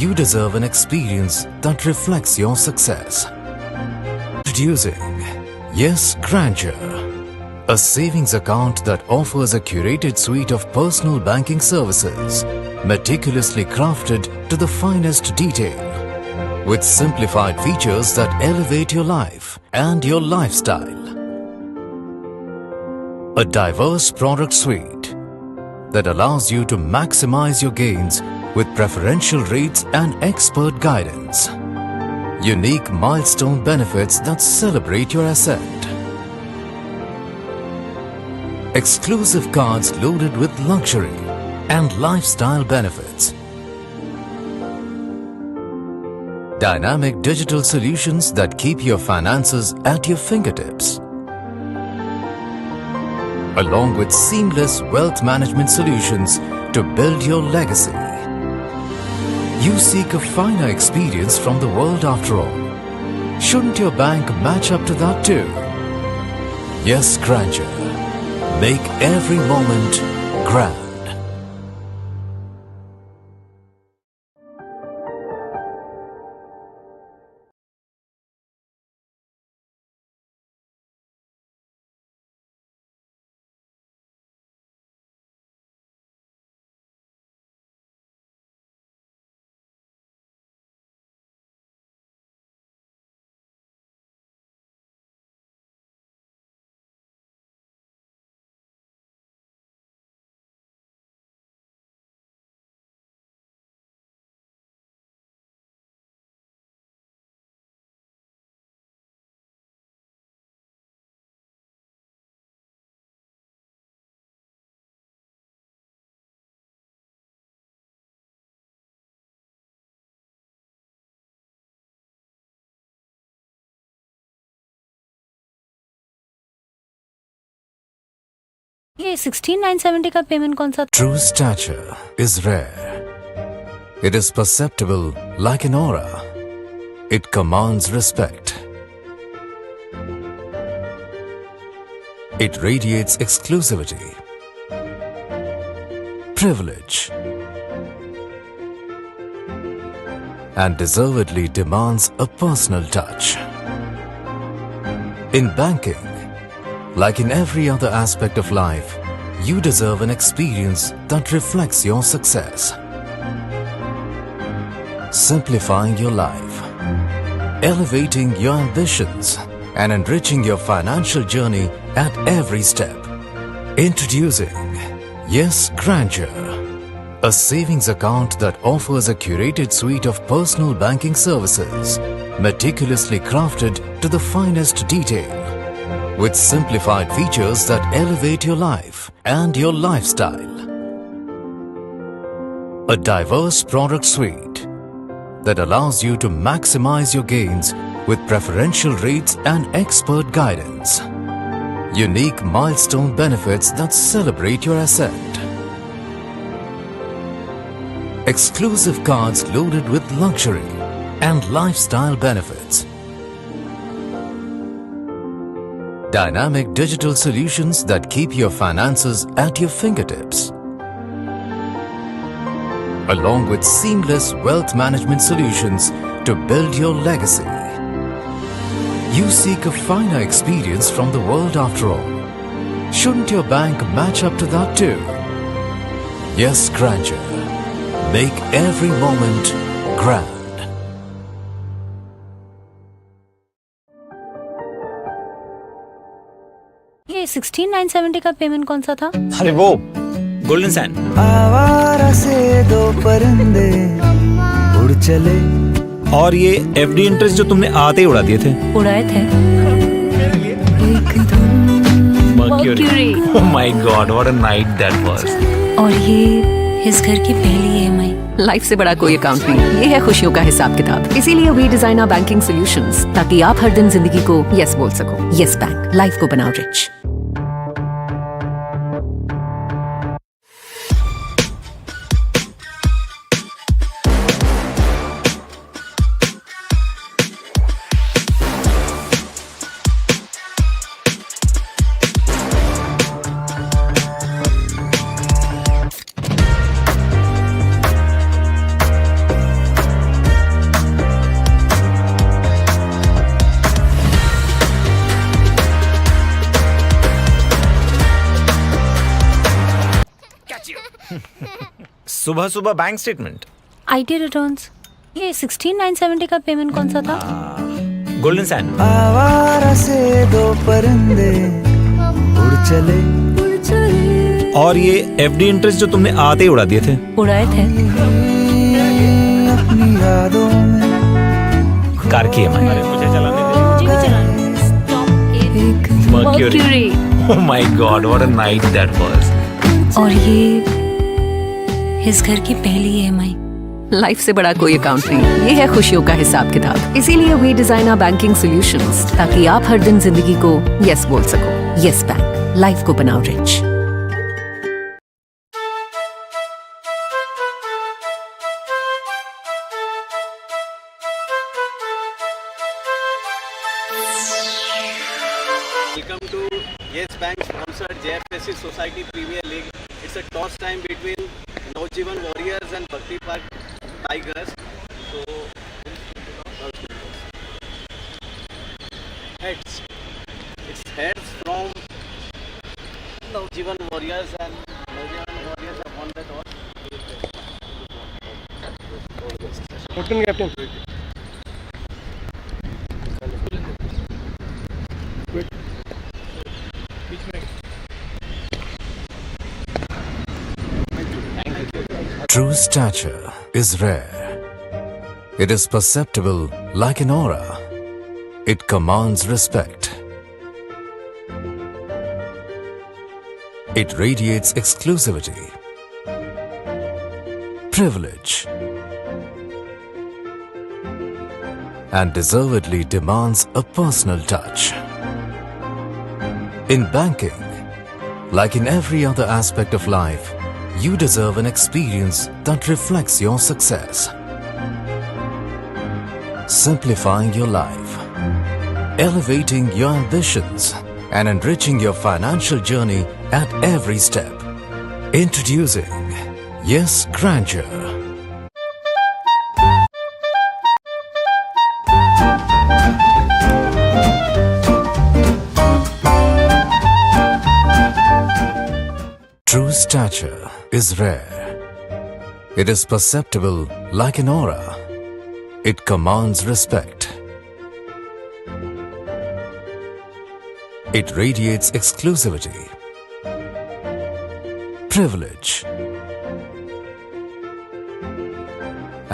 you deserve an experience that reflects your success. Introducing Yes Grandeur, a savings account that offers a curated suite of personal banking services, meticulously crafted to the finest detail, with simplified features that elevate your life and your lifestyle. A diverse product suite that allows you to maximize your gains with preferential rates and expert guidance. Unique milestone benefits that celebrate your ascent. Exclusive cards loaded with luxury and lifestyle benefits. Dynamic digital solutions that keep your finances at your fingertips, along with seamless wealth management solutions to build your legacy. You seek a finer experience from the world after all. Shouldn't your bank match up to that too? Yes, Grandeur. Make every moment grand. ये 16,970 का payment कौन सा? True stature is rare. It is perceptible like an aura. It commands respect. It radiates exclusivity, privilege, and deservedly demands a personal touch. In banking, like in every other aspect of life, you deserve an experience that reflects your success. Simplifying your life, elevating your ambitions, and enriching your financial journey at every step. Introducing Yes Grandeur, a savings account that offers a curated suite of personal banking services, meticulously crafted to the finest detail, with simplified features that elevate your life and your lifestyle. A diverse product suite that allows you to maximize your gains with preferential rates and expert guidance. Unique milestone benefits that celebrate your ascent. Exclusive cards loaded with luxury and lifestyle benefits. Dynamic digital solutions that keep your finances at your fingertips, along with seamless wealth management solutions to build your legacy. You seek a finer experience from the world after all. Shouldn't your bank match up to that too? Yes, Grandeur. Make every moment grand. ये 16,970 का payment कौन सा था? अरे वो golden sand. आवारा से दो परिंदे उड़ चले। और ये एफडी इंटरेस्ट जो तुमने आते ही उड़ा दिए थे। उड़ाए थे। Mercury. Oh my God, what a night that was. और ये इस घर की पहली EMI। लाइफ से बड़ा कोई अकाउंट नहीं, ये है खुशियों का हिसाब किताब। इसीलिए we design our banking solutions, ताकि आप हर दिन जिंदगी को यस बोल सको। यस बैंक, लाइफ को बनाओ रिच। सुबह सुबह बैंक स्टेटमेंट, IT रिटर्न्स। ये 16970 का पेमेंट कौन सा था? Golden sand. आवारा से दो परिंदे उड़ चले, और ये FD इंटरेस्ट जो तुमने आते ही उड़ा दिए थे। उड़ाए थे। अपनी यादों में कार की EMI मुझे चलाने मुझे भी चलाना है। दे। Mercury. Oh my God, what a night that was. और ये इस घर की पहली EMI। लाइफ से बड़ा कोई अकाउंट नहीं, ये है खुशियों का हिसाब किताब। इसीलिए we design our banking solutions, ताकि आप हर दिन जिंदगी को यस बोल सको। यस बैंक, लाइफ को बनाओ rich. Welcome to Yes Bank sponsored Jfsc Society Premier League. It's a toss time between Navijvan Warriors and Bhakti Tigers. So heads. It's heads from Navijvan Warriors, and Navijvan Warriors have won the toss. Captain. True stature is rare. It is perceptible like an aura. It commands respect. It radiates exclusivity, privilege, and deservedly demands a personal touch. In banking, like in every other aspect of life, you deserve an experience that reflects your success. Simplifying your life, elevating your ambitions, and enriching your financial journey at every step. Introducing Yes Grandeur. True stature is rare. It is perceptible like an aura. It commands respect. It radiates exclusivity, privilege,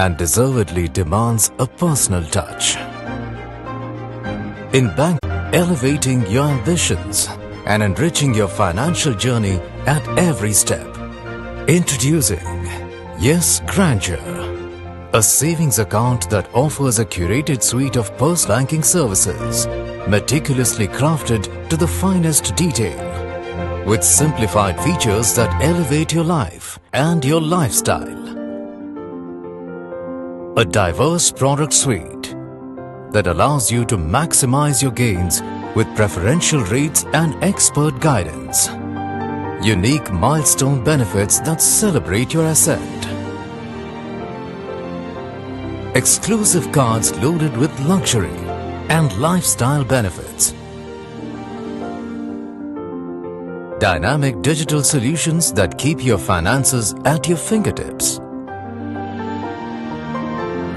and deservedly demands a personal touch. In bank, elevating your ambitions and enriching your financial journey at every step. Introducing Yes Grandeur, a savings account that offers a curated suite of post-banking services, meticulously crafted to the finest detail, with simplified features that elevate your life and your lifestyle. A diverse product suite that allows you to maximize your gains with preferential rates and expert guidance. Unique milestone benefits that celebrate your ascent. Exclusive cards loaded with luxury and lifestyle benefits. Dynamic digital solutions that keep your finances at your fingertips.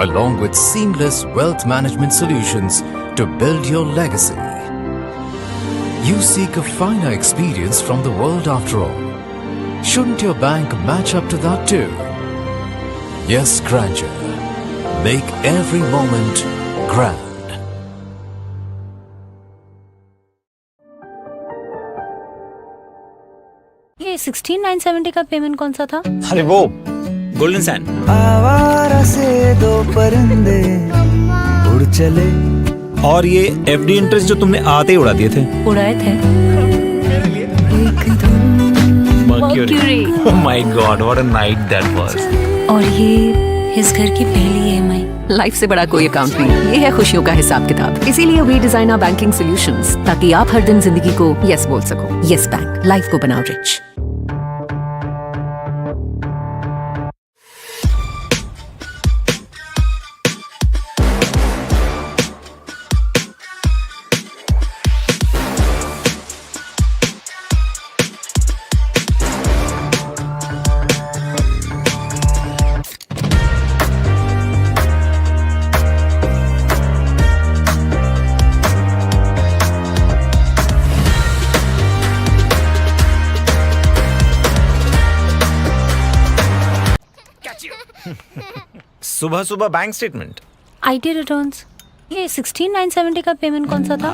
Along with seamless wealth management solutions to build your legacy. You seek a finer experience from the world after all. Shouldn't your bank match up to that too? Yes, Grandeur. Make every moment grand. ये 16970 का payment कौन सा था? अरे वो golden sand. आवारा से दो परिंदे उड़ चले, और ये FD इंटरेस्ट जो तुमने आते ही उड़ा दिए थे। उड़ाए थे। Mercury. Oh my God, what a night that was. और ये इस घर की पहली EMI। लाइफ से बड़ा कोई अकाउंट नहीं, ये है खुशियों का हिसाब किताब। इसीलिए we design our banking solutions, ताकि आप हर दिन जिंदगी को यस बोल सको। यस बैंक, लाइफ को बनाओ रिच। सुबह सुबह बैंक स्टेटमेंट, आईटी रिटर्न्स। ये 16,970 का पेमेंट कौन सा था?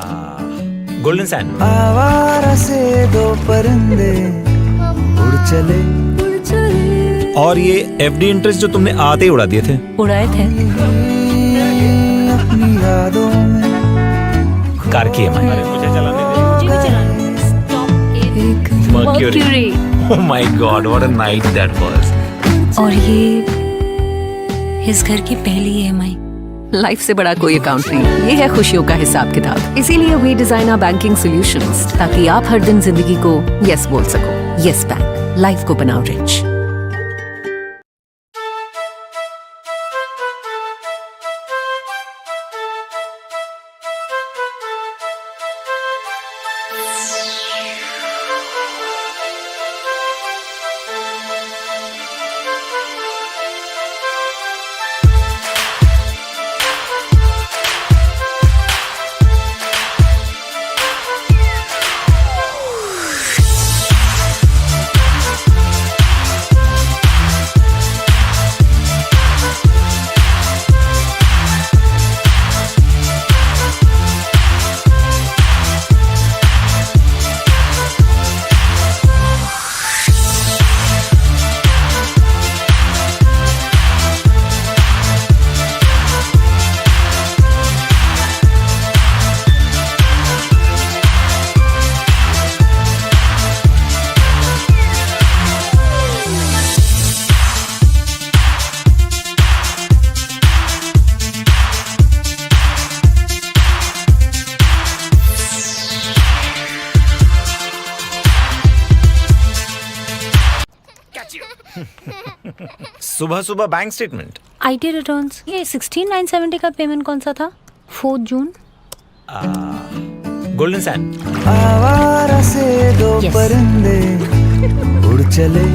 Golden sand. आवारा से दो परिंदे उड़ चले, और ये एफडी इंटरेस्ट जो तुमने आते ही उड़ा दिए थे। उड़ाए थे। अपनी यादों में कार की EMI। मुझे चलाने दे। Mercury. Oh my God, what a night that was. और ये इस घर की पहली EMI। लाइफ से बड़ा कोई अकाउंट नहीं, ये है खुशियों का हिसाब किताब। इसीलिए we design our banking solutions, ताकि आप हर दिन जिंदगी को यस बोल सको। यस बैंक, लाइफ को बनाओ रिच। सुबह सुबह बैंक स्टेटमेंट, आईटी रिटर्न्स। ये 16,970 का पेमेंट कौन सा था? 4 जून। Golden sand. आवारा से दो परिंदे उड़ चले,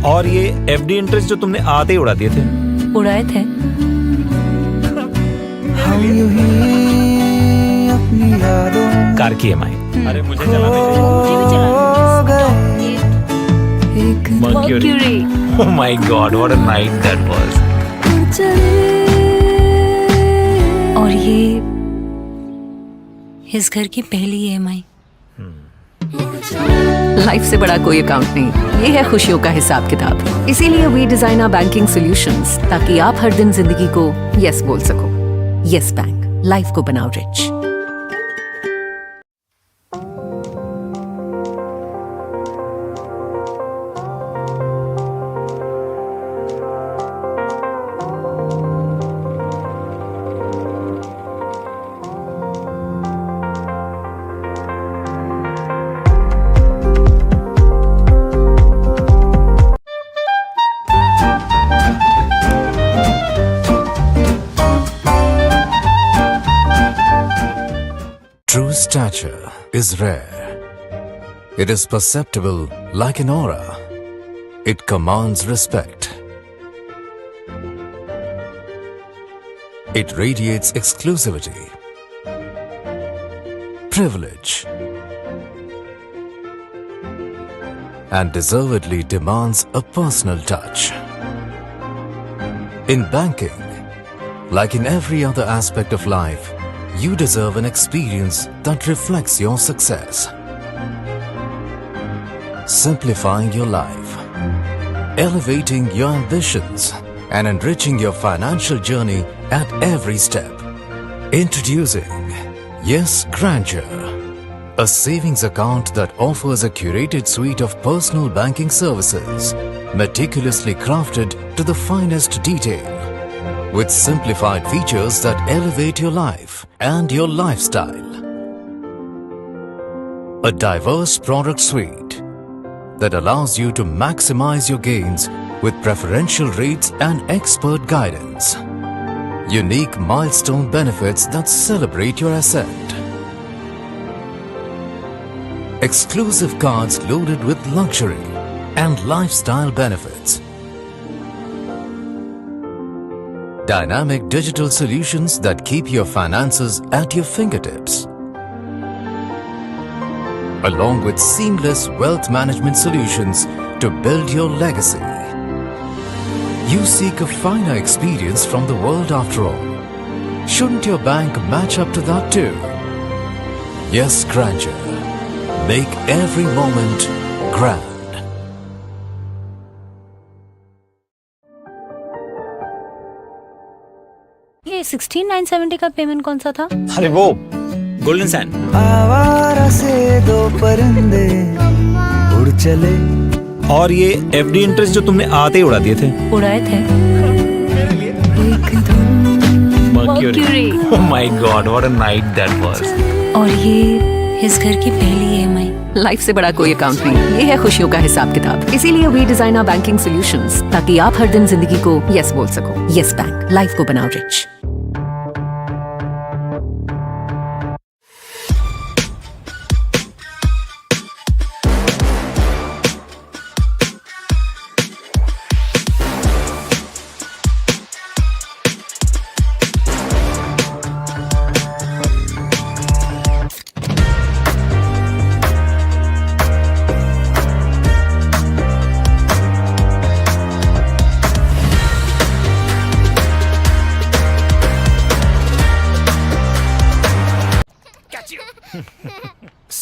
और ये एफडी इंटरेस्ट जो तुमने आते ही उड़ा दिए थे। उड़ाए थे। हम यूं ही अपनी यादों में कार की EMI। अरे मुझे चलाने खो गए। दे। Mercury. Oh my God, what a night that was. और ये इस घर की पहली EMI। लाइफ से बड़ा कोई अकाउंट नहीं, ये है खुशियों का हिसाब किताब। इसीलिए we design our banking solutions, ताकि आप हर दिन जिंदगी को यस बोल सको। यस बैंक, लाइफ को बनाओ rich. True stature is rare. It is perceptible like an aura. It commands respect. It radiates exclusivity, privilege, and deservedly demands a personal touch. In banking, like in every other aspect of life, you deserve an experience that reflects your success. Simplifying your life, elevating your ambitions, and enriching your financial journey at every step. Introducing Yes Grandeur, a savings account that offers a curated suite of personal banking services, meticulously crafted to the finest detail, with simplified features that elevate your life and your lifestyle. A diverse product suite that allows you to maximize your gains with preferential rates and expert guidance. Unique milestone benefits that celebrate your ascent. Exclusive cards loaded with luxury and lifestyle benefits. Dynamic digital solutions that keep your finances at your fingertips. along with seamless wealth management solutions to build your legacy. You seek a finer experience from the world after all. Shouldn't your bank match up to that too? Yes, Grandeur. Make every moment grand. ये 16,970 का payment कौन सा था? अरे वो golden sand. आवारा से दो परिंदे उड़ चले। और ये एफडी इंटरेस्ट जो तुमने आते ही उड़ा दिए थे। उड़ाए थे। Mercury. Oh my God, what a night that was. और ये इस घर की पहली EMI। लाइफ से बड़ा कोई अकाउंट नहीं, ये है खुशियों का हिसाब किताब। इसीलिए we design our banking solutions, ताकि आप हर दिन जिंदगी को यस बोल सको। यस बैंक, लाइफ को बनाओ रिच।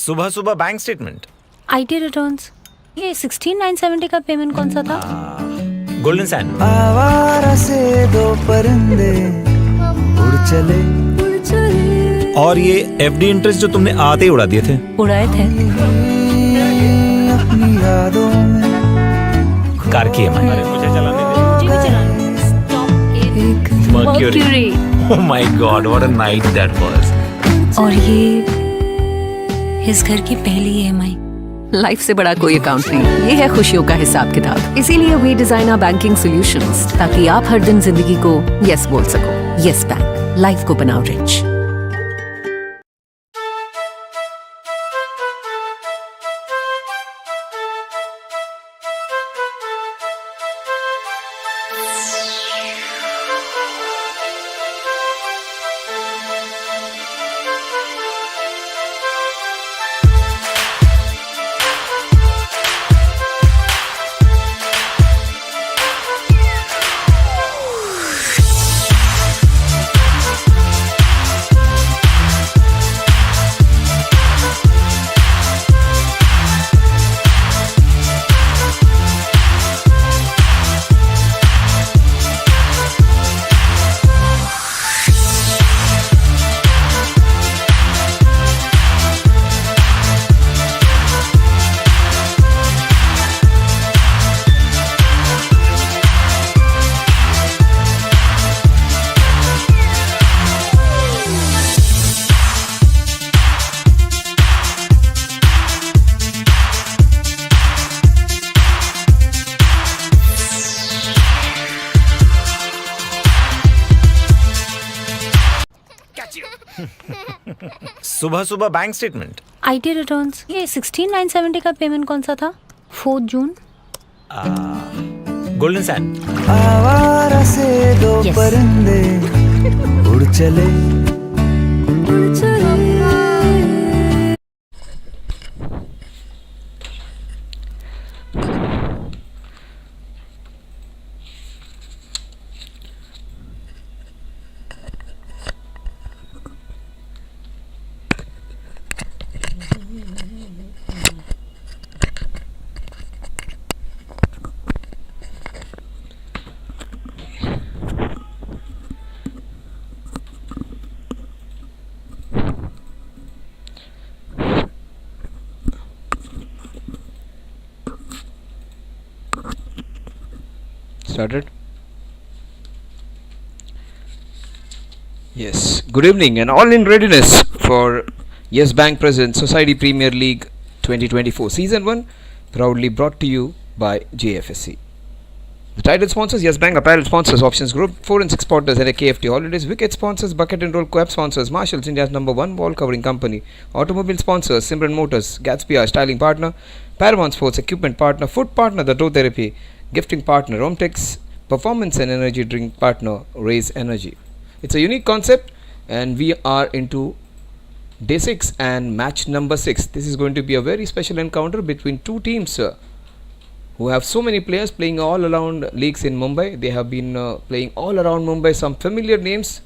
सुबह सुबह बैंक स्टेटमेंट। IT returns. ये 16,970 का पेमेंट कौन सा था? Golden sand. आवारा से दो परिंदे उड़ चले। और ये एफडी इंटरेस्ट जो तुमने आते ही उड़ा दिए थे। उड़ाए थे। अपनी यादों में कार की EMI। मुझे चलाने दे। Mercury. Oh my God, what a night that was. और ये इस घर की पहली EMI। लाइफ से बड़ा कोई अकाउंट नहीं, ये है खुशियों का हिसाब किताब। इसीलिए we design our banking solutions, ताकि आप हर दिन जिंदगी को यस बोल सको। यस बैंक, लाइफ को बनाओ रिच। सुबह सुबह बैंक स्टेटमेंट। IT returns. ये 16,970 का पेमेंट कौन सा था? 4 जून। Golden sand. आवारा से दो परिंदे उड़ चले। Started. Yes, good evening and all in readiness for Yes Bank presents Society Premier League 2024 Season 1, proudly brought to you by Jfsc. The title sponsors Yes Bank, Apparel sponsors Options Group, 4 and 6 partners and KFT Holidays, Wicket sponsors Bucket and Roll, Co-op sponsors Marshalls, India's #1 wall covering company, Automobile sponsors Simran Motors, Gatsby our styling partner, Paramount Sports equipment partner, food partner The Toe Therapy, gifting partner Romtex, performance and energy drink partner Raise Energy. It's a unique concept and we are into Day 6 and match number 6. This is going to be a very special encounter between two teams who have so many players playing all around leagues in Mumbai. They have been playing all around Mumbai, some familiar names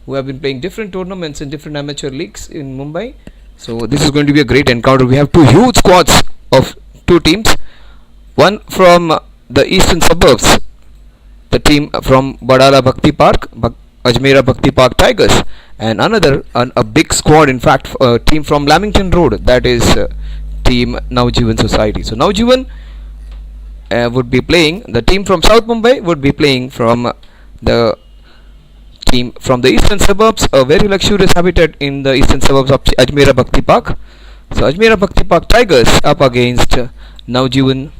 who have been playing different tournaments in different amateur leagues in Mumbai. So this is going to be a great encounter. We have two huge squads of two teams. One from the eastern suburbs, the team from Badala Bhakti Park, Ajmera Bhakti Park Tigers, and another a big squad, in fact, team from Lamington Road, that is team Navijvan Society. So Navijvan would be playing, the team from South Mumbai would be playing from the team from the eastern suburbs, a very luxurious habitat in the eastern suburbs of Ajmera Bhakti Park. So Ajmera Bhakti Park Tigers up against Navijvan.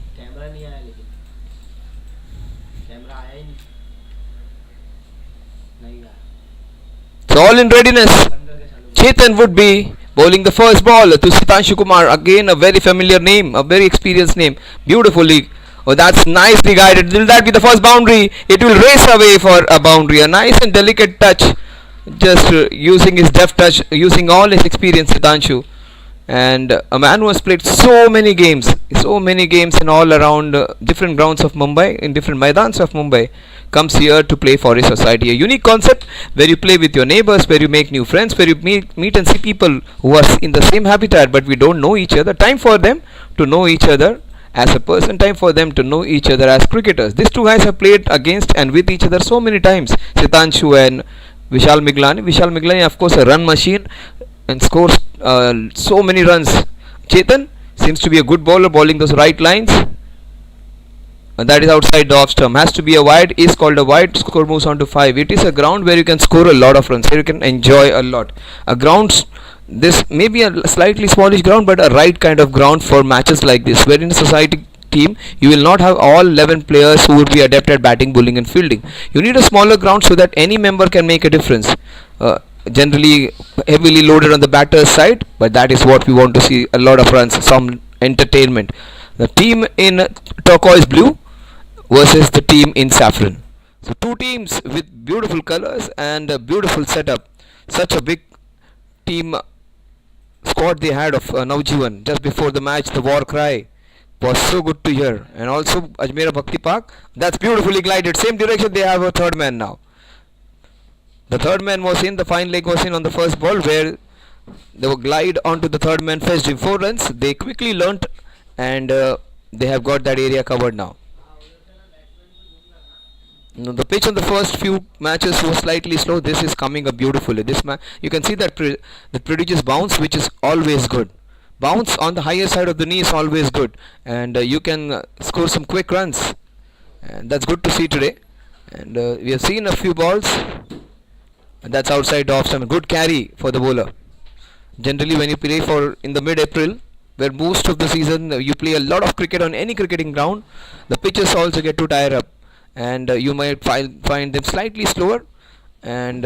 So all in readiness. Chetan would be bowling the first ball to Sitanshu Kumar. Again a very familiar name, a very experienced name. Beautifully. Oh, that's nicely guided. Will that be the first boundary? It will race away for a boundary. A nice and delicate touch. Just using his deft touch, using all his experience, Sitanshu. And a man who has played so many games in all around different grounds of Mumbai, in different maidans of Mumbai, comes here to play for his society. A unique concept where you play with your neighbors, where you make new friends, where you meet and see people who are in the same habitat but we don't know each other. Time for them to know each other as a person, time for them to know each other as cricketers. These two guys have played against and with each other so many times, Sitanshu and Vishal Miglani. Vishal Miglani, of course, a run machine and scores so many runs. Chetan seems to be a good bowler, bowling those right lines. And that is outside the off stump. Has to be a wide, is called a wide. Score moves on to 5. It is a ground where you can score a lot of runs, where you can enjoy a lot. A ground, this may be a slightly smallish ground, but a right kind of ground for matches like this, where in a society team you will not have all 11 players who would be adept at batting, bowling and fielding. You need a smaller ground so that any member can make a difference. Generally heavily loaded on the batter's side, but that is what we want to see, a lot of runs, some entertainment. The team in turquoise blue versus the team in saffron. So two teams with beautiful colors and a beautiful setup. Such a big team squad they had of Navjivan. Just before the match, the war cry was so good to hear. And also Ajmera Bhakti Park, that's beautifully glided. Same direction, they have a third man now. The third man was in, the fine leg was in on the first ball, where they were glide onto the third man, fetched him 4 runs. They quickly learnt and they have got that area covered now. The pitch on the first few matches was slightly slow. This is coming up beautifully. This you can see that that produces bounce, which is always good. Bounce on the higher side of the knee is always good, and you can score some quick runs, and that's good to see today. And we have seen a few balls. And that's outside the off stump. Good carry for the bowler. Generally when you play for in the mid-April, where most of the season you play a lot of cricket on any cricketing ground, the pitches also get to tire up, and you might find them slightly slower, and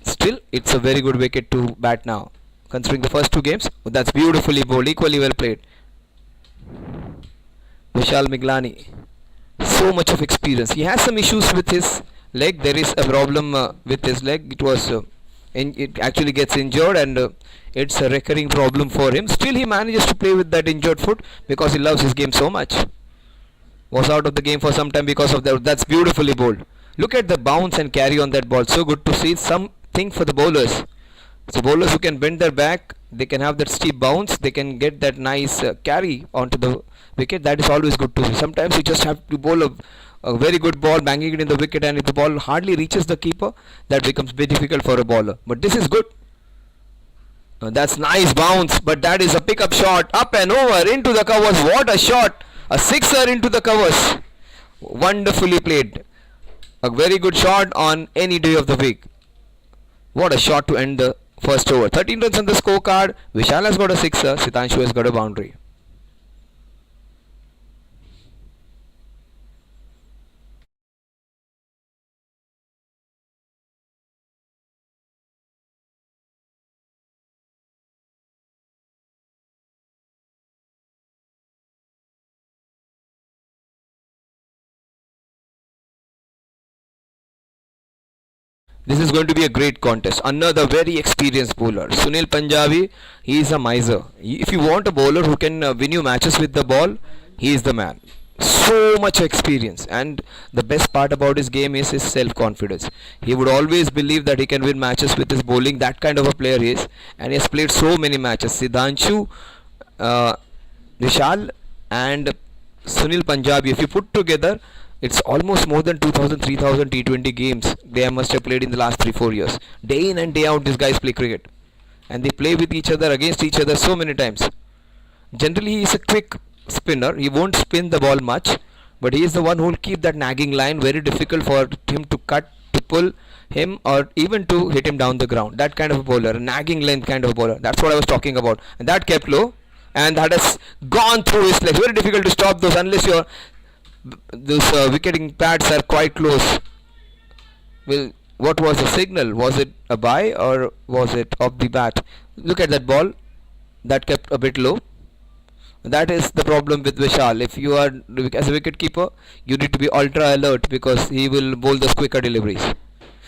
still it's a very good wicket to bat now, considering the first 2 games. That's beautifully bowled, equally well played. Vishal Miglani, so much of experience. He has some issues with his leg. There is a problem with his leg. It was it actually gets injured, and it's a recurring problem for him. Still he manages to play with that injured foot because he loves his game so much. Was out of the game for some time because of that. That's beautifully bowled. Look at the bounce and carry on that ball. So good to see. Something for the bowlers. So bowlers who can bend their back, they can have that steep bounce, they can get that nice carry onto the wicket. That is always good to see. Sometimes you just have to bowl a very good ball, banging it in the wicket, and if the ball hardly reaches the keeper, that becomes very difficult for a bowler. But this is good. That's nice bounce, but that is a pickup shot, up and over into the covers. What a shot! A sixer into the covers. Wonderfully played. A very good shot on any day of the week. What a shot to end the first over. 13 runs on the scorecard. Vishal has got a sixer. Sitanshu has got a boundary. This is going to be a great contest. Another very experienced bowler, Sunil Punjabi. He is a miser. If you want a bowler who can win you matches with the ball, he is the man. So much experience, and the best part about his game is his self-confidence. He would always believe that he can win matches with his bowling. That kind of a player he is, and he has played so many matches. Siddhanshu, Vishal, and Sunil Punjabi. If you put together, it's almost more than 2,000, 3,000 T20 games they must have played in the last 3-4 years. Day in and day out, these guys play cricket, and they play with each other, against each other so many times. Generally, he is a quick spinner. He won't spin the ball much, but he is the one who will keep that nagging line. Very difficult for him to cut, to pull him, or even to hit him down the ground. That kind of a bowler, a nagging length kind of a bowler. That's what I was talking about. And that kept low, and that has gone through his legs. Very difficult to stop those unless your those wicketing pads are quite close. Well, what was the signal? Was it a bye or was it off the bat? Look at that ball. That kept a bit low. That is the problem with Vishal. If you are as a wicket keeper, you need to be ultra alert because he will bowl those quicker deliveries.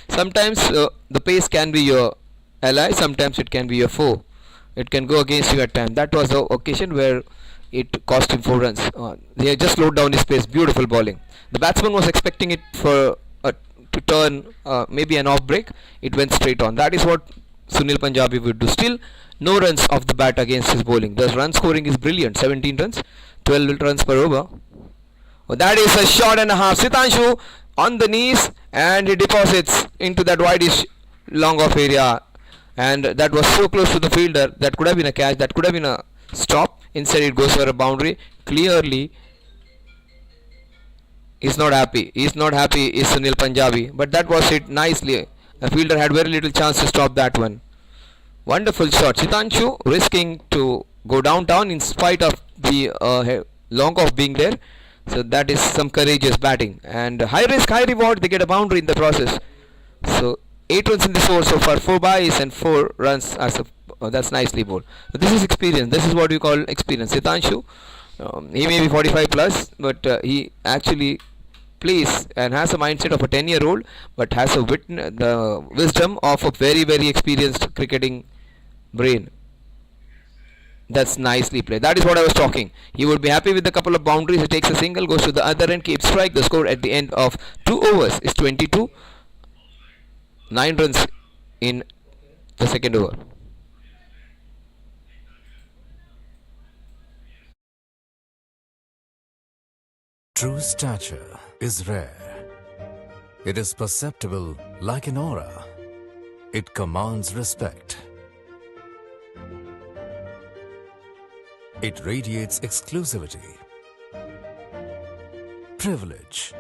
Sometimes the pace can be your ally, sometimes it can be your foe. It can go against you at times. That was the occasion where it cost him 4 runs. They had just slowed down his pace. Beautiful bowling. The batsman was expecting it for to turn maybe an off break. It went straight on. That is what Sunil Punjabi would do. Still, no runs off the bat against his bowling. The run scoring is brilliant. 17 runs, 12 runs per over. Oh, that is a shot and a half. Sitanshu on the knees, and he deposits into that wideish long off area. And that was so close to the fielder. That could have been a catch. That could have been a stop. Instead, it goes for a boundary. Clearly, he's not happy. He's not happy is Sunil Punjabi. But that was hit nicely. The fielder had very little chance to stop that one. Wonderful shot. Sitanshu risking to go downtown in spite of the long off being there. So that is some courageous batting. And high risk, high reward. They get a boundary in the process. So 8 runs in this over so far. 4 byes and 4 runs as a that's nicely bowled. So this is experience. This is what we call experience. Sitanshu, he may be 45 plus, but he actually plays and has a mindset of a 10-year-old, but has the wisdom of a very, very experienced cricketing brain. That's nicely played. That is what I was talking. He would be happy with a couple of boundaries. He takes a single, goes to the other end, keeps strike. The score at the end of 2 overs is 22. 9 runs in the second over. True stature is rare. It is perceptible like an aura. It commands respect. It radiates exclusivity, privilege,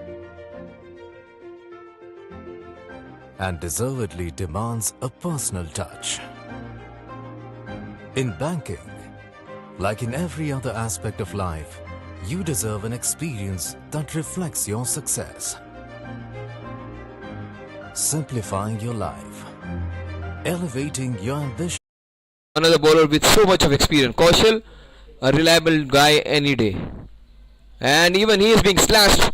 and deservedly demands a personal touch. In banking, like in every other aspect of life, you deserve an experience that reflects your success. Simplifying your life, elevating your ambition. Another bowler with so much of experience. Kaushal, a reliable guy any day. And even he is being slashed.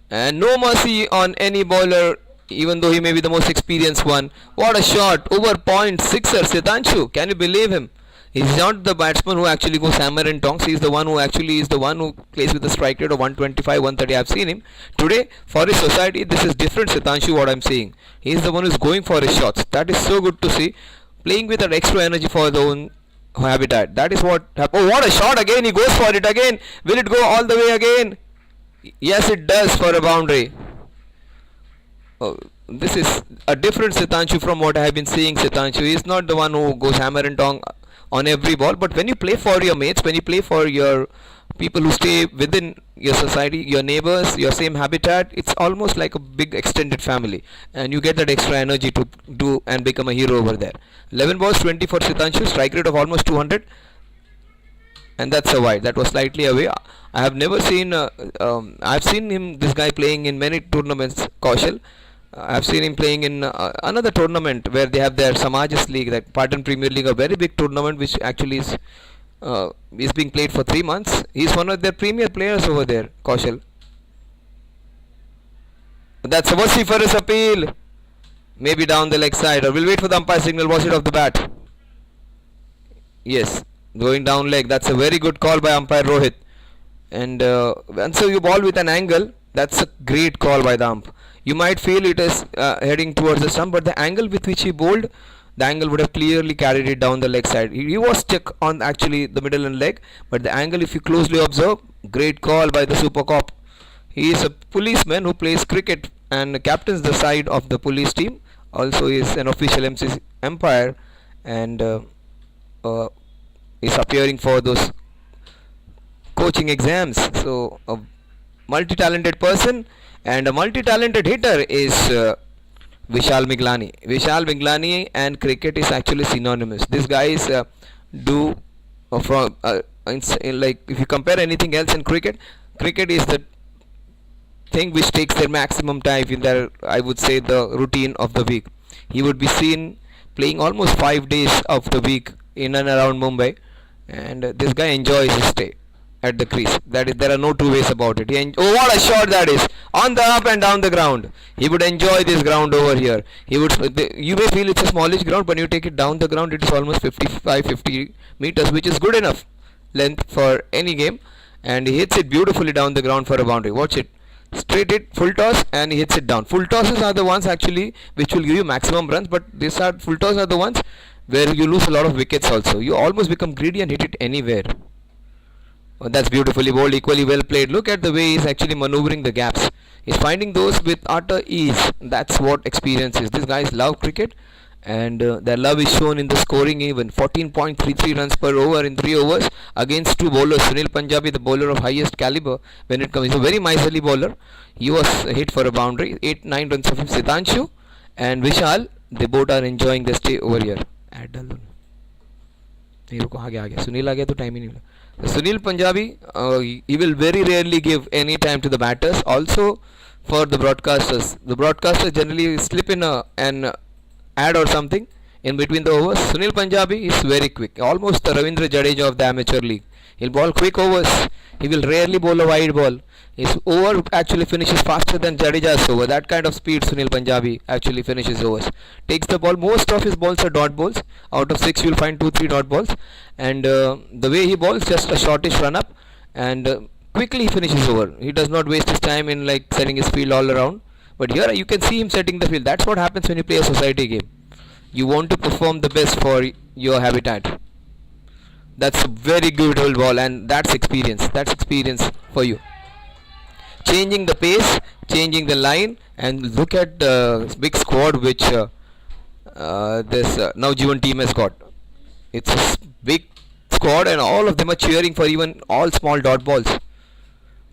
And no mercy on any bowler, even though he may be the most experienced one. What a shot. Over point sixer. Sitanshu, can you believe him? He's not the batsman who actually goes hammer and tongs. He's the one who actually is the one who plays with a strike rate of 125, 130. I've seen him. Today, for his society, this is different, Sitanshu, what I'm seeing. He's the one who's going for his shots. That is so good to see. Playing with that extra energy for his own habitat. That is what happened. Oh, what a shot again. He goes for it again. Will it go all the way again? Yes, it does for a boundary. Oh, this is a different Sitanshu from what I have been seeing. Sitanshu is not the one who goes hammer and tong on every ball, but when you play for your mates, when you play for your people who stay within your society, your neighbors, your same habitat, it's almost like a big extended family, and you get that extra energy to do and become a hero over there. 11 balls, 20 for Sitanshu, strike rate of almost 200, and that's a wide. That was slightly away. I have never seen I've seen him, this guy, playing in many tournaments, Kaushal. I've seen him playing in another tournament where they have their Samajas League, that Patan Premier League, a very big tournament which actually is being played for 3 months. He's one of their premier players over there, Kaushal. That's a vociferous appeal. maybe down the leg side, or we'll wait for the umpire signal. Was it off the bat? Yes, going down leg. That's a very good call by umpire Rohit. And so you ball with an angle. That's a great call by the ump. You might feel it is heading towards the stump, but the angle with which he bowled, the angle would have clearly carried it down the leg side. He was stuck on actually the middle and leg, but the angle, if you closely observe, great call by the super cop. He is a policeman who plays cricket and captains the side of the police team. Also is an official MC umpire, and is appearing for those coaching exams. So a multi-talented person and a multi-talented hitter is Vishal Miglani. Vishal Miglani and cricket is actually synonymous. These guys do like, if you compare anything else in cricket, cricket is the thing which takes their maximum time in their, I would say, the routine of the week. He would be seen playing almost 5 days of the week in and around Mumbai, and this guy enjoys his stay at the crease. That is, there are no two ways about it. Oh, what a shot that is! On the up and down the ground. He would enjoy this ground over here. He would. You may feel it's a smallish ground, but when you take it down the ground, it is almost 50 meters, which is good enough length for any game. And he hits it beautifully down the ground for a boundary. Watch it. Straight it, full toss, and he hits it down. Full tosses are the ones actually which will give you maximum runs, but these are full tosses are the ones where you lose a lot of wickets also. You almost become greedy and hit it anywhere. Oh, that's beautifully bowled, equally well played. Look at the way he's actually maneuvering the gaps. He's finding those with utter ease. That's what experience is. These guys love cricket, and their love is shown in the scoring even. 14.33 runs per over in 3 overs against 2 bowlers. Sunil Punjabi, the bowler of highest caliber when it comes. He's a very miserly bowler. He was hit for a boundary. 8-9 runs of him. Siddhanshu and Vishal, they both are enjoying the stay over here. Add डाल दो आ गया सुनील आ गया तो time ही नहीं मिला. Sunil Punjabi, he will very rarely give any time to the batters. Also for the broadcasters generally slip in an ad or something in between the overs. Sunil Punjabi is very quick, almost the Ravindra Jadeja of the amateur league. He'll bowl quick overs. He will rarely bowl a wide ball. His over actually finishes faster than Jadeja's over. That kind of speed Sunil Punjabi actually finishes overs. Takes the ball. Most of his balls are dot balls. Out of 6 you'll find 2-3 dot balls. And the way he bowls, just a shortish run up, and quickly he finishes over. He does not waste his time in like setting his field all around. But here you can see him setting the field. That's what happens when you play a society game. You want to perform the best for your habitat. That's a very beautiful ball, and that's experience. That's experience for you. Changing the pace, changing the line, and look at the big squad which this Navijvan team has got. It's a big squad, and all of them are cheering for even all small dot balls.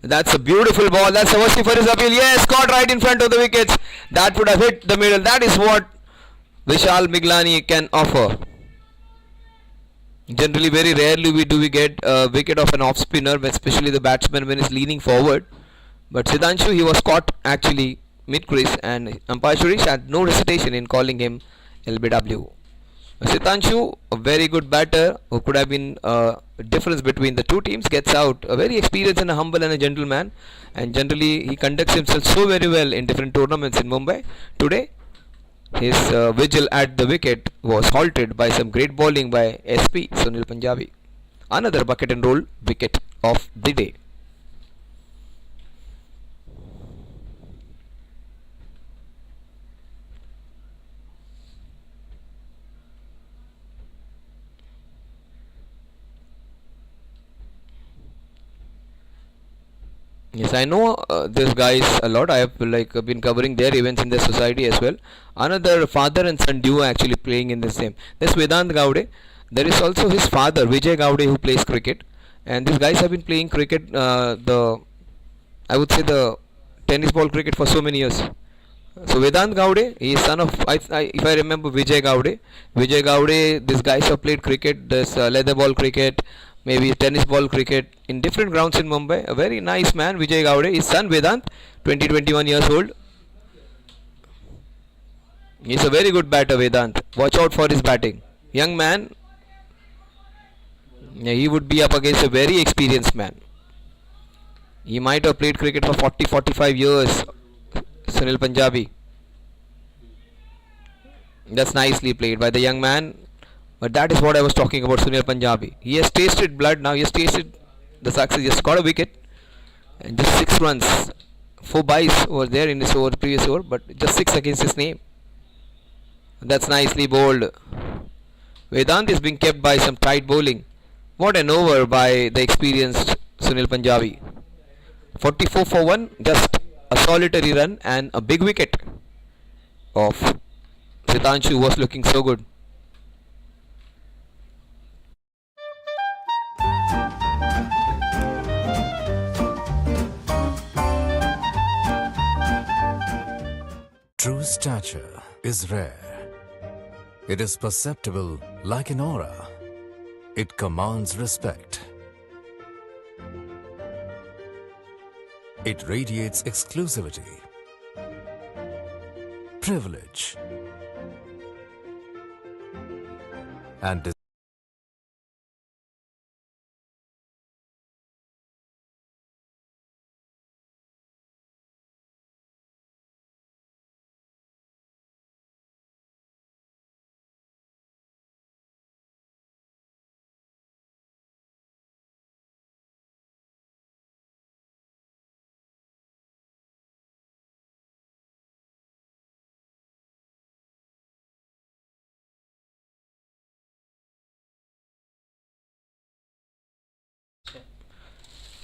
That's a beautiful ball. That's a mercy for his appeal. Yes, caught right in front of the wickets. That would have hit the middle. That is what Vishal Miglani can offer. Generally, very rarely we get a wicket of an off spinner, especially the batsman when he's leaning forward. But Siddhanshu, he was caught actually mid crease, and umpire Suresh had no hesitation in calling him LBW. Siddhanshu, a very good batter who could have been a difference between the two teams, gets out. A very experienced and a humble and a gentleman, and generally he conducts himself so very well in different tournaments in Mumbai. Today, his vigil at the wicket was halted by some great bowling by SP Sunil Punjabi. Another bucket and roll wicket of the day. Yes, I know these guys a lot. I have been covering their events in their society as well. Another father and son duo actually playing in the same. There's Vedant Gowde. There is also his father Vijay Gowde, who plays cricket. And these guys have been playing cricket, I would say the tennis ball cricket for so many years. So Vedant Gowde, he is son of, if I remember, Vijay Gowde. Vijay Gowde, these guys have played cricket. There's leather ball cricket, maybe tennis ball cricket in different grounds in Mumbai. A very nice man, Vijay Gowde. His son Vedant, 21 years old. He's a very good batter, Vedant. Watch out for his batting. Young man, he would be up against a very experienced man. He might have played cricket for 40-45 years, Sunil Punjabi. That's nicely played by the young man. But that is what I was talking about, Sunil Punjabi. He has tasted blood now. He has tasted the success. He has got a wicket and just 6 runs. 4 byes over there in his over previous over, but just 6 against his name. That's nicely bowled. Vedant is being kept by some tight bowling. What an over by the experienced Sunil Punjabi. 44 for 1, just a solitary run and a big wicket of Sitanshu was looking so good. True stature is rare. It is perceptible like an aura. It commands respect. It radiates exclusivity, privilege, and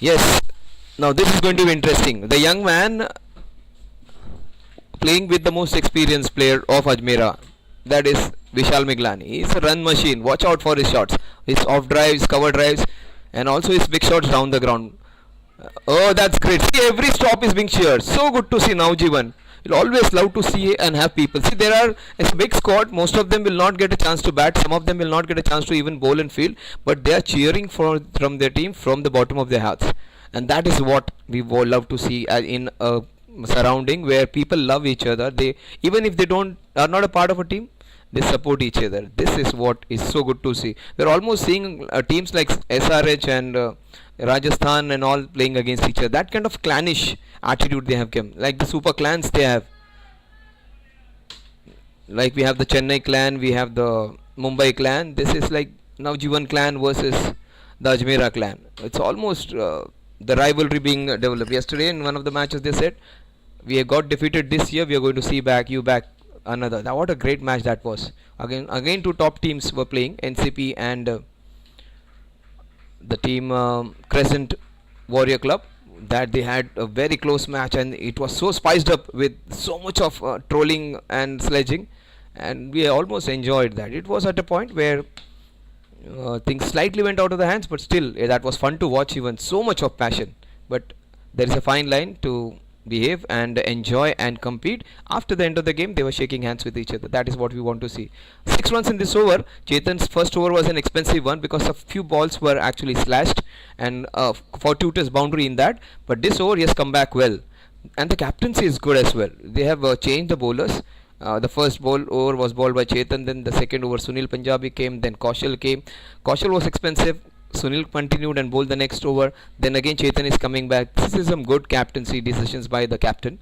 Yes, now this is going to be interesting. The young man playing with the most experienced player of Ajmera, that is Vishal Miglani. He's a run machine. Watch out for his shots. His off drives, cover drives, and also his big shots down the ground. Oh, that's great. See, every stop is being cheered. So good to see Navijvan. You'll always love to see and have people. See, there are it's a big squad. Most of them will not get a chance to bat. Some of them will not get a chance to even bowl and field. But they are cheering from their team from the bottom of their hearts. And that is what we would love to see in a surrounding where people love each other. They even if they don't are not a part of a team, they support each other. This is what is so good to see. We're almost seeing teams like SRH and Rajasthan and all playing against each other. That kind of clannish attitude they have come, like the super clans they have. Like we have the Chennai clan, we have the Mumbai clan. This is like now Jivan clan versus the Ajmera clan. It's almost the rivalry being developed. Yesterday in one of the matches they said, we have got defeated this year, we are going to see you back another. Now what a great match that was. Again two top teams were playing, NCP and the team Crescent Warrior Club. That they had a very close match and it was so spiced up with so much of trolling and sledging, and we almost enjoyed that. It was at a point where things slightly went out of the hands, but still that was fun to watch. Even so much of passion, but there is a fine line to behave and enjoy and compete. After the end of the game they were shaking hands with each other. That is what we want to see. 6 runs in this over. Chetan's first over was an expensive one because a few balls were actually slashed and fortuitous boundary in that, but this over he has come back well, and the captaincy is good as well. They have changed the bowlers. The first over was bowled by Chetan, then the second over Sunil Punjabi came, then Kaushal came. Kaushal was expensive. Sunil continued and bowled the next over. Then again Chetan is coming back. This is some good captaincy decisions by the captain,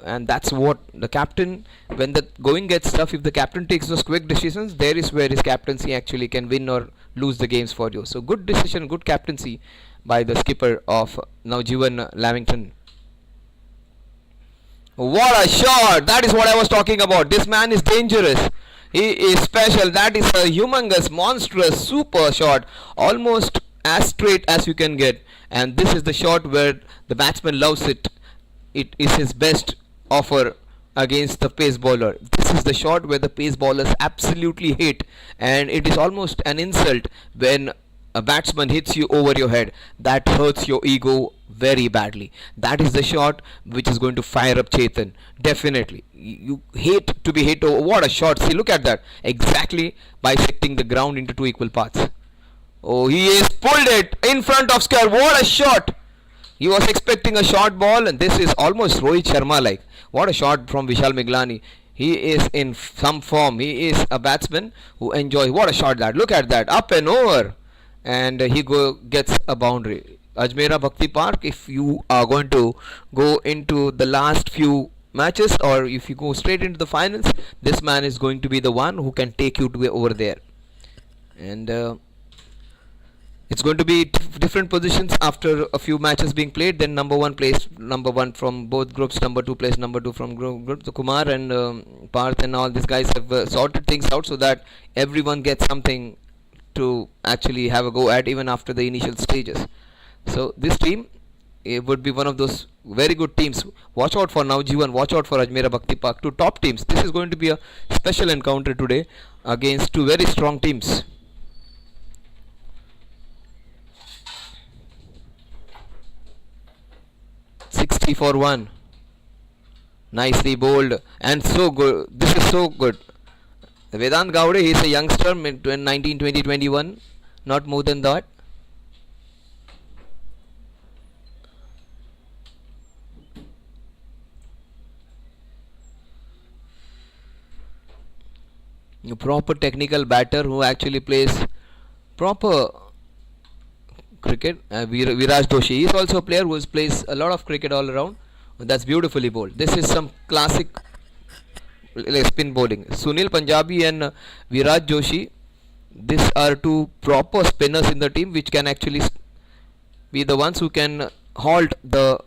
and that's what the captain, when the going gets tough, if the captain takes those quick decisions, there is where his captaincy actually can win or lose the games for you. So good decision, good captaincy by the skipper of Navijvan Lavington. What a shot! That is what I was talking about. This man is dangerous. He is special. That is a humongous, monstrous, super shot. Almost as straight as you can get. And this is the shot where the batsman loves it. It is his best offer against the pace bowler. This is the shot where the pace bowlers absolutely hate. And it is almost an insult when a batsman hits you over your head. That hurts your ego very badly. That is the shot which is going to fire up Chetan. Definitely. You hate to be hit over. What a shot. See, look at that. Exactly bisecting the ground into two equal parts. Oh, he has pulled it in front of square. What a shot. He was expecting a short ball, and this is almost Rohit Sharma like. What a shot from Vishal Miglani. He is in some form. He is a batsman who enjoys. What a shot that. Look at that. Up and over. And he gets a boundary. Ajmera Bhakti Park, if you are going to go into the last few matches, or if you go straight into the finals, this man is going to be the one who can take you to over there. And it's going to be different positions after a few matches being played. Then number one plays number one from both groups, number two plays number two from group. So Kumar and Parth and all these guys have sorted things out so that everyone gets something to actually have a go at even after the initial stages. So this team, it would be one of those very good teams. Watch out for Navijvan, watch out for Ajmer Bhakti Park, two top teams. This is going to be a special encounter today against two very strong teams. For 1, nicely bowled and so good. This is so good. Vedant Gowde, he is a youngster, 19, 20, 21, not more than that. A proper technical batter who actually plays proper cricket. Viraj Doshi, he is also a player who plays a lot of cricket all around. That's beautifully bowled. This is some classic spin bowling. Sunil Punjabi and Viraj Joshi, these are two proper spinners in the team which can actually be the ones who can halt the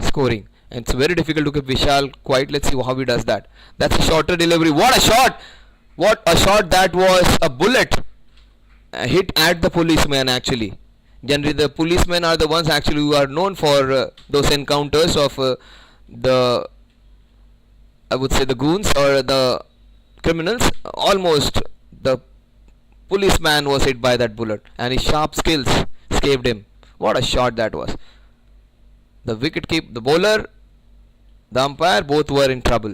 scoring. And it's very difficult to keep Vishal quiet. Let's see how he does that. That's a shorter delivery. What a shot! What a shot that was! A bullet hit at the policeman actually. Generally the policemen are the ones actually who are known for those encounters of the, I would say, the goons or the criminals. Almost the policeman was hit by that bullet and his sharp skills saved him. What a shot that was. The wicket keeper, the bowler, the umpire, both were in trouble.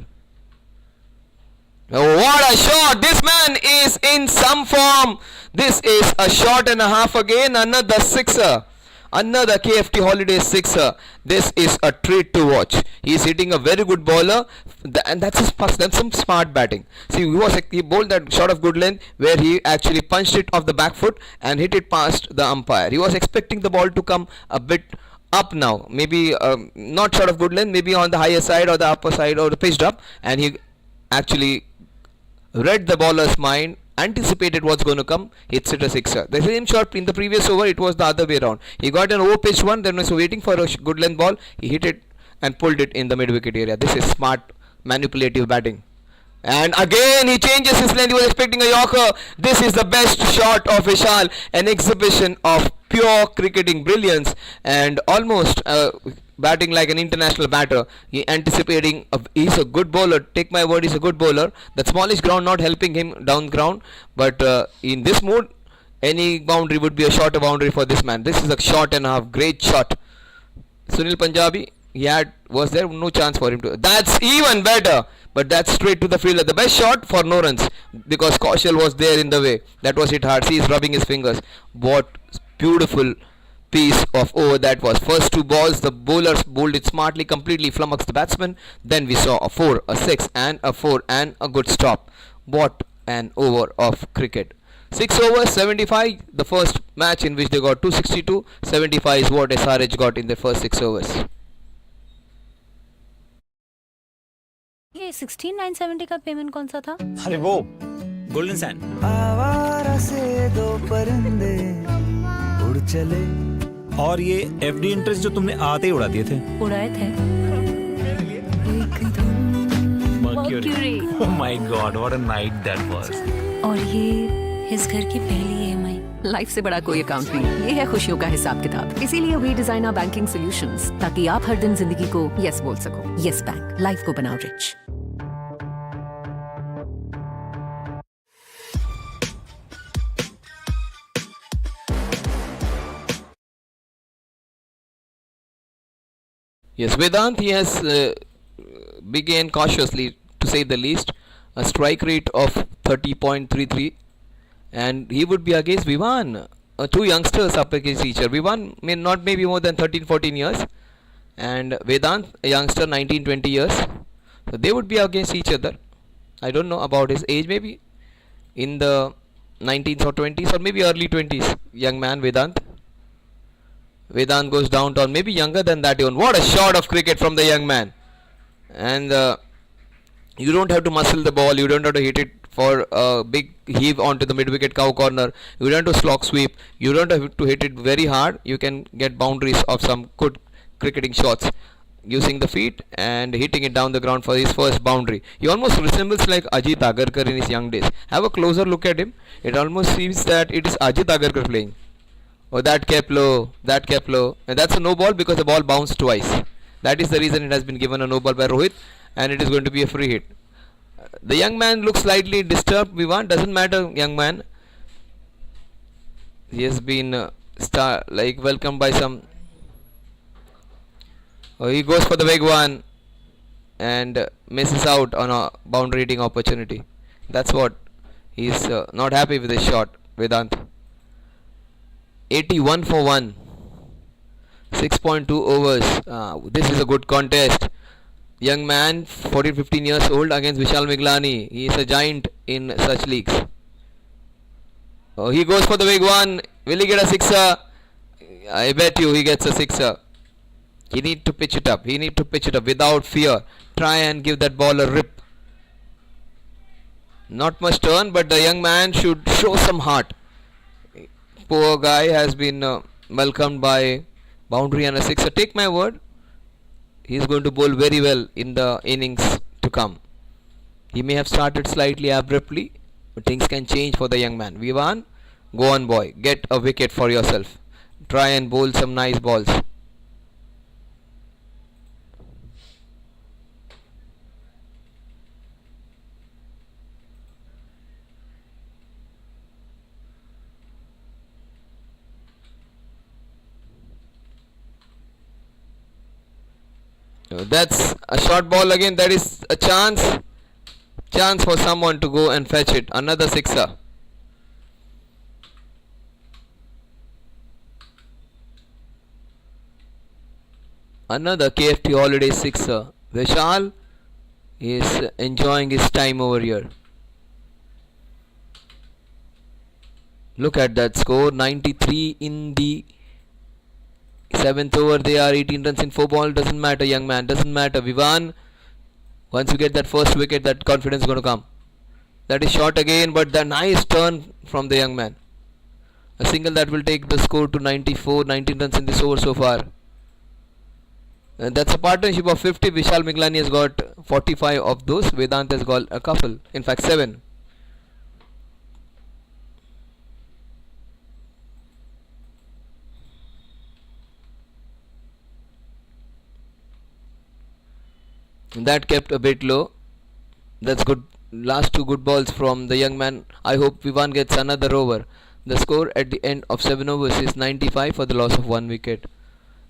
Oh, what a shot! This man is in some form. This is a shot and a half again. Another sixer. Another KFT Holiday sixer. This is a treat to watch. He is hitting a very good bowler, and that's some smart batting. See, he bowled that shot of good length where he actually punched it off the back foot and hit it past the umpire. He was expecting the ball to come a bit up now, maybe not shot of good length, maybe on the higher side or the upper side or the pitched up, and he actually read the bowler's mind, anticipated what's going to come, hits it a sixer. The same shot in the previous over, it was the other way around. He got an over-pitched one, then was waiting for a good length ball, he hit it and pulled it in the mid-wicket area. This is smart, manipulative batting. And again he changes his length, he was expecting a Yorker. This is the best shot of Vishal, an exhibition of pure cricketing brilliance and almost batting like an international batter. He anticipating, he's a good bowler, take my word, he's a good bowler. That smallish ground not helping him down ground, but in this mood any boundary would be a shorter boundary for this man. This is a shot and a half, great shot. Sunil Punjabi, was there no chance for him to, that's even better, but that's straight to the fielder. The best shot for no runs because Kaushal was there in the way. That was hit hard. See, he's rubbing his fingers. What beautiful piece of over that was. First two balls the bowlers bowled it smartly, completely flummoxed the batsman. Then we saw a 4, a 6 and a 4 and a good stop. What an over of cricket. 6 overs, 75, the first match in which they got 262. 75 is what SRH got in their first 6 overs. ये 16,970 का payment कौन सा था? अरे वो golden sand. आवारा से दो परिंदे उड़ चले। और ये एफडी इंटरेस्ट जो तुमने आते ही उड़ा दिए थे। उड़ाए थे। Mercury. Oh my God, what a night that was. और ये इस घर की पहली EMI। लाइफ से बड़ा कोई अकाउंट नहीं, ये है खुशियों का हिसाब किताब। इसीलिए we design our banking solutions ताकि आप हर दिन जिंदगी को यस बोल सको। यस बैंक, लाइफ को बनाओ rich. Yes, Vedant, he has began cautiously, to say the least, a strike rate of 30.33, and he would be against Vivan, two youngsters up against each other. Vivan may not maybe more than 13-14 years, and Vedant, a youngster 19-20 years. So they would be against each other. I don't know about his age, maybe in the 19s or 20s or maybe early 20s. Young man Vedant. Vedant goes downtown, maybe younger than that even. What a shot of cricket from the young man. And You don't have to muscle the ball. You don't have to hit it for a big heave onto the mid-wicket cow corner. You don't have to slog sweep. You don't have to hit it very hard. You can get boundaries of some good cricketing shots using the feet and hitting it down the ground for his first boundary. He almost resembles like Ajit Agarkar in his young days. Have a closer look at him. It almost seems that it is Ajit Agarkar playing. Oh, that kept low, and that's a no ball because the ball bounced twice. That is the reason it has been given a no ball by Rohit, and it is going to be a free hit. The young man looks slightly disturbed. Vivan, doesn't matter, young man. He has been welcomed by some. Oh, he goes for the big one and misses out on a boundary hitting opportunity. That's what he's not happy with his shot, Vedant. 81 for 1. 6.2 overs. This is a good contest. Young man, 14-15 years old against Vishal Miglani. He is a giant in such leagues. Oh, he goes for the big one. Will he get a sixer? I bet you he gets a sixer. He need to pitch it up. He need to pitch it up without fear. Try and give that ball a rip. Not much turn, but the young man should show some heart. Poor guy has been welcomed by boundary and a sixer. Take my word, he is going to bowl very well in the innings to come. He may have started slightly abruptly, but things can change for the young man. Vivan, go on boy, get a wicket for yourself. Try and bowl some nice balls. That's a short ball again. That is a chance for someone to go and fetch it. Another sixer. Another KFT holiday sixer. Vishal is enjoying his time over here. Look at that score, 93 in the 7th over. They are 18 runs in 4 ball. Doesn't matter, young man, doesn't matter. Vivan, once you get that first wicket, that confidence is going to come. That is short again, but the nice turn from the young man. A single that will take the score to 94, 19 runs in this over so far. And that's a partnership of 50. Vishal Miglani has got 45 of those. Vedant has got a couple, in fact 7. That kept a bit low. That's good. Last 2 good balls from the young man. I hope Vivan gets another over. The score at the end of 7 overs is 95 for the loss of 1 wicket.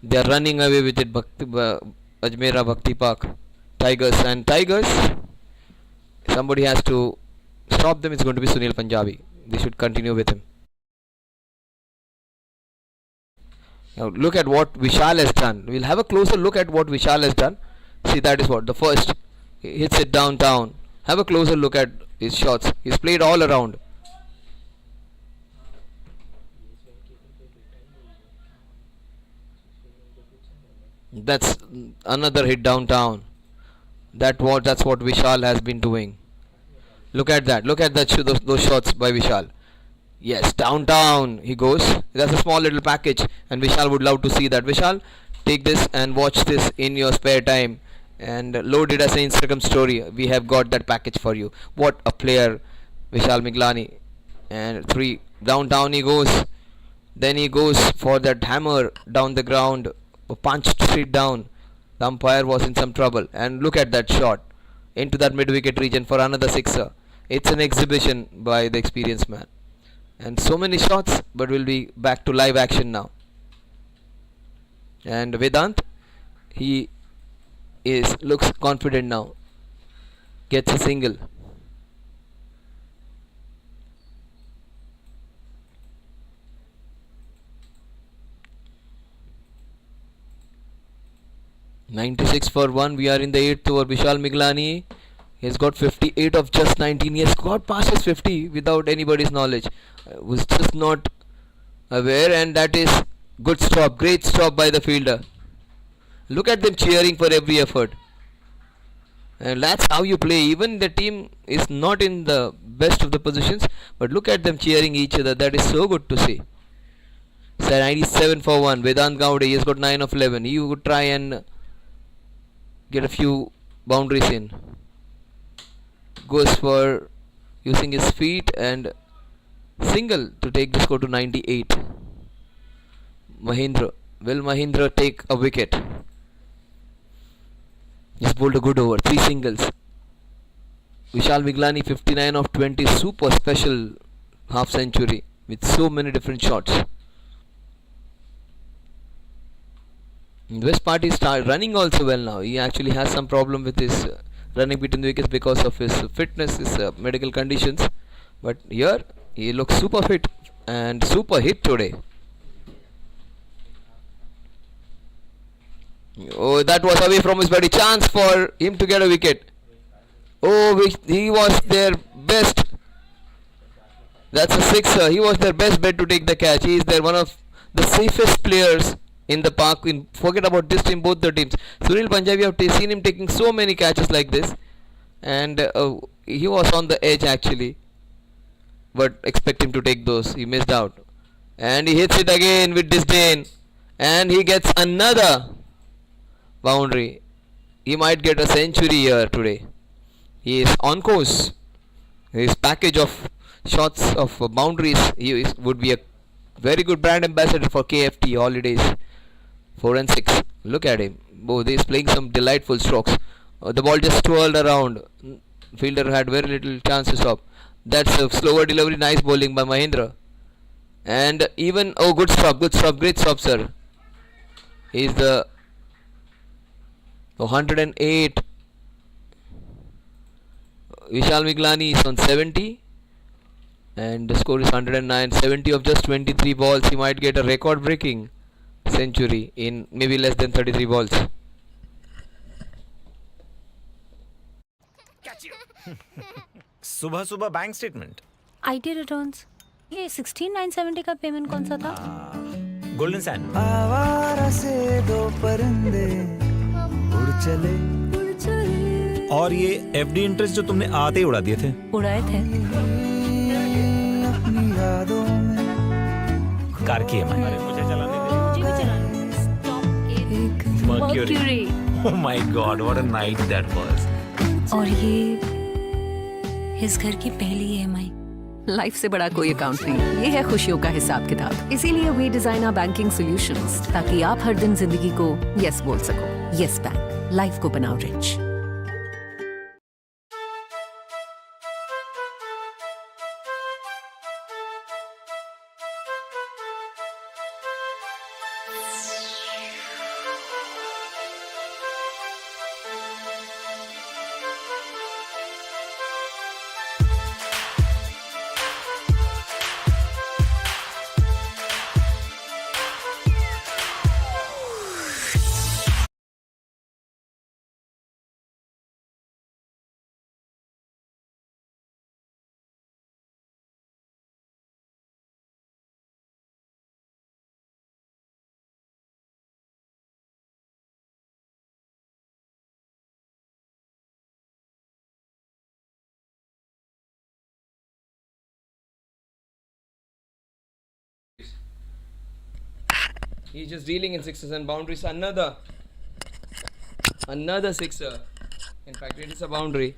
They are running away with it. Ajmera Bhakti Park Tigers, and Tigers, somebody has to stop them. It's going to be Sunil Punjabi. They should continue with him. Now look at what Vishal has done. We'll have a closer look at what Vishal has done. See, that is what the first, he hits it downtown. Have a closer look at his shots. He's played all around. That's another hit downtown. That's what Vishal has been doing. Look at that. Look at those shots by Vishal. Yes, downtown he goes. That's a small little package, and Vishal would love to see that. Vishal, take this and watch this in your spare time and load it as an Instagram story. We have got that package for you. What a player, Vishal Miglani. And 3 downtown he goes. Then he goes for that hammer down the ground, punched straight down. The umpire was in some trouble, and look at that shot into that mid-wicket region for another sixer. It's an exhibition by the experienced man. And so many shots, but we'll be back to live action now. And Vedant, he looks confident now. Gets a single. "96 for 1. We are in the 8th over. Vishal Miglani, he has got 58 of just 19. He has got past his 50 without anybody's knowledge. Was just not aware, and that is good stop. Great stop by the fielder. Look at them cheering for every effort. That's how you play. Even the team is not in the best of the positions, but look at them cheering each other. That is so good to see. So 97 for 1. Vedant Gowde, he has got 9 of 11. He would try and get a few boundaries in. Goes for using his feet and single to take the score to 98. Mahindra. Will Mahindra take a wicket? He's bowled a good over. 3 singles. Vishal Miglani 59 of 20. Super special half century with so many different shots. West Party start running also well now. He actually has some problem with his running between the wickets because of his fitness, his medical conditions. But here he looks super fit and super hit today. Oh, that was away from his body. Chance for him to get a wicket. Oh, he was their best. That's a sixer. He was their best bet to take the catch. He is their one of the safest players in the park. Forget about this team, both the teams. Sunil Punjabi, have seen him taking so many catches like this, and he was on the edge actually, but expect him to take those. He missed out, and he hits it again with disdain, and he gets another boundary. He might get a century here today. He is on course. His package of shots of boundaries, would be a very good brand ambassador for KFT holidays. 4 and 6. Look at him. Both he is playing some delightful strokes. The ball just twirled around. Fielder had very little chance to stop. That's a slower delivery. Nice bowling by Mahindra. And even good stop, great stop, sir. He's the 108. Vishal Miglani is on 70. And the score is 109. 70 of just 23 balls. He might get a record breaking century in maybe less than 33 balls. सुबह सुबह bank statement, IT returns. ये 16970 का payment कौन सा था? Golden sand. आवारा से दो परिंदे उड़ चले और ये एफडी इंटरेस्ट जो तुमने आते ही उड़ा दिए थे। उड़ाए थे। अपनी यादों में कार की EMI। मुझे चलाने दे। मुझे भी चलाने दे। Stop it. Mercury. Oh my God, what a night that was. और ये इस घर की पहली EMI। लाइफ से बड़ा कोई अकाउंट नहीं, ये है खुशियों का हिसाब किताब। इसीलिए we design our banking solutions ताकि आप हर दिन जिंदगी को यस बोल सको। यस बैंक, लाइफ को बनाओ rich. He's just dealing in sixes and boundaries. Another sixer. In fact, it is a boundary.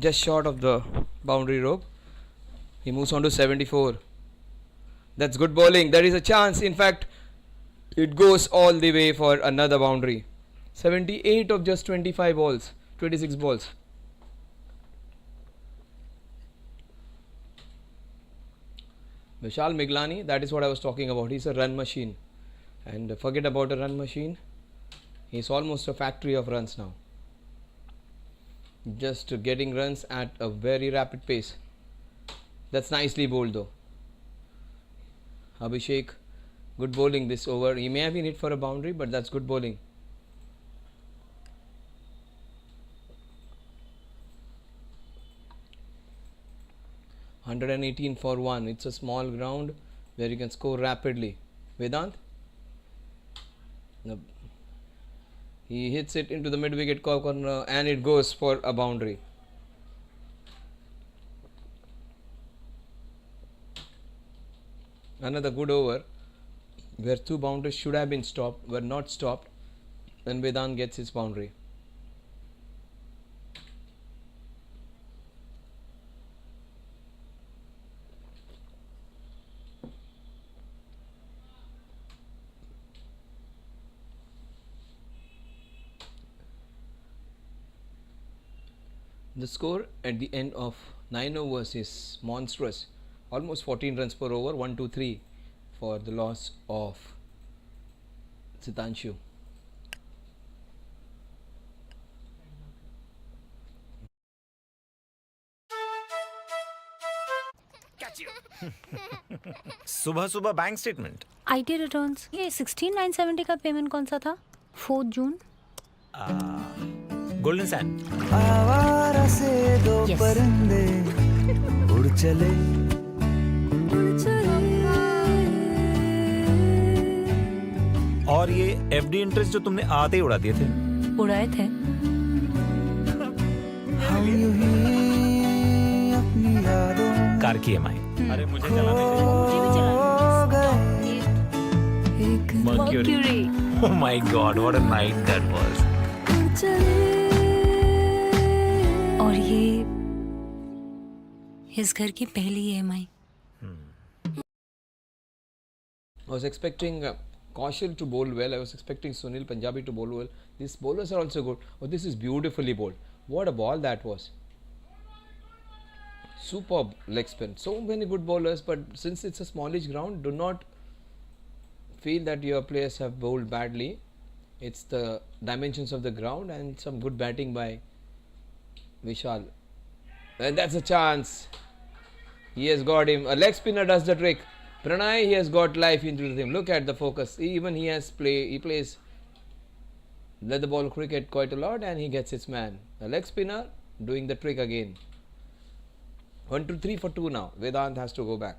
Just short of the boundary rope. He moves on to 74. That's good bowling. There is a chance. In fact, it goes all the way for another boundary. 78 of just 25 balls. 26 balls. Vishal Miglani, that is what I was talking about. He's a run machine. And forget about a run machine. He's almost a factory of runs now. Just getting runs at a very rapid pace. That's nicely bowled though. Abhishek, good bowling this over. He may have been hit for a boundary, but that's good bowling. $118 for 1. It's a small ground where you can score rapidly. Vedant? No. He hits it into the mid wicket corner and it goes for a boundary. Another good over where two boundaries should have been stopped, were not stopped, and Vedant gets his boundary. The score at the end of 9 overs is monstrous, almost 14 runs per over, 1 2 3 for the loss of Sitanshu. सुबह सुबह bank statement IT returns. ये 16970 का payment कौन सा था? 4 जून। Golden sand आवारा से दो Yes. परिंदे उड़ चले और ये एफडी इंटरेस्ट जो तुमने आते ही उड़ा दिए थे। उड़ाए थे। हम यूं ही अपनी यादों कार की EMI। अरे मुझे चलाने दे। मुझे भी चलाना है। एक Mercury. Oh my God, what a night that was. और ये इस घर की पहली EMI। I was expecting Kaushal to bowl well. I was expecting Sunil Punjabi to bowl well. These bowlers are also good. Oh, this is beautifully bowled. What a ball that was. Superb leg spin. So many good bowlers, but since it's a smallish ground, do not feel that your players have bowled badly. It's the dimensions of the ground and some good batting by Vishal. And that's a chance. He has got him. A leg spinner does the trick. Pranay, he has got life into him. Look at the focus. Even he has he plays leather ball cricket quite a lot and he gets his man. A leg spinner doing the trick again. 1 2 3 for 2 now. Vedant has to go back.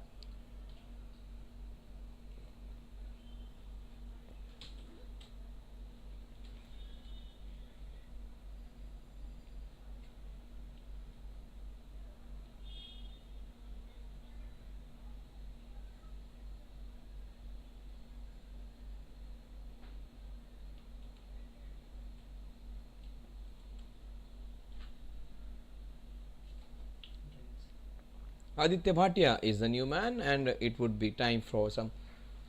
Aditya Bhatia is the new man and it would be time for some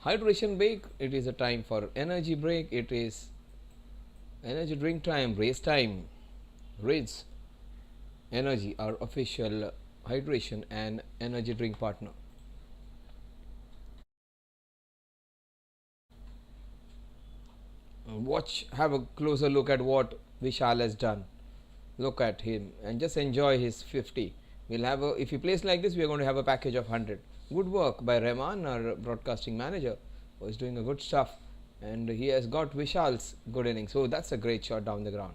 hydration break. It is a time for energy break. It is energy drink time, race time. Riz Energy, our official hydration and energy drink partner. Have a closer look at what Vishal has done. Look at him and just enjoy his 50. We'll have if he plays like this, we are going to have a package of 100. Good work by Rahman, our broadcasting manager, who is doing a good stuff, and he has got Vishal's good innings. So that's a great shot down the ground.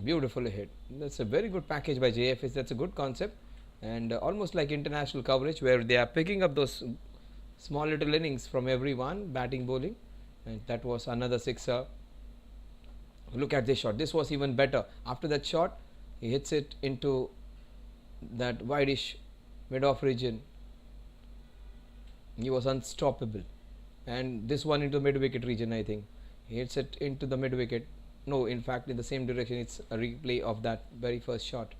Beautifully hit. That's a very good package by Jfsc. That's a good concept, and almost like international coverage where they are picking up those small little innings from everyone, batting, bowling, and that was another sixer. Look at this shot. This was even better. After that shot, he hits it into that wideish mid-off region. He was unstoppable. And this one into mid-wicket region, I think. He hits it into the mid-wicket. No, in fact, in the same direction. It's a replay of that very first shot.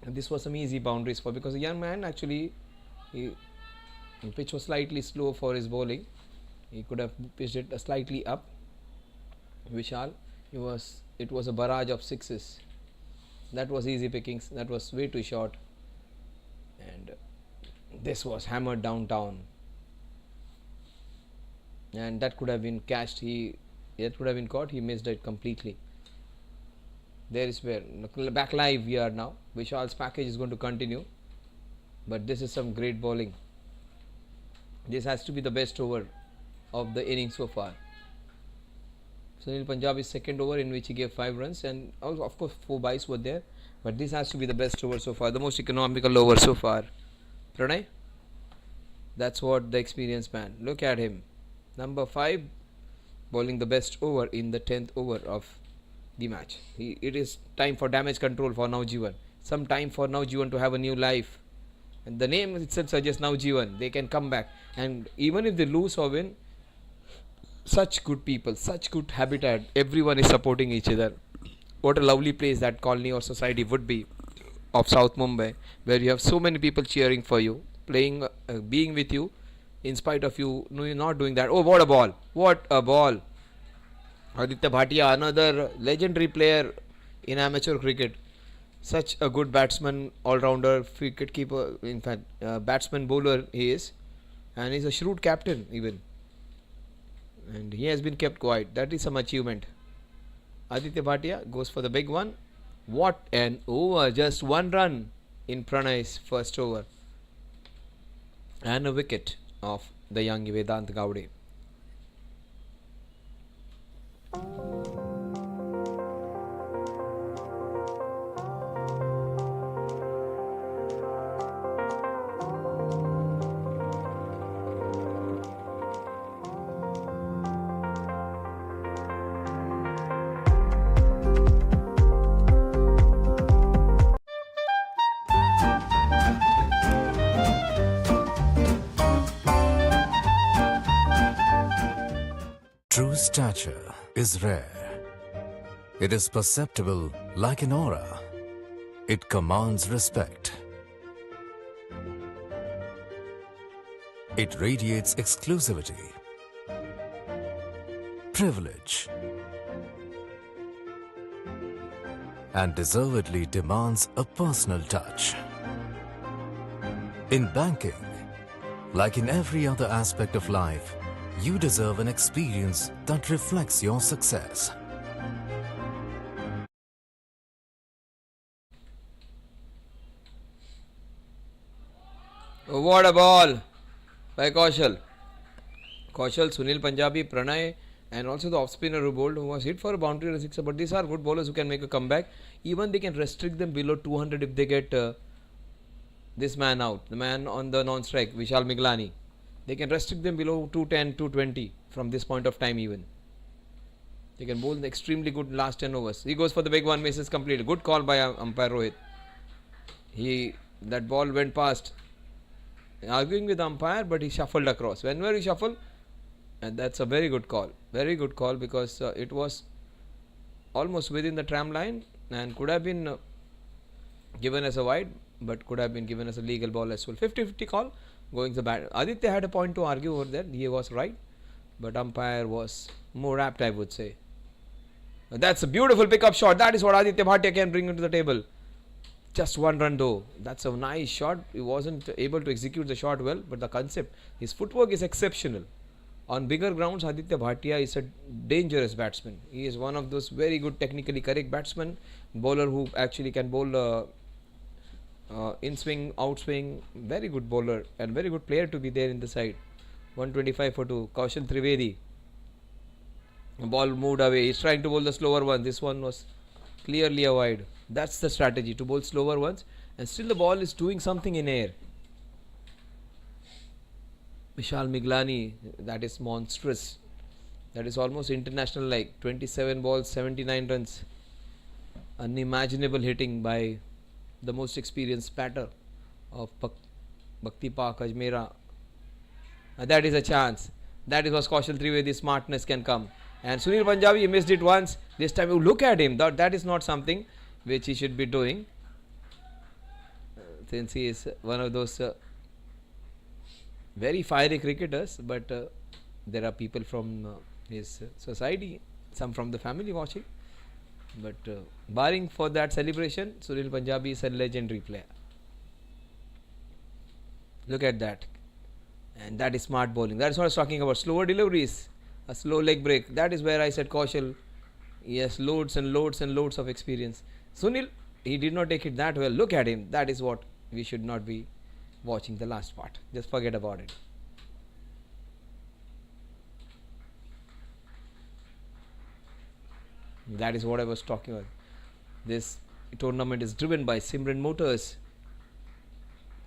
And this was some easy boundaries for, because a young man actually, the pitch was slightly slow for his bowling. He could have pitched it slightly up. Vishal, it was a barrage of sixes. That was easy pickings. That was way too short. And this was hammered downtown. And that could have been catched. That could have been caught. He missed it completely. There is where back live we are now. Vishal's package is going to continue. But this is some great bowling. This has to be the best over of the innings so far. Sunil Punjabi's second over, in which he gave 5 runs, and also, of course, 4 byes were there, but this has to be the best over so far, the most economical over so far. Pranay? That's what the experienced man. Look at him. Number 5 bowling the best over in the 10th over of the match. It is time for damage control for Navijvan. Some time for Navijvan to have a new life. And the name itself suggests Navijvan. They can come back. And even if they lose or win, such good people, such good habitat, everyone is supporting each other. What a lovely place that colony or society would be of South Mumbai, where you have so many people cheering for you, playing, being with you, in spite of you not doing that. Oh, what a ball! What a ball! Aditya Bhatia, another legendary player in amateur cricket. Such a good batsman, all-rounder, wicket keeper, in fact, batsman bowler he is, and he's a shrewd captain even. And he has been kept quiet. That is some achievement. Aditya Bhatia goes for the big one. What an over! Just one run in Pranay's first over, and a wicket of the young Vedant Gowde. True stature is rare. It is perceptible like an aura. It commands respect. It radiates exclusivity, privilege, and deservedly demands a personal touch. In banking, like in every other aspect of life, you deserve an experience that reflects your success. What a ball by Kaushal. Kaushal, Sunil Punjabi, Pranay, and also the off spinner who bowled, who was hit for a boundary and a sixer. But these are good bowlers who can make a comeback. Even they can restrict them below 200 if they get this man out, the man on the non-strike, Vishal Miglani. They can restrict them below 210, 220 from this point of time even. They can bowl the extremely good last 10 overs. He goes for the big one, misses completely. Good call by umpire Rohit. That ball went past, arguing with the umpire, but he shuffled across. Whenever he shuffled, and that's a very good call. Very good call, because it was almost within the tram line and could have been given as a wide, but could have been given as a legal ball as well. 50-50 call. Going the bat. Aditya had a point to argue over that. He was right, but umpire was more apt, I would say. That's a beautiful pickup shot. That is what Aditya Bhatia can bring into the table. Just one run though. That's a nice shot. He wasn't able to execute the shot well, but the concept, his footwork is exceptional. On bigger grounds, Aditya Bhatia is a dangerous batsman. He is one of those very good technically correct batsmen, bowler who actually can bowl in swing, out swing, very good bowler and very good player to be there in the side. 125 for 2. Kaushal Trivedi. The ball moved away. He's trying to bowl the slower one. This one was clearly a wide. That's the strategy, to bowl slower ones, and still the ball is doing something in air. Vishal Miglani, that is monstrous. That is almost international like. 27 balls, 79 runs. Unimaginable hitting by the most experienced batter of Bhakti Park, Ajmera. That is a chance. That is what Kaushal Trivedi's smartness can come. And Sunil Punjabi, he missed it once. This time, you look at him. That is not something which he should be doing, since he is one of those very fiery cricketers. But there are people from his society, some from the family watching. But barring for that celebration, Sunil Punjabi is a legendary player. Look at that. And that is smart bowling. That is what I was talking about. Slower deliveries, a slow leg break. That is where I said Kaushal, yes, loads and loads and loads of experience. Sunil, he did not take it that well. Look at him. That is what we should not be watching the last part. Just forget about it. That is what I was talking about. This tournament is driven by Simran Motors.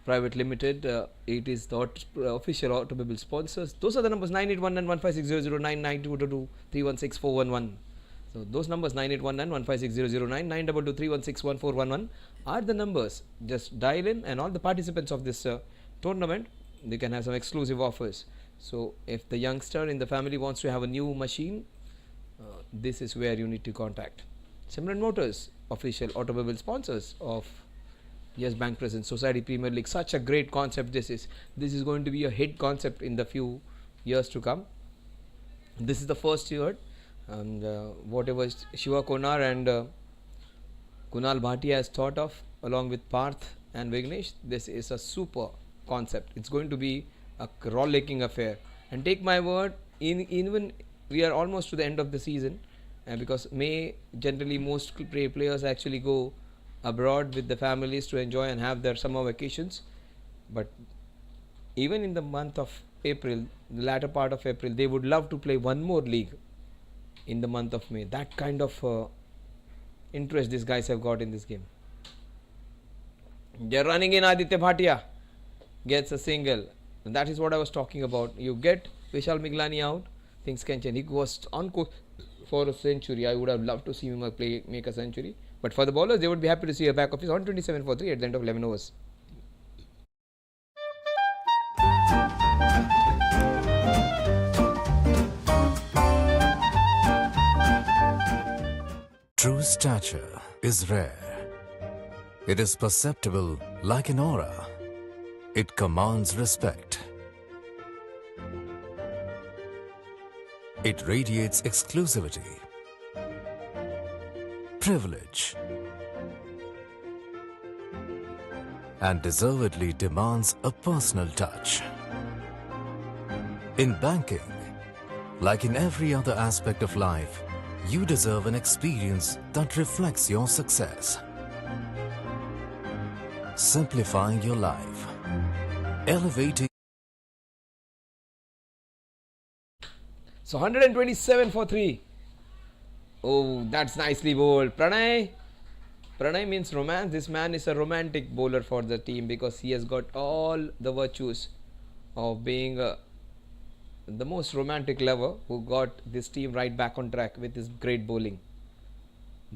Private Limited. It is the official automobile sponsors. Those are the numbers: 98191560099222316411. So those numbers 9819156009 922316141 are the numbers. Just dial in, and all the participants of this tournament, they can have some exclusive offers. So if the youngster in the family wants to have a new machine, this is where you need to contact. Simran Motors, official automobile sponsors of Yes Bank Presents Society Premier League. Such a great concept this is. This is going to be a hit concept in the few years to come. This is the first year, and whatever Shiva Konar and Kunal Bhatia has thought of, along with Parth and Vignesh, this is a super concept. It's going to be a rollicking affair. And take my word, even we are almost to the end of the season, because May generally most players actually go abroad with the families to enjoy and have their summer vacations. But even in the month of April, the latter part of April, they would love to play one more league in the month of May. That kind of interest these guys have got in this game. They're running in. Aditya Bhatia gets a single. And that is what I was talking about. You get Vishal Miglani out, things can change. He was on course for a century. I would have loved to see him make a century. But for the bowlers, they would be happy to see a back of his 127 for 3 at the end of 11 overs. True stature is rare. It is perceptible like an aura. It commands respect. It radiates exclusivity, privilege, and deservedly demands a personal touch. In banking, like in every other aspect of life, you deserve an experience that reflects your success. Simplifying your life, elevating. So 127 for 3. Oh, that's nicely bowled. Pranay means romance. This man is a romantic bowler for the team because he has got all the virtues of being the most romantic lover who got this team right back on track with his great bowling.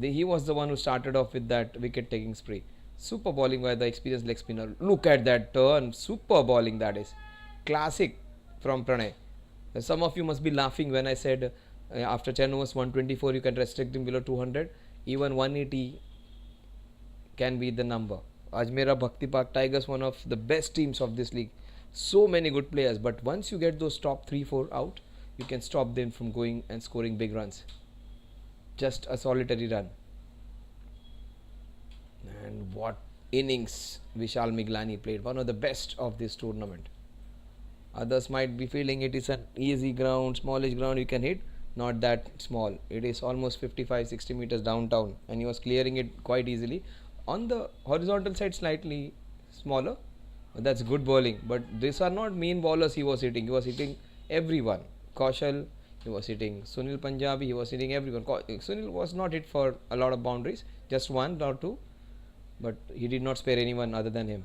He was the one who started off with that wicket taking spree. Super bowling by the experienced leg spinner. Look at that turn. Super bowling, that is. Classic from Pranay. Some of you must be laughing when I said after 10 overs 124 you can restrict him below 200. Even 180 can be the number. Ajmera Bhakti Park Tigers, one of the best teams of this league. So many good players, but once you get those top 3-4 out, you can stop them from going and scoring big runs. Just a solitary run. And what innings Vishal Miglani played. One of the best of this tournament. Others might be feeling it is an easy ground, smallish ground you can hit. Not that small. It is almost 55-60 meters downtown, and he was clearing it quite easily. On the horizontal side, slightly smaller. That's good bowling. But these are not mean bowlers he was hitting. He was hitting everyone. Kaushal, he was hitting Sunil Punjabi, he was hitting everyone. Sunil was not hit for a lot of boundaries, just 1 or 2. But he did not spare anyone other than him.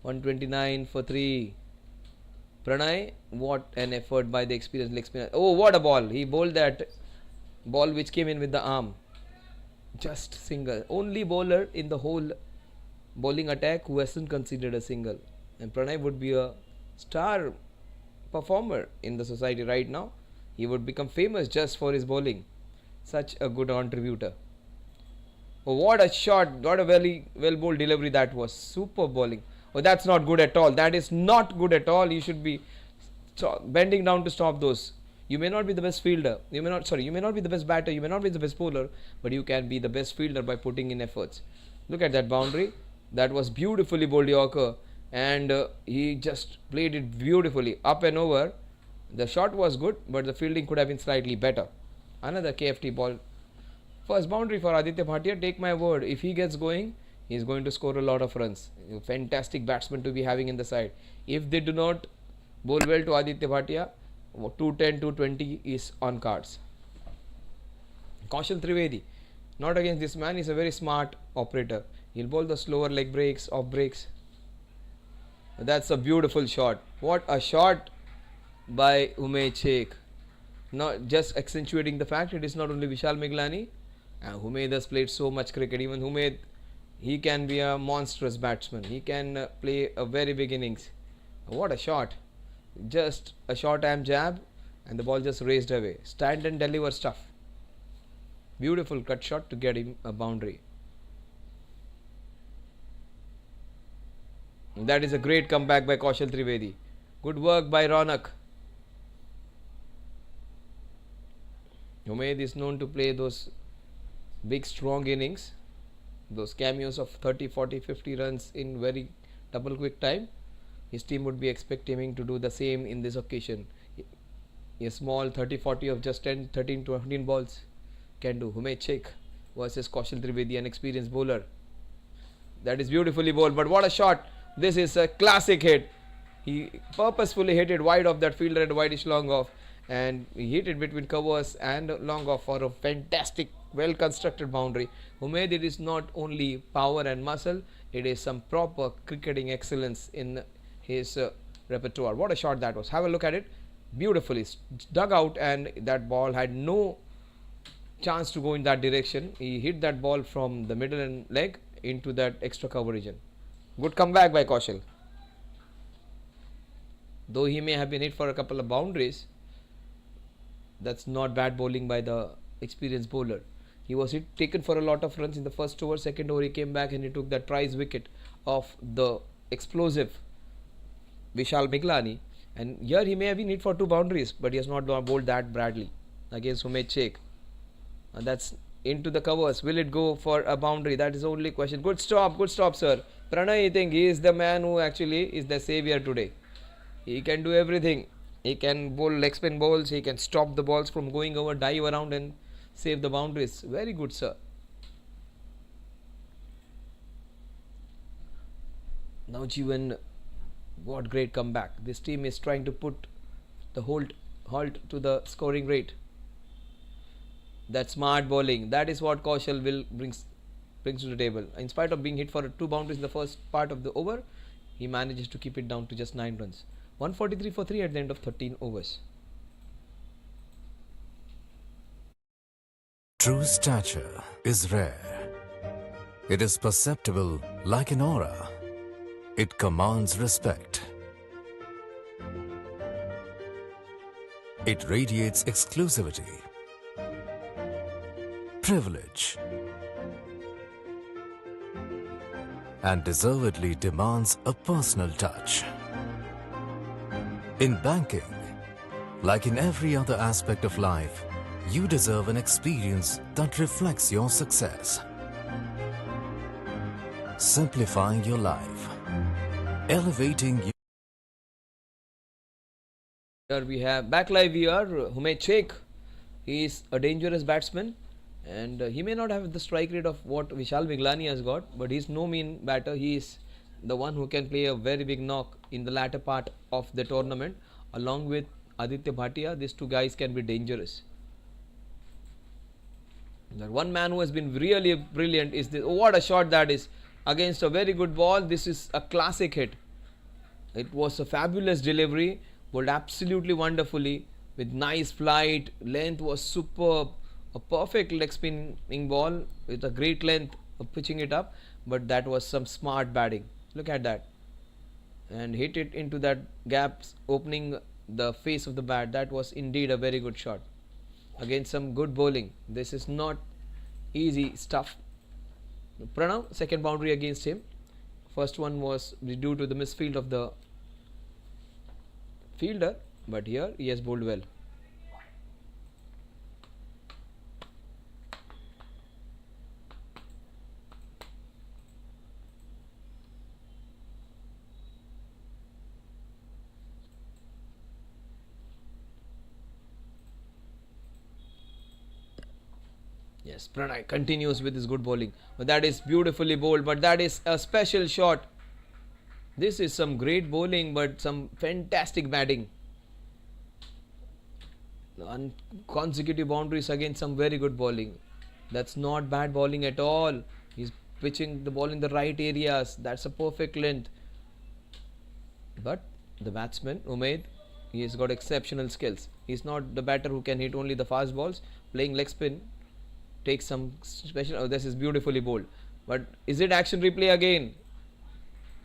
129 for 3. Pranay, what an effort by the experienced leg spinner. Oh, what a ball. He bowled that ball which came in with the arm. Just single. Only bowler in the whole bowling attack who hasn't considered a single. And Pranay would be a star performer in the society right now. He would become famous just for his bowling. Such a good contributor. Oh, what a shot. What a very well bowled delivery that was. Super bowling. Oh, that's not good at all. That is not good at all. You should be bending down to stop those. You may not be the best fielder. You may not be the best batter. You may not be the best bowler. But you can be the best fielder by putting in efforts. Look at that boundary. That was beautifully bowled Yorker. And he just played it beautifully. Up and over. The shot was good. But the fielding could have been slightly better. Another KFT ball. First boundary for Aditya Bhatia. Take my word. If he gets going, he is going to score a lot of runs. Fantastic batsman to be having in the side. If they do not bowl well to Aditya Bhatia, 210, 220 is on cards. Kaushal Trivedi, not against this man. He is a very smart operator. He'll bowl the slower leg breaks, off breaks. That's a beautiful shot. What a shot by Umesh Sheikh. Not just accentuating the fact it is not only Vishal Miglani. Umesh has played so much cricket. Even Umesh, he can be a monstrous batsman. He can play a very big innings. What a shot. Just a short arm jab and the ball just raced away. Stand and deliver stuff. Beautiful cut shot to get him a boundary. That is a great comeback by Kaushal Trivedi. Good work by Ronak. Umesh is known to play those big strong innings, those cameos of 30, 40, 50 runs in very double quick time. His team would be expecting him to do the same in this occasion. A small 30, 40 of just 10, 13 to 15 balls can do. Umesh Sheikh versus Kaushal Trivedi, an experienced bowler. That is beautifully bowled, but what a shot. This is a classic hit. He purposefully hit it wide off that fielder at wideish long off, and he hit it between covers and long off for a fantastic, well constructed boundary. Umesh, it is not only power and muscle, it is some proper cricketing excellence in his repertoire. What a shot that was. Have a look at it. Beautifully dug out, and that ball had no chance to go in that direction. He hit that ball from the middle and leg into that extra cover region. Good comeback by Kaushal. Though he may have been hit for a couple of boundaries, that's not bad bowling by the experienced bowler. He was taken for a lot of runs in the first over. Second over he came back and he took that prize wicket of the explosive Vishal Miglani. And here he may have been hit for 2 boundaries, but he has not bowled that badly against Umesh Sheikh. And that's into the covers. Will it go for a boundary? That is the only question. Good stop, sir. Pranay, I think he is the man who actually is the savior today. He can do everything. He can bowl leg spin balls. He can stop the balls from going over, dive around and save the boundaries. Very good, sir. Now Navijvan, what great comeback. This team is trying to put the halt to the scoring rate. That smart bowling, that is what Kaushal will brings to the table. In spite of being hit for 2 boundaries in the first part of the over, he manages to keep it down to just 9 runs. 143 for 3 at the end of 13 overs. True stature is rare. It is perceptible like an aura. It commands respect. It radiates exclusivity, privilege, and deservedly demands a personal touch. In banking, like in every other aspect of life, you deserve an experience that reflects your success. Simplifying your life, elevating you. Here we have backlive VR, Umesh Sheikh. He is a dangerous batsman, and he may not have the strike rate of what Vishal Miglani has got, but he is no mean batter. He is the one who can play a very big knock in the latter part of the tournament. Along with Aditya Bhatia, these 2 guys can be dangerous. The one man who has been really brilliant is this. Oh, what a shot that is against a very good ball. This is a classic hit. It was a fabulous delivery, bowled absolutely wonderfully with nice flight. Length was superb. A perfect leg spinning ball with a great length of pitching it up, but that was some smart batting. Look at that. And hit it into that gaps, opening the face of the bat. That was indeed a very good shot. Again, some good bowling. This is not easy stuff. Pranav, second boundary against him. First one was due to the misfield of the fielder, but here he has bowled well. Yes, Pranay continues with his good bowling. But that is beautifully bowled, but that is a special shot. This is some great bowling, but some fantastic batting. Consecutive boundaries against some very good bowling. That's not bad bowling at all. He's pitching the ball in the right areas. That's a perfect length. But the batsman, Umaid, he has got exceptional skills. He's not the batter who can hit only the fast balls. Playing leg spin takes some special. Oh, this is beautifully bowled. But is it action replay again?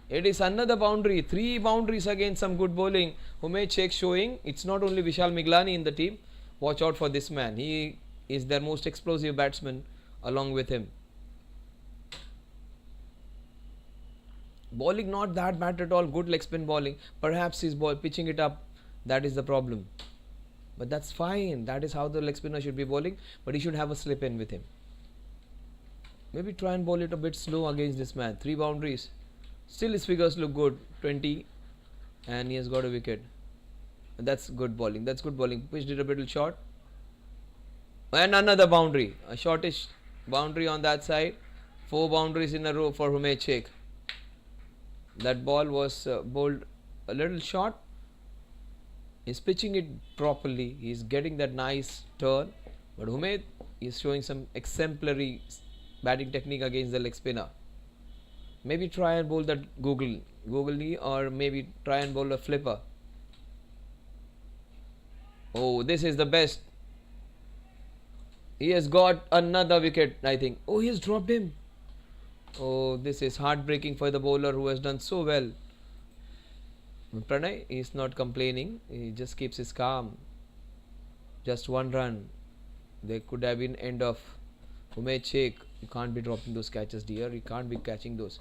It is another boundary. 3 boundaries again. Some good bowling. Umaid Sheikh showing it's not only Vishal Miglani in the team. Watch out for this man. He is their most explosive batsman along with him. Bowling not that bad at all. Good leg spin bowling. Perhaps he's pitching it up. That is the problem. But that's fine. That is how the leg spinner should be bowling. But he should have a slip in with him. Maybe try and bowl it a bit slow against this man. 3 boundaries. Still his figures look good. 20. And he has got a wicket. That's good bowling. That's good bowling. Pitched it a little short. And another boundary. A shortish boundary on that side. 4 boundaries in a row for Umaid Sheikh. That ball was bowled a little short. He's pitching it properly. He's getting that nice turn. But Umaid is showing some exemplary batting technique against the leg spinner. Maybe try and bowl that googly, or maybe try and bowl a flipper. Oh, this is the best. He has got another wicket, I think. Oh, he has dropped him. Oh, this is heartbreaking for the bowler who has done so well. Pranay is not complaining. He just keeps his calm. Just 1 run. There could have been end of Umaid Sheikh. You can't be dropping those catches, dear. You can't be catching those.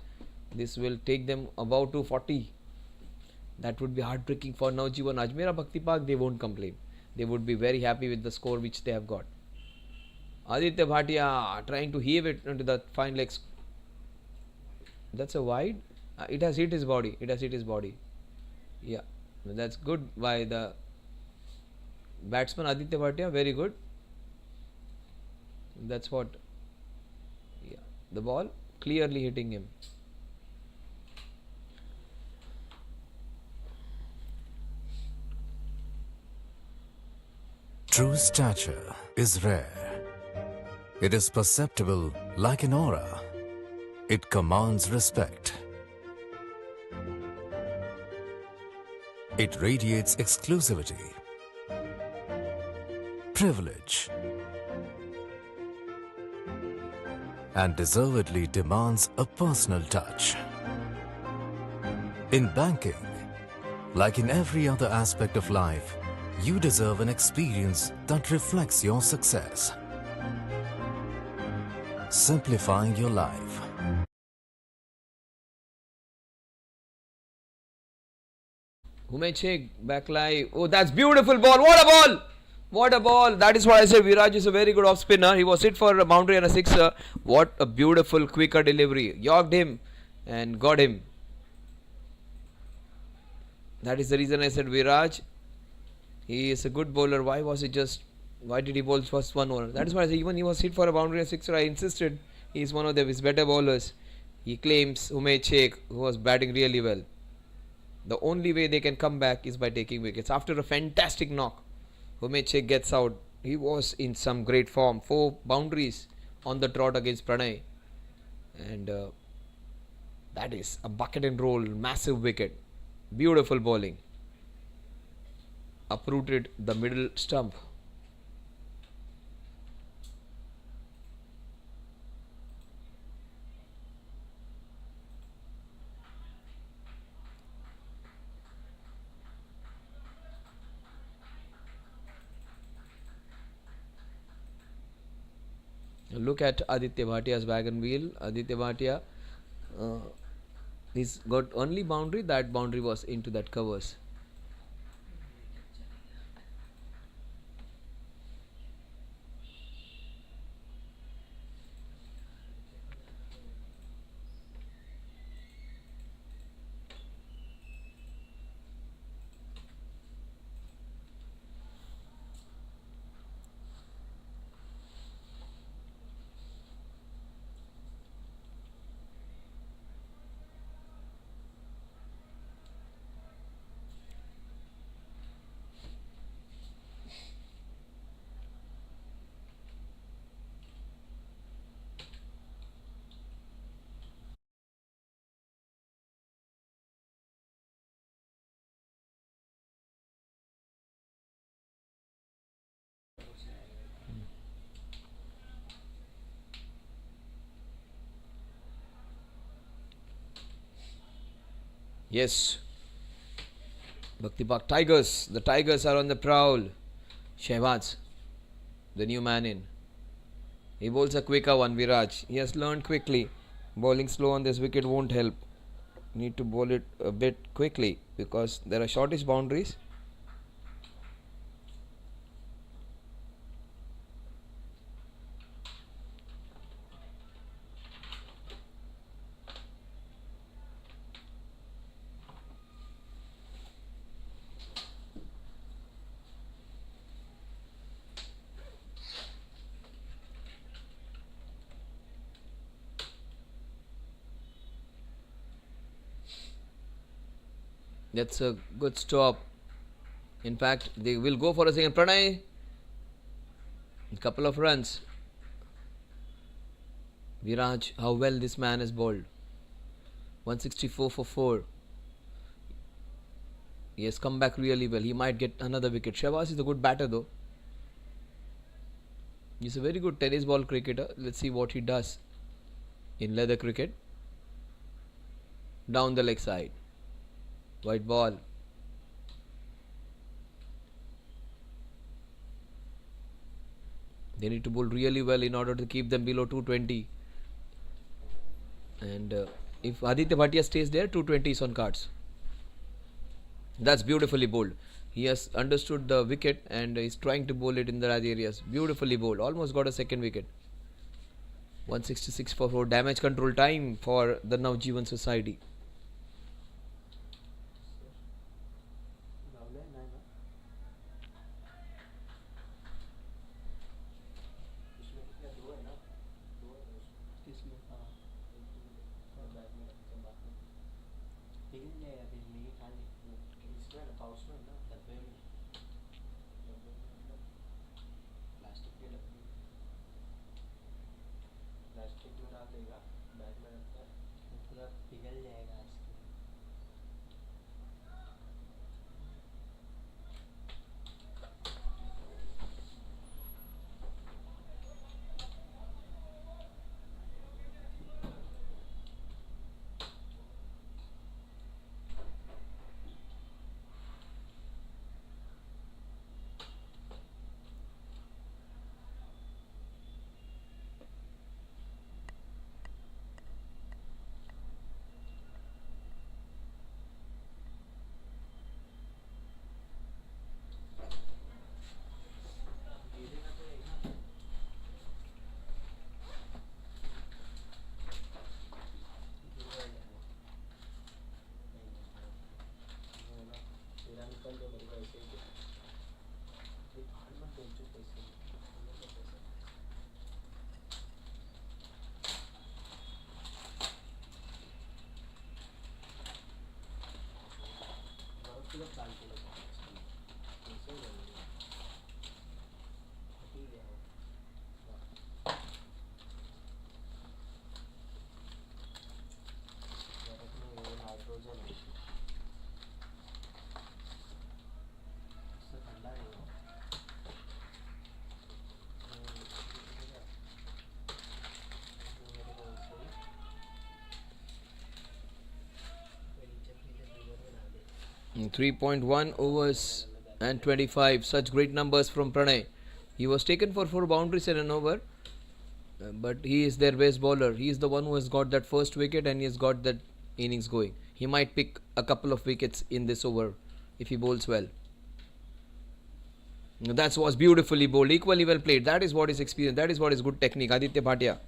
This will take them about 240. That would be heartbreaking for Navijvan. Ajmera Bhakti Park, they won't complain. They would be very happy with the score which they have got. Aditya Bhatia trying to heave it into the fine legs. That's a wide. It has hit his body. It has hit his body. Yeah, that's good by the batsman Aditya Bhatia. Very good. That's what. Yeah, the ball clearly hitting him. True stature is rare. It is perceptible like an aura. It commands respect. It radiates exclusivity, privilege, and deservedly demands a personal touch. In banking, like in every other aspect of life, you deserve an experience that reflects your success. Simplifying your life. Umaid Sheikh back live. Oh, that's beautiful ball. What a ball! What a ball! That is why I said Viraj is a very good off spinner. He was hit for a boundary and a sixer. What a beautiful quicker delivery. Yorked him and got him. That is the reason I said Viraj. He is a good bowler. Why did he bowl first 1 over? That is why I said even he was hit for a boundary and a sixer. I insisted he is one of his better bowlers. He claims Umaid Sheikh, who was batting really well. The only way they can come back is by taking wickets. After a fantastic knock, Umaid Sheikh gets out. He was in some great form. 4 boundaries on the trot against Pranay. And that is a bucket and roll, massive wicket. Beautiful bowling. Uprooted the middle stump. Look at Aditya Bhatia's wagon wheel. Aditya Bhatia, he's got only boundary. That boundary was into that covers. Yes, Bhakti Park Tigers. The Tigers are on the prowl. Shehbaz, the new man in. He bowls a quicker one, Viraj. He has learned quickly. Bowling slow on this wicket won't help. Need to bowl it a bit quickly because there are shortish boundaries. That's a good stop. In fact, they will go for a second. Pranay, a couple of runs. Viraj, how well this man has bowled. 164 for 4. He has come back really well. He might get another wicket. Shehbaz is a good batter though. He's a very good tennis ball cricketer. Let's see what he does in leather cricket. Down the leg side. White ball. They need to bowl really well in order to keep them below 220. And if Aditya Bhatia stays there, 220 is on cards. That's beautifully bowled. He has understood the wicket and is trying to bowl it in the right areas. Beautifully bowled. Almost got a second wicket. 166 for 4. Damage control time for the Navijvan Society. In 3.1 overs and 25. Such great numbers from Pranay. He was taken for 4 boundaries and an over. But he is their best bowler. He is the one who has got that first wicket and he has got that innings going. He might pick a couple of wickets in this over if he bowls well. That was beautifully bowled. Equally well played. That is what is experience. That is what is good technique. Aditya Bhatia.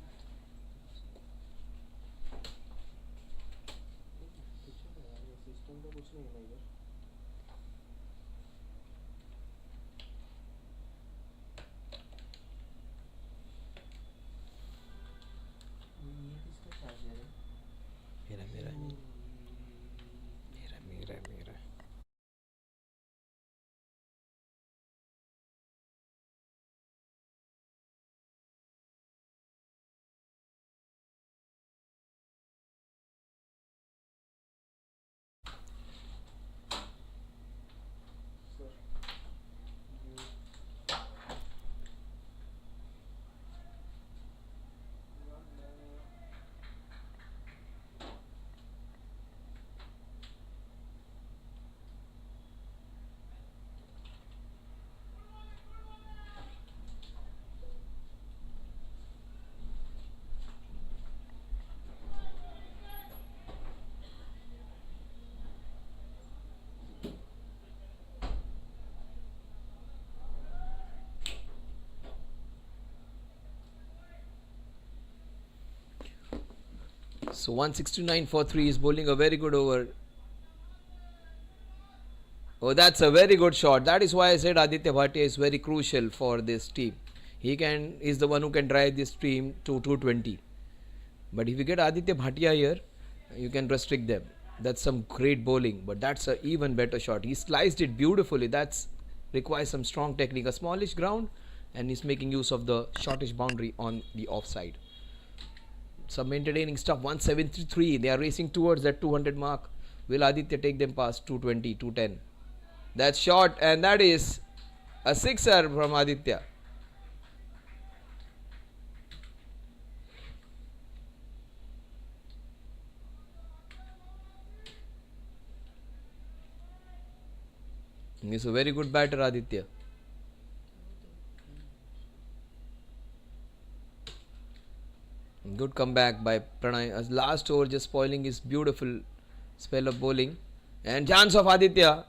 So 169 for 3 is bowling a very good over. Oh, that's a very good shot. That is why I said Aditya Bhatia is very crucial for this team. Is the one who can drive this team to 220. But if you get Aditya Bhatia here, you can restrict them. That's some great bowling, but that's an even better shot. He sliced it beautifully. That's requires some strong technique. A smallish ground, and he's making use of the shortish boundary on the offside. Some entertaining stuff. 173. They are racing towards that 200 mark. Will Aditya take them past 220, 210? That's short, and that is a sixer from Aditya. He's a very good batter, Aditya. Good comeback by Pranay. As last over just spoiling his beautiful spell of bowling. And chance of Aditya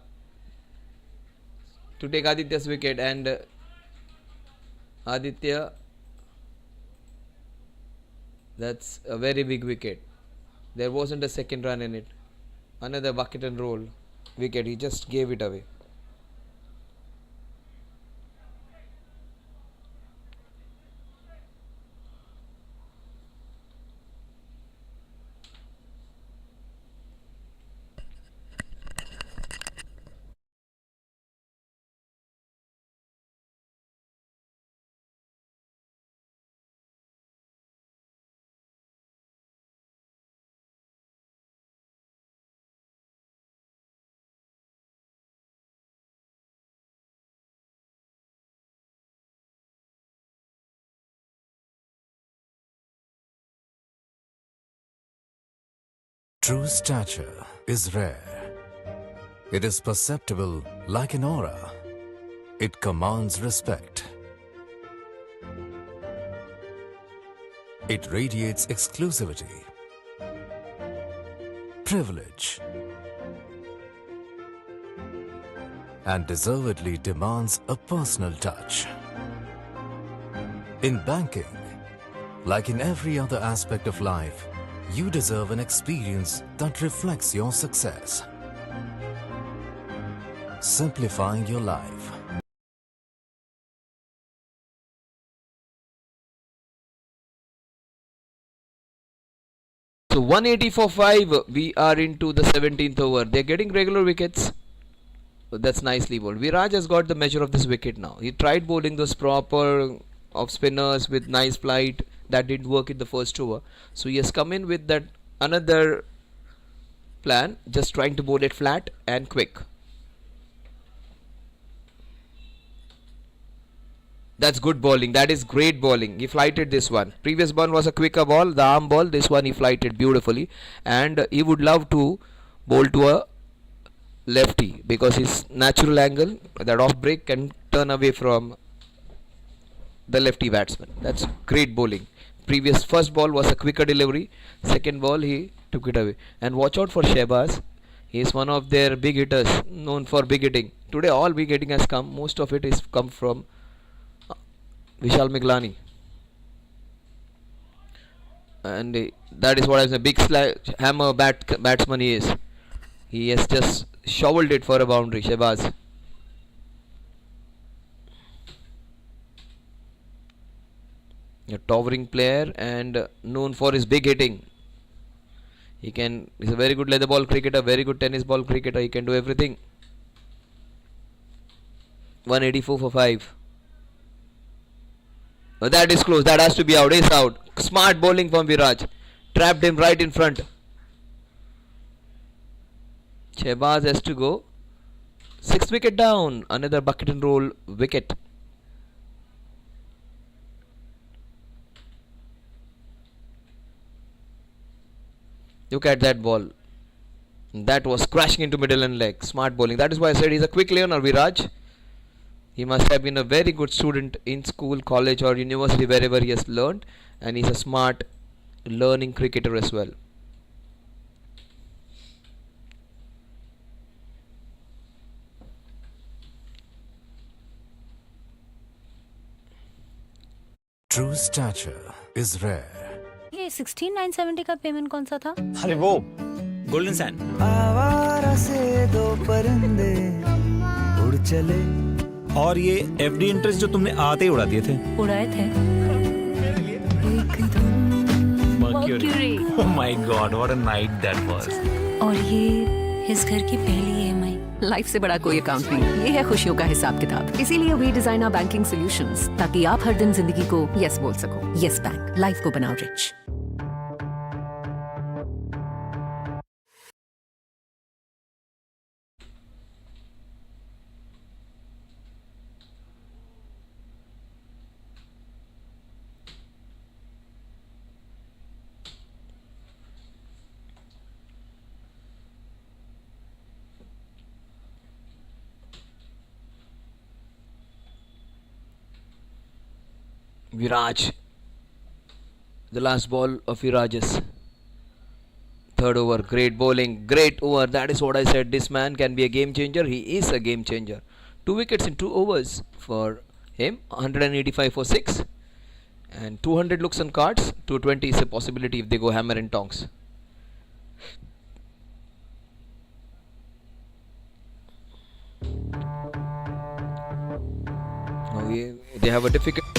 to take Aditya's wicket. And Aditya, that's a very big wicket. There wasn't a second run in it. Another bucket and roll wicket. He just gave it away. True stature is rare. It is perceptible like an aura. It commands respect. It radiates exclusivity, privilege, and deservedly demands a personal touch. In banking, like in every other aspect of life, you deserve an experience that reflects your success. Simplifying your life. So 180 for 5. We are into the 17th over. They're getting regular wickets. That's nicely bowled. Viraj has got the measure of this wicket now. He tried bowling those proper off spinners with nice flight. That didn't work in the first over. So he has come in with that another plan. Just trying to bowl it flat and quick. That's good bowling. That is great bowling. He flighted this one. Previous one was a quicker ball, the arm ball. This one he flighted beautifully. And he would love to bowl to a lefty because his natural angle, that off break, can turn away from the lefty batsman. That's great bowling. Previous first ball was a quicker delivery. Second ball he took it away. And watch out for Shehbaz. He is one of their big hitters, known for big hitting. Today all big hitting has come. Most of it is come from Vishal Miglani. And that is what I say, big hammer batsman he is. He has just shoveled it for a boundary, Shehbaz. A towering player and known for his big hitting. He's a very good leather ball cricketer, very good tennis ball cricketer. He can do everything. 184 for 5. That is close. That has to be out. Ace out. Smart bowling from Viraj. Trapped him right in front. Shehbaz has to go. 6th wicket down. Another bucket and roll wicket. Look at that ball. That was crashing into middle and leg. Smart bowling. That is why I said he's a quick learner, Viraj. He must have been a very good student in school, college or university, wherever he has learned. And he's a smart learning cricketer as well. True stature is rare. ये 16,970 का payment कौन सा था? अरे वो golden sand. आवारा से दो परिंदे उड़ चले। और ये एफडी इंटरेस्ट जो तुमने आते ही उड़ा दिए थे। उड़ाए थे। Mercury. Oh my God, what a night that was. और ये इस घर की पहली EMI। लाइफ से बड़ा कोई अकाउंट नहीं, ये है खुशियों का हिसाब किताब। इसीलिए we design our banking solutions ताकि आप हर दिन जिंदगी को यस बोल सको। यस बैंक, लाइफ को बनाओ rich. Viraj. The last ball of Viraj's. Third over. Great bowling. Great over. That is what I said. This man can be a game changer. He is a game changer. 2 wickets in 2 overs for him. 185 for 6. And 200 looks on cards. 220 is a possibility if they go hammer and tongs. Now they have a difficult...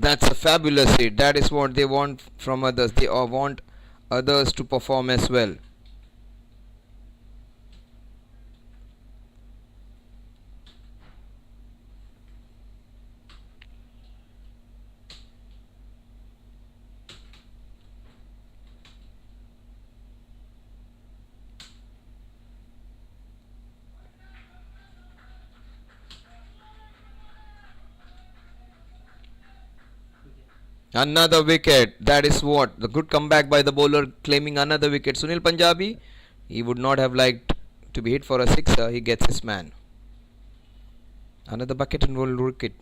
That's a fabulous hit. That is what they want from others. They want others to perform as well. Another wicket. That is what the good comeback by the bowler, claiming another wicket. Sunil Punjabi, he would not have liked to be hit for a sixer. He gets his man. Another bucket and roll wicket.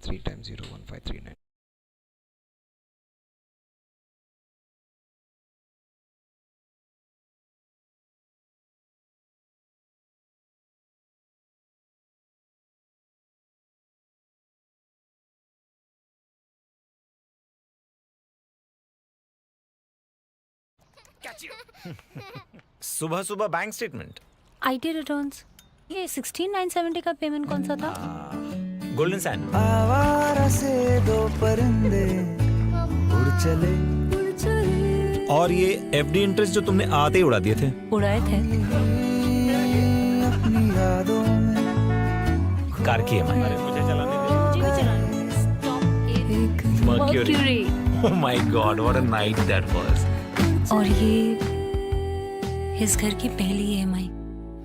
Three times 01539. सुबह सुबह bank statement. IT returns. ये 16,970 का payment कौन सा था? Golden sand. आवारा से दो परिंदे उड़ चले। और ये एफडी इंटरेस्ट जो तुमने आते ही उड़ा दिए थे। उड़ाए थे। अपनी यादों में कार की EMI। मुझे चलाने दे। Mercury. Oh my God, what a night that was. और ये इस घर की पहली EMI।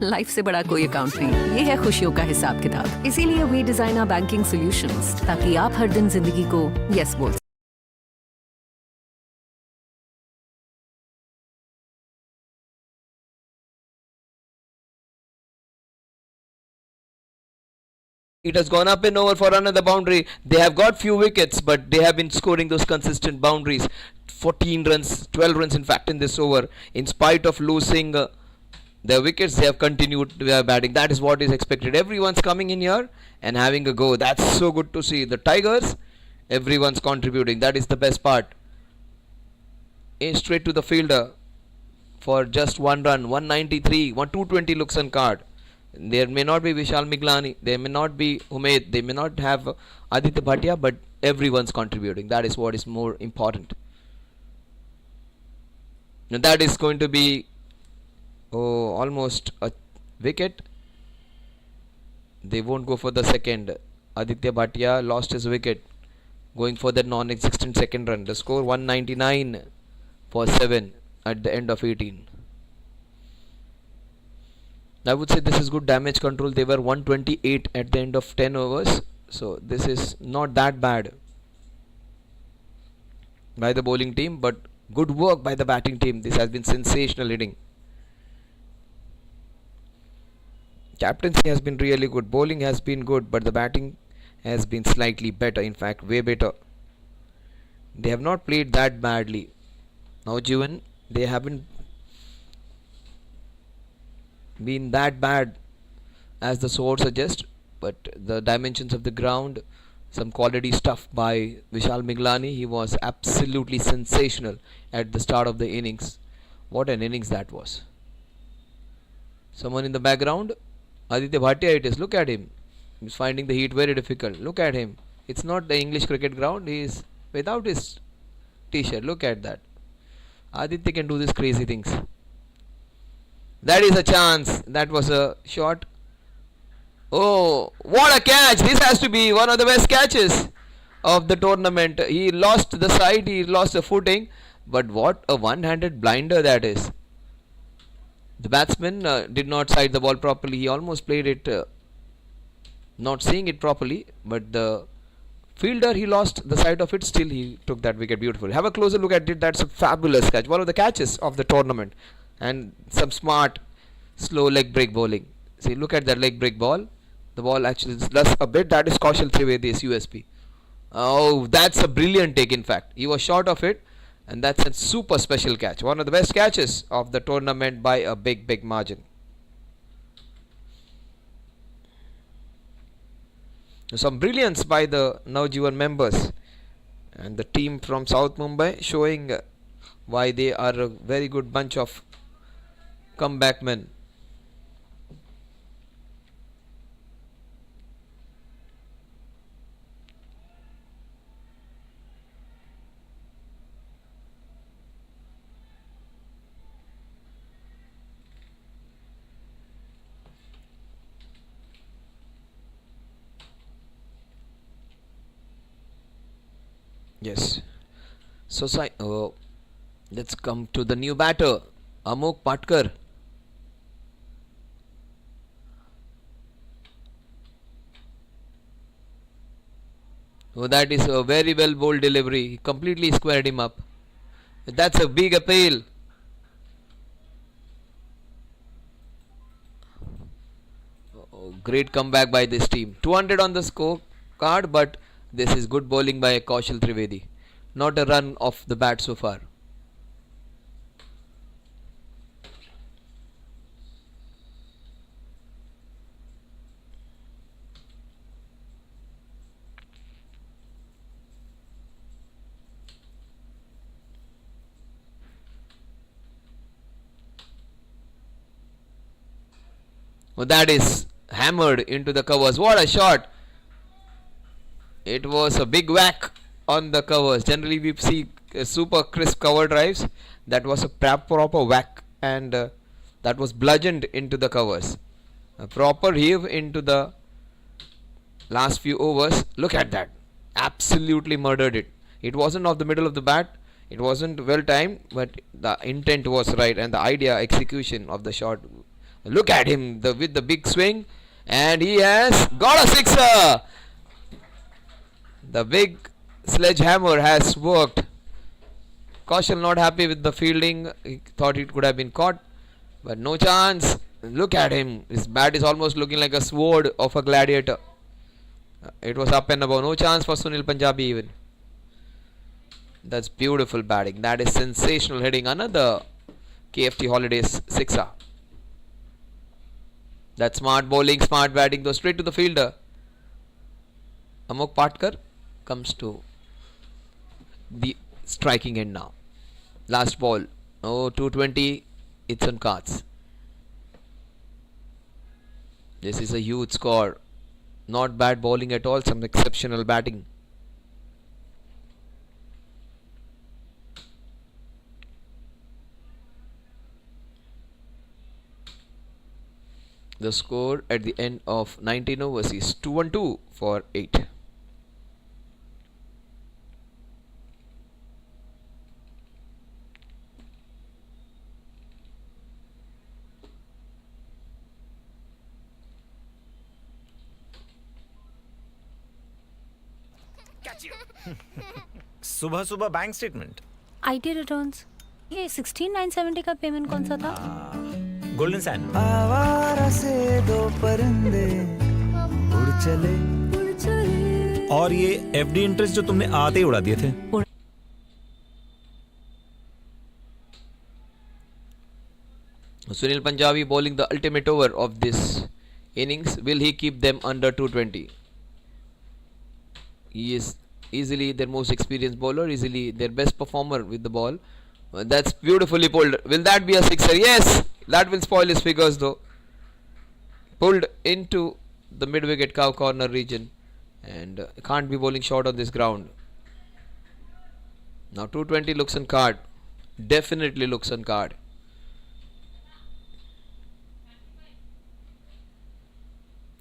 लाइफ से बड़ा कोई अकाउंट नहीं, ये है खुशियों का हिसाब किताब। इसीलिए we design our banking solutions ताकि आप हर दिन जिंदगी को यस बोल सको। It has gone up and over for another boundary. They have got few wickets, but they have been scoring those consistent boundaries. 14 runs, 12 runs in fact in this over. In spite of losing their wickets, they have continued their batting. That is what is expected. Everyone's coming in here and having a go. That's so good to see. The Tigers, everyone's contributing. That is the best part. In straight to the fielder. for just one run. 193, 220 looks on card. There may not be Vishal Miglani, there may not be Umaid, they may not have Aditya Bhatia, but everyone's contributing. That is what is more important. Now that is going to be almost a wicket. They won't go for the second. Aditya Bhatia lost his wicket going for the non-existent second run. The score 199 for 7 at the end of 18. I would say this is good damage control. They were 128 at the end of 10 overs. So this is not that bad by the bowling team, but good work by the batting team. This has been sensational hitting. Captaincy has been really good. Bowling has been good, but the batting has been slightly better. In fact, way better. They have not played that badly. Navijvan, they haven't been that bad as the score suggests, but the dimensions of the ground, some quality stuff by Vishal Miglani. He was absolutely sensational at the start of the innings. What an innings that was. Someone in the background, Aditya Bhatia it is. Look at him. He's finding the heat very difficult. Look at him. It's not the English cricket ground. He is without his t-shirt. Look at that. Aditya can do these crazy things. That is a chance. That was a shot. Oh, what a catch. This has to be one of the best catches of the tournament. He lost the side. He lost the footing. But what a one-handed blinder that is. The batsman did not side the ball properly. He almost played it not seeing it properly. But the fielder, he lost the side of it. Still, he took that wicket. Beautiful. Have a closer look at it. That's a fabulous catch. One of the catches of the tournament. And some smart slow leg break bowling. See, look at that leg break ball. The ball actually does a bit. That is Kaushal Trivedi's USP. Oh, that's a brilliant take. In fact, he was short of it, and that's a super special catch. One of the best catches of the tournament by a big margin. Some brilliance by the Navijvan members and the team from South Mumbai, showing why they are a very good bunch of comeback men. Yes. So let's come to the new batter, Amok Patkar. Oh, that is a very well bowled delivery. He completely squared him up. That's a big appeal. Oh, great comeback by this team. 200 on the scorecard, but this is good bowling by Kaushal Trivedi. Not a run off the bat so far. Oh, that is hammered into the covers. What a shot! It was a big whack on the covers. Generally we see super crisp cover drives. That was a proper whack, and that was bludgeoned into the covers. A proper heave into the last few overs. Look at that. Absolutely murdered it. It wasn't off the middle of the bat. It wasn't well timed, but the intent was right, and the execution of the shot. Look at him with the big swing, and he has got a sixer. The big sledgehammer has worked. Kaushal not happy with the fielding. He thought it could have been caught, but no chance. Look at him. His bat is almost looking like a sword of a gladiator. It was up and above. No chance for Sunil Punjabi even. That's beautiful batting. That is sensational hitting. Another KFT Holidays sixer. That smart bowling, smart batting, goes straight to the fielder. Amok Patkar comes to the striking end now. Last ball. Oh, 220 it's on cards. This is a huge score. Not bad bowling at all, some exceptional batting. The score at the end of 19 overs is 2-2 for 8. सुबह सुबह bank statement, IT returns. ये 16970 का payment कौन सा था? Golden sand. आवारा से दो परिंदे उड़ चले। और ये एफडी इंटरेस्ट जो तुमने आते ही उड़ा दिए थे। Sunil Punjabi bowling the ultimate over of this innings. Will he keep them under 220? He is easily their most experienced bowler, easily their best performer with the ball. That's beautifully pulled. Will that be a sixer? Yes! That will spoil his figures though. Pulled into the mid-wicket cow corner region, and can't be bowling short on this ground. Now 220 looks on card. Definitely looks on card.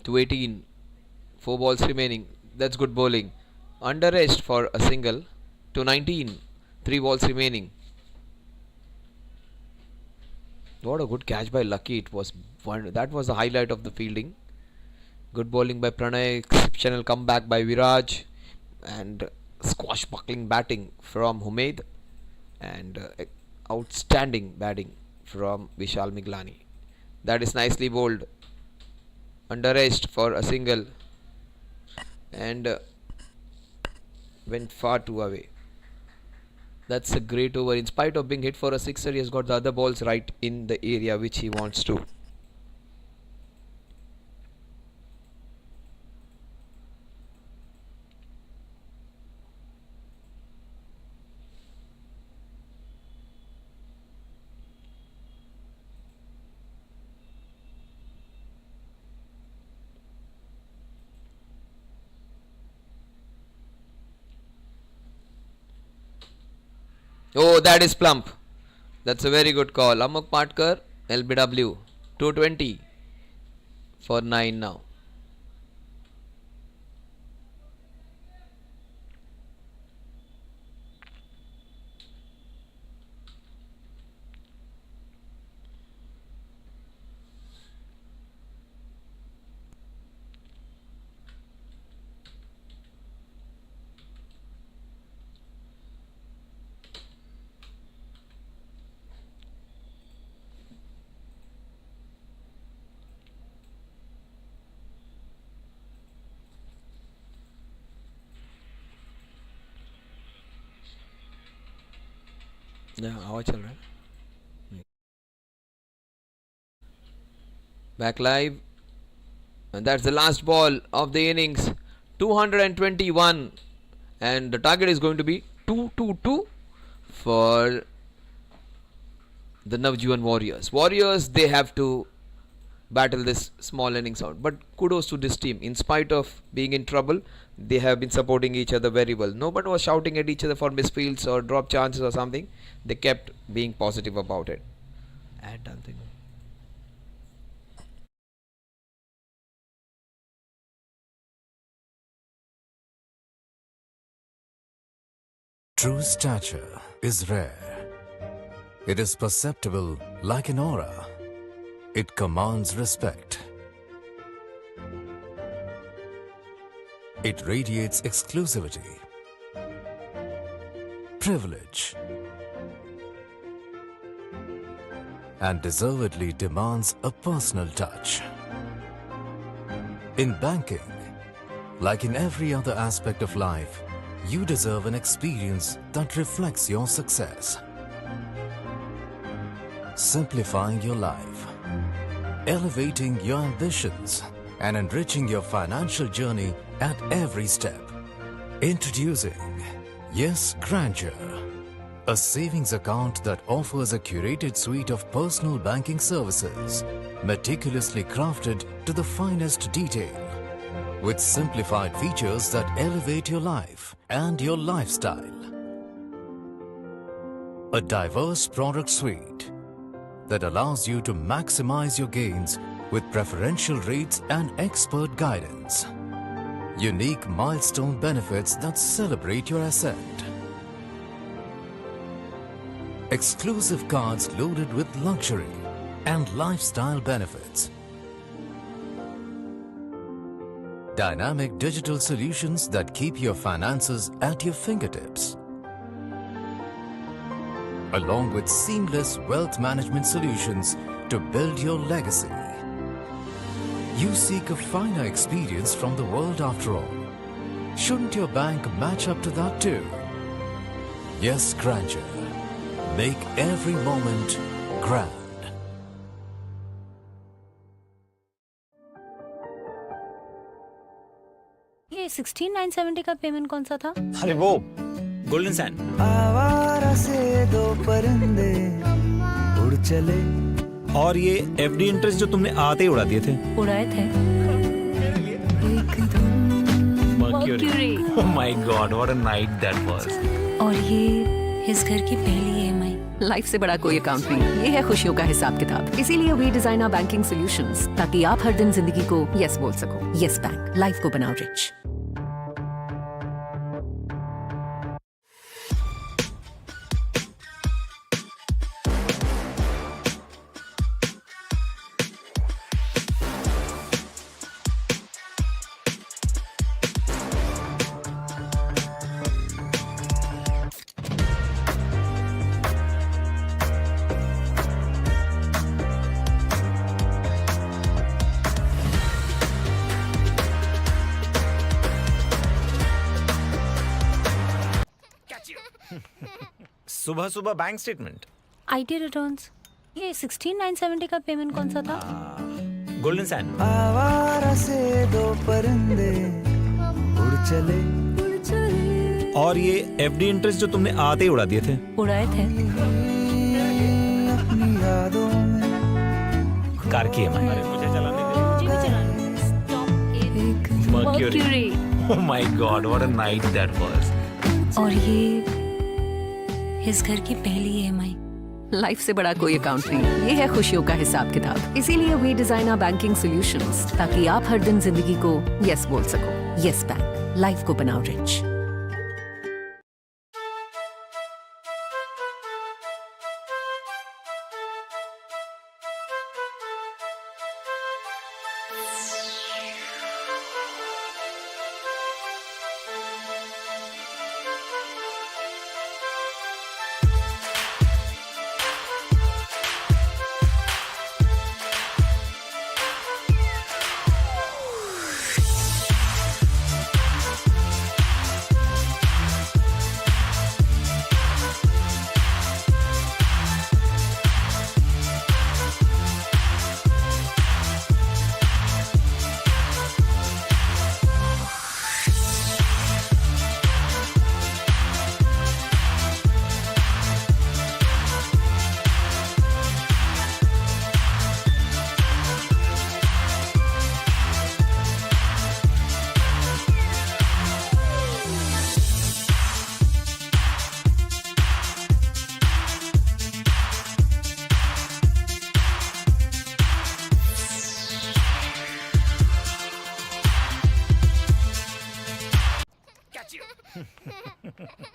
To 18, 4 balls remaining. That's good bowling. Under rest for a single. To 19, 3 balls remaining. What a good catch by Lucky. It was one, that was the highlight of the fielding. Good bowling by Pranay. Exceptional comeback by Viraj, and squashbuckling batting from Humaid, and outstanding batting from Vishal Miglani. That is nicely bowled. Under rest for a single, and went far too away. That's a great over. In spite of being hit for a sixer, he has got the other balls right in the area which he wants to. Oh, that is plump. That's a very good call. Amok Patkar, LBW, 220 for 9 now. हवा चल रहा है. Back live, and that's the last ball of the innings. 221, and the target is going to be 222 for the Navijvan Warriors. They have to battle this small innings out, but kudos to this team. In spite of being in trouble, they have been supporting each other very well. Nobody was shouting at each other for misfields or drop chances or something. They kept being positive about it. And something. True stature is rare. It is perceptible like an aura. It commands respect. It radiates exclusivity, privilege, and deservedly demands a personal touch. In banking, like in every other aspect of life, you deserve an experience that reflects your success. Simplifying your life, elevating your ambitions, and enriching your financial journey at every step. Introducing Yes Grandeur, A savings account that offers a curated suite of personal banking services, meticulously crafted to the finest detail, with simplified features that elevate your life and your lifestyle. A diverse product suite that allows you to maximize your gains with preferential rates and expert guidance. Unique milestone benefits that celebrate your ascent. Exclusive cards loaded with luxury and lifestyle benefits. Dynamic digital solutions that keep your finances at your fingertips. Along with seamless wealth management solutions to build your legacy. You seek a finer experience from the world after all. Shouldn't your bank match up to that too? Yes, grandeur. Make every moment grand. ये 16,970 का payment कौन सा था? अरे वो golden sand. आवारा से दो परिंदे उड़ चले। और ये एफडी इंटरेस्ट जो तुमने आते ही उड़ा दिए थे। उड़ाए थे। Mercury. Oh my God, what a night that was. और ये इस घर की पहली EMI। लाइफ से बड़ा कोई अकाउंट नहीं, ये है खुशियों का हिसाब किताब। इसीलिए we design our banking solutions ताकि आप हर दिन जिंदगी को यस बोल सको। यस बैंक, लाइफ को बनाओ रिच। सुबह सुबह बैंक स्टेटमेंट। IT returns. ये 16,970 का पेमेंट कौन सा था? Golden sand. आवारा से दो परिंदे उड़ चले। और ये एफडी इंटरेस्ट जो तुमने आते ही उड़ा दिए थे। उड़ाए थे। अपनी यादों में कार की EMI। अरे मुझे चलाने दे। मुझे भी चलाने दे। Stop it. Mercury. Oh my God, what a night that was. और ये इस घर की पहली EMI। लाइफ से बड़ा कोई अकाउंट नहीं, ये है खुशियों का हिसाब किताब। इसीलिए we design our banking solutions ताकि आप हर दिन जिंदगी को यस बोल सको। यस बैंक, लाइफ को बनाओ रिच।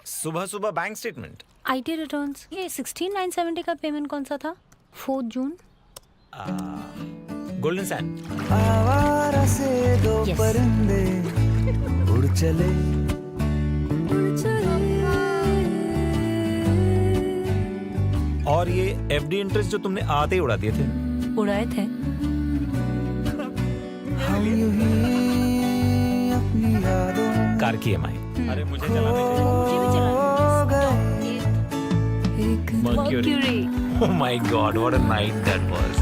सुबह सुबह बैंक स्टेटमेंट। IT returns. ये 16,970 का पेमेंट कौन सा था? 4 जून। Golden sand. आवारा से दो Yes. परिंदे उड़ चले। और ये एफडी इंटरेस्ट जो तुमने आते ही उड़ा दिए थे। उड़ाए थे। हम यूं ही अपनी यादों में कार की EMI। अरे मुझे चलाने दे। मुझे भी खो गए। चलाने दे। Mercury. Oh my God, what a night that was.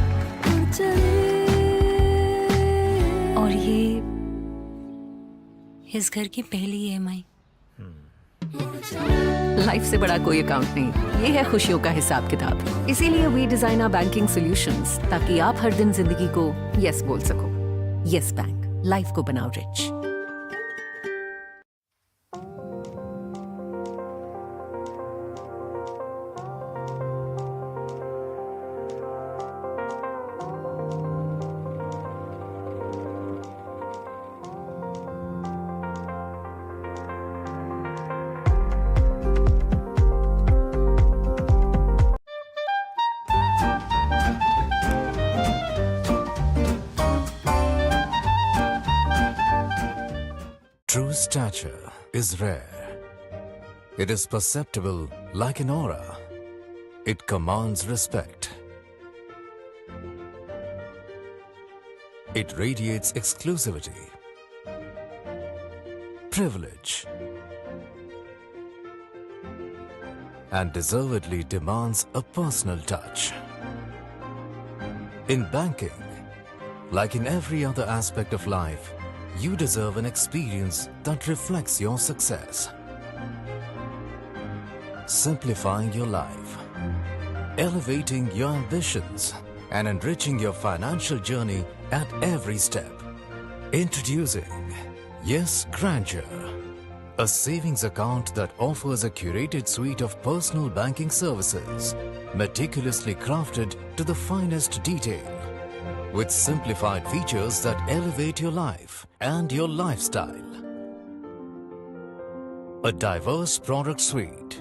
और ये इस घर की पहली EMI। लाइफ से बड़ा कोई अकाउंट नहीं, ये है खुशियों का हिसाब किताब। इसीलिए we design our banking solutions ताकि आप हर दिन जिंदगी को यस बोल सको। यस बैंक, लाइफ को बनाओ rich. True stature is rare. It is perceptible like an aura. It commands respect. It radiates exclusivity, privilege, and deservedly demands a personal touch. In banking, like in every other aspect of life, you deserve an experience that reflects your success. Simplifying your life, elevating your ambitions, and enriching your financial journey at every step. Introducing Yes Grandeur, a savings account that offers a curated suite of personal banking services, meticulously crafted to the finest detail, with simplified features that elevate your life and your lifestyle. A diverse product suite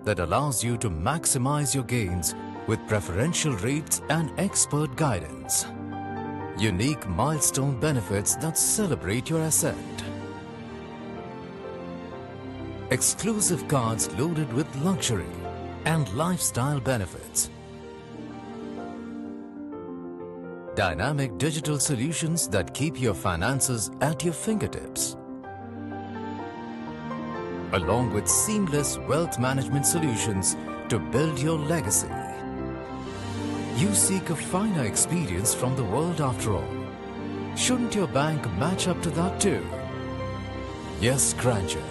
that allows you to maximize your gains with preferential rates and expert guidance. Unique milestone benefits that celebrate your ascent. Exclusive cards loaded with luxury and lifestyle benefits. Dynamic digital solutions that keep your finances at your fingertips. Along with seamless wealth management solutions to build your legacy. You seek a finer experience from the world after all. Shouldn't your bank match up to that too? Yes, Grandeur.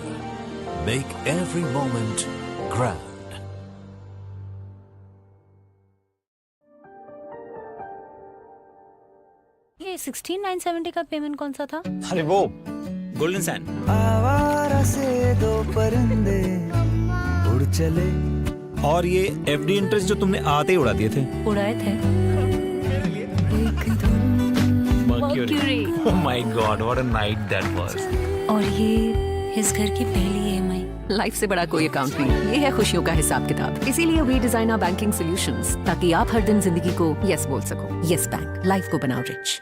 Make every moment grand. ये 16,970 का payment कौन सा था? अरे वो golden sand. आवारा से दो परिंदे उड़ चले। और ये एफडी इंटरेस्ट जो तुमने आते ही उड़ा दिए थे। उड़ाए थे। Mercury. Oh my God, what a night that was. और ये इस घर की पहली EMI। लाइफ से बड़ा कोई अकाउंट नहीं, ये है खुशियों का हिसाब किताब। इसीलिए we design our banking solutions ताकि आप हर दिन जिंदगी को यस बोल सको। यस बैंक, लाइफ को बनाओ रिच।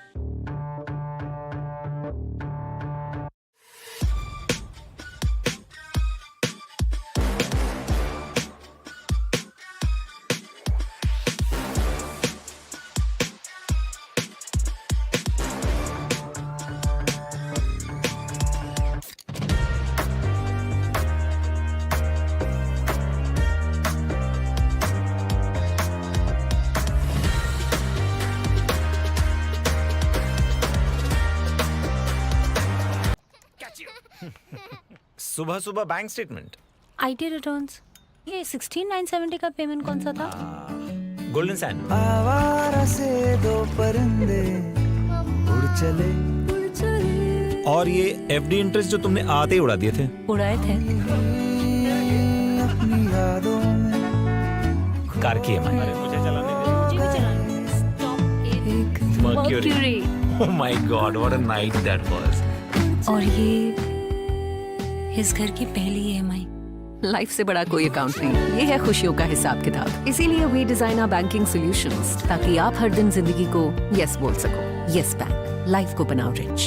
सुबह सुबह बैंक स्टेटमेंट। IT returns. ये 16,970 का पेमेंट कौन सा था? Golden sand. आवारा से दो परिंदे उड़ चले। और ये एफडी इंटरेस्ट जो तुमने आते ही उड़ा दिए थे। उड़ाए थे। अपनी यादों में कार की EMI। मुझे चलाने दे। Mercury. Oh my God, what a night that was. और ये इस घर की पहली EMI। लाइफ से बड़ा कोई अकाउंट नहीं, ये है खुशियों का हिसाब किताब। इसीलिए we design our banking solutions ताकि आप हर दिन जिंदगी को यस बोल सको। यस बैंक, लाइफ को बनाओ रिच।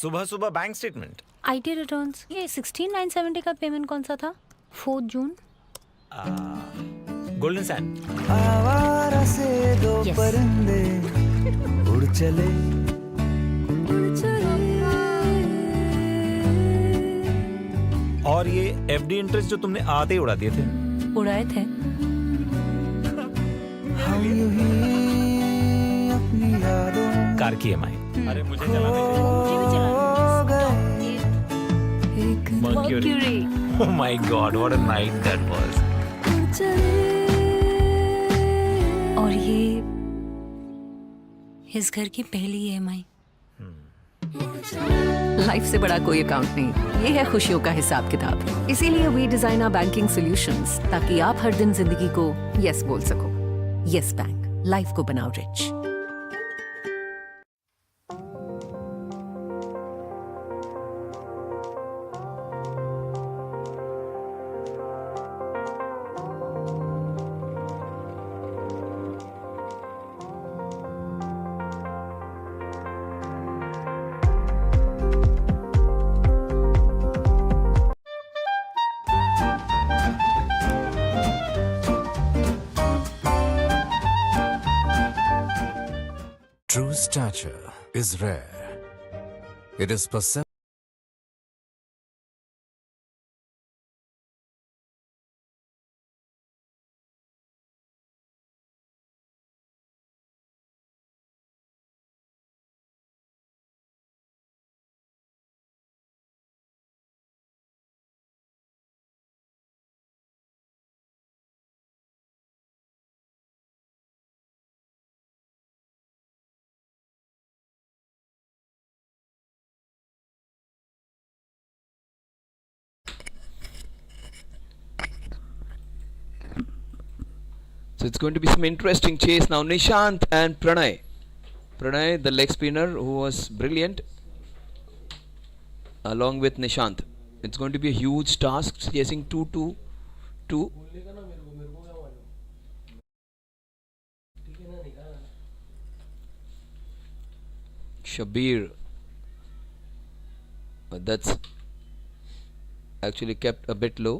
सुबह सुबह बैंक स्टेटमेंट। IT returns. ये 16970 का पेमेंट कौन सा था? 4 जून। Golden sand. आवारा से दो Yes. परिंदे उड़ चले और ये एफडी इंटरेस्ट जो तुमने आते ही उड़ा दिए थे। उड़ाए थे। हम यूं ही अपनी यादों में कार की EMI। अरे मुझे चलाने मुझे भी चलाना गए। एक Mercury. Oh my God, what a night that was. और ये इस घर की पहली EMI। लाइफ से बड़ा कोई अकाउंट नहीं, ये है खुशियों का हिसाब किताब। इसीलिए we design our banking solutions ताकि आप हर दिन जिंदगी को यस बोल सको। यस बैंक, लाइफ को बनाओ rich. True stature is rare. It is perceptible. So it's going to be some interesting chase now. Nishant and Pranay. Pranay, the leg spinner who was brilliant, along with Nishant. It's going to be a huge task chasing 2-2-2. Shabir. That's actually kept a bit low.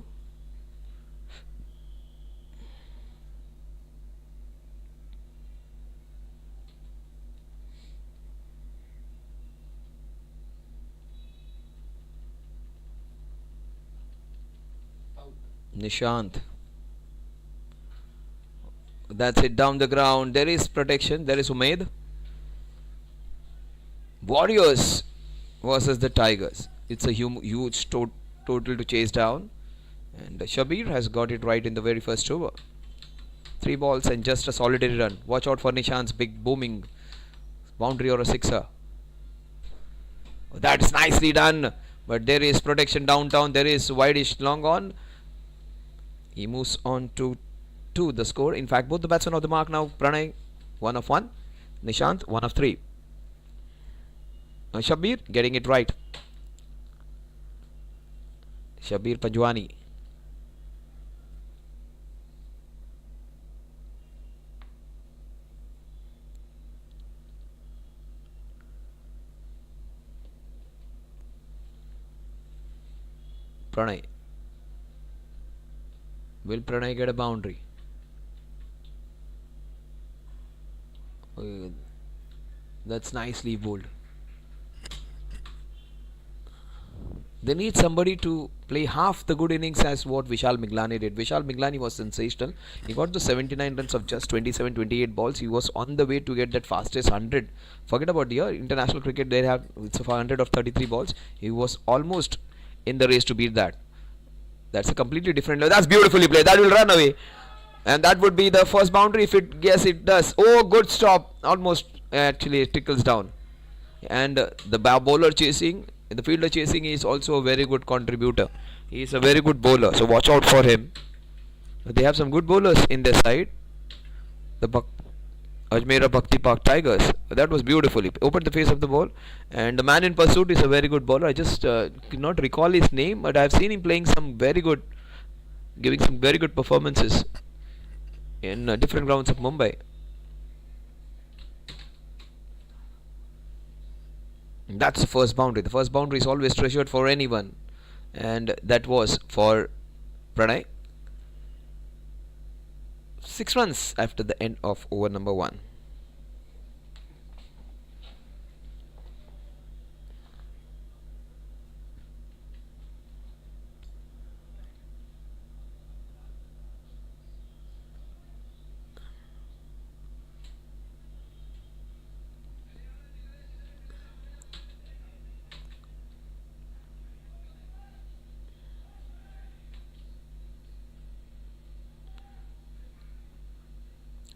Nishant. That's it, down the ground. There is protection. There is Umaid. Warriors versus the Tigers. It's a huge total to chase down. And Shabir has got it right in the very first over. 3 balls and just a solitary run. Watch out for Nishant's big booming boundary or a sixer. That is nicely done. But there is protection downtown. There is wideish long on. He moves on to 2 the score. In fact, both the batsmen of the mark now. Pranay 1 of 1. Nishant 1 of 3. Shabir getting it right. Shabir Panjwani. Pranay. Will Pranay get a boundary? That's nicely bowled. They need somebody to play half the good innings as what Vishal Miglani did. Vishal Miglani was sensational. He got the 79 runs of just 27-28 balls. He was on the way to get that fastest 100. Forget about the international cricket. They have it's a 100 of 33 balls. He was almost in the race to beat that. That's a completely different level. That's beautifully played. That will run away. And that would be the first boundary if it, yes, it does. Oh, good stop. Almost actually it tickles down. And the bowler chasing, the fielder chasing is also a very good contributor. He is a very good bowler. So watch out for him. They have some good bowlers in their side. The Ajmera Bhakti Park Tigers. That was beautifully opened the face of the ball, and the man in pursuit is a very good bowler. I just cannot recall his name, but I have seen him playing some very good, giving some very good performances in different grounds of Mumbai. That's the first boundary. The first boundary is always treasured for anyone, and that was for Pranay. 6 runs after the end of over number 1.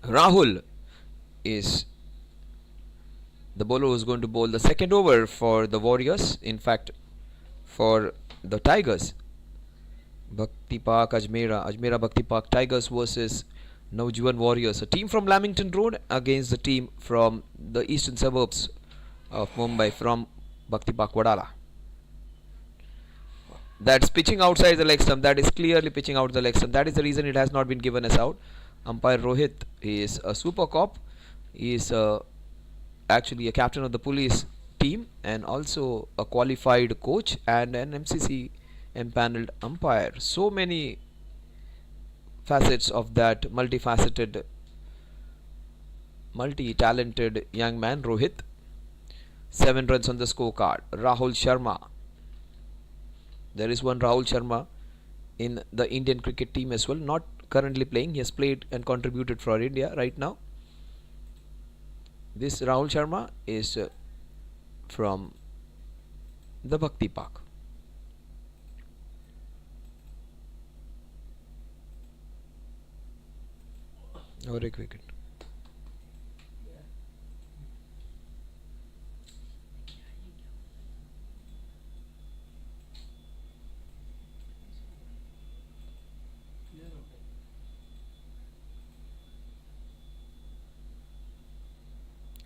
Rahul is the bowler who is going to bowl the second over for the Warriors. In fact, for the Tigers, Bhakti Park Ajmera Bhakti Park Tigers versus Navijvan Warriors, a team from Lamington Road against the team from the eastern suburbs of Mumbai, from Bhakti Park Wadala. That's pitching outside the leg stump. That is clearly pitching out the leg stump. That is the reason it has not been given as out. Umpire Rohit is a super cop. He is actually a captain of the police team and also a qualified coach and an MCC empaneled umpire. So many facets of that multifaceted, multi-talented young man Rohit. 7 runs on the scorecard. Rahul Sharma. There is one Rahul Sharma in the Indian cricket team as well, not currently playing. He has played and contributed for India right now. This Rahul Sharma is from the Bhakti Park. Or a wicket.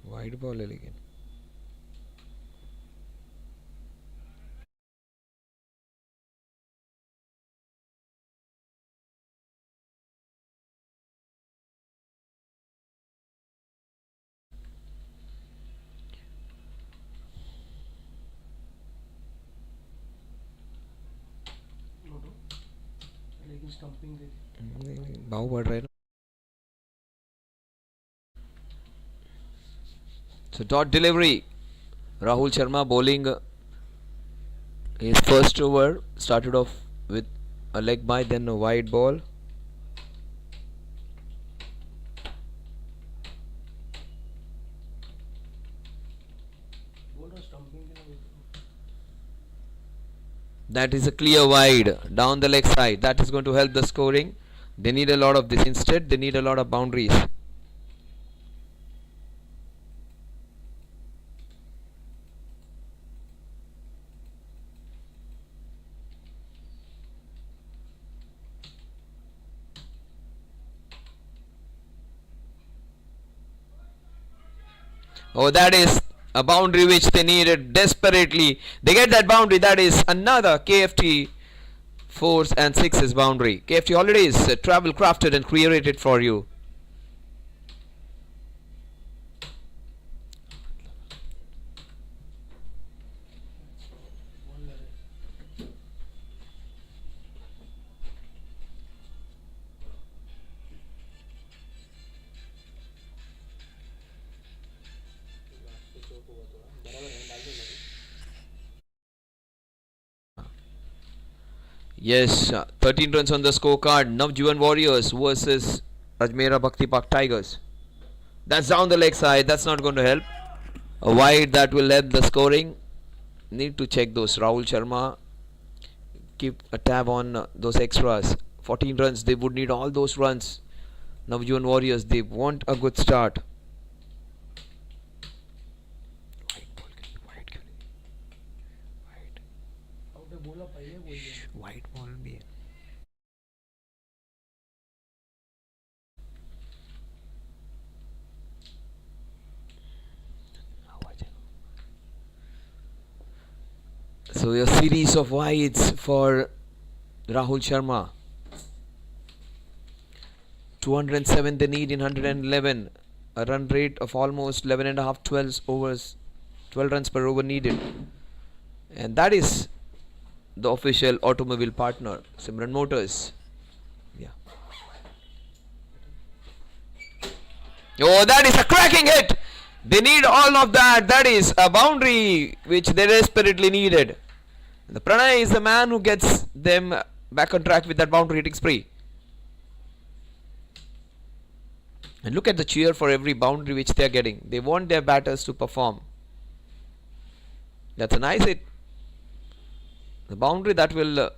Wide ball again. भाव बढ़ रहा है ना. So dot delivery. Rahul Sharma bowling his first over, started off with a leg bye, then a wide ball. That is a clear wide down the leg side. That is going to help the scoring. They need a lot of this. Instead, they need a lot of boundaries. Oh, that is a boundary which they needed desperately. They get that boundary. That is another KFT 4s and 6s boundary. KFT Holidays, travel crafted and curated for you. Yes, 13 runs on the scorecard. Navijvan Warriors versus Ajmera Bhakti Park Tigers. That's down the leg side. That's not going to help. A wide that will help the scoring. Need to check those. Rahul Sharma, keep a tab on those extras. 14 runs. They would need all those runs. Navijvan Warriors, they want a good start. White ball भी है. So a series of wides for Rahul Sharma. 207 they need in 111. A run rate of almost 11 and a half 12 overs 12 runs per over needed. And that is the official automobile partner, Simran Motors. Yeah. Oh, that is a cracking hit! They need all of that. That is a boundary which they desperately needed. The Pranay is the man who gets them back on track with that boundary hitting spree. And look at the cheer for every boundary which they are getting. They want their batters to perform. That's a nice hit. The boundary that will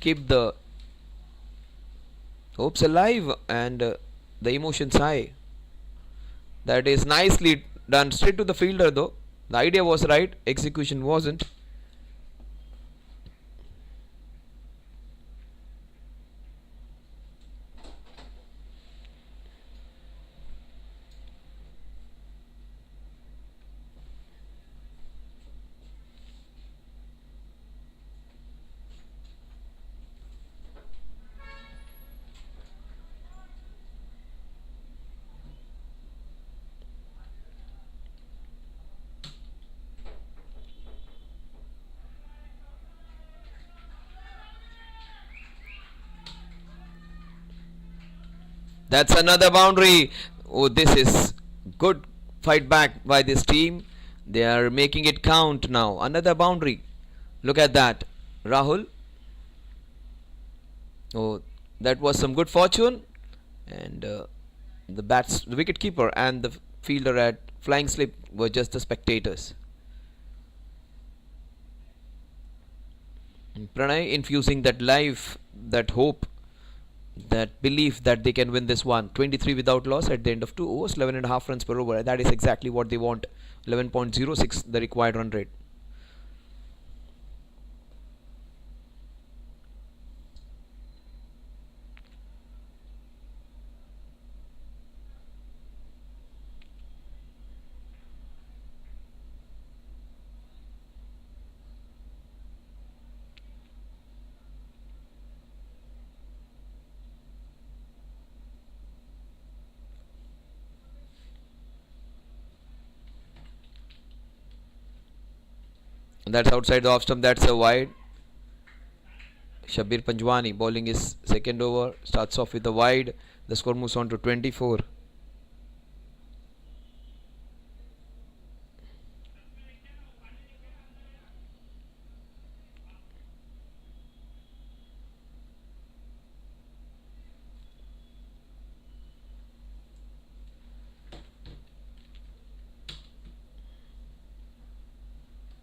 keep the hopes alive and the emotions high. That is nicely done. Straight to the fielder though. The idea was right, execution wasn't. That's another boundary. Oh, this is good fight back by this team. They are making it count now. Another boundary. Look at that. Rahul. Oh, that was some good fortune. And the wicket keeper and the fielder at flying slip were just the spectators. And Pranay infusing that life, that hope, that belief that they can win this one. 23 without loss at the end of 2 overs, 11.5 runs per over. That is exactly what they want. 11.06 the required run rate. That's outside the off stump. That's a wide. Shabir Panjwani bowling his second over. Starts off with a wide. The score moves on to 24.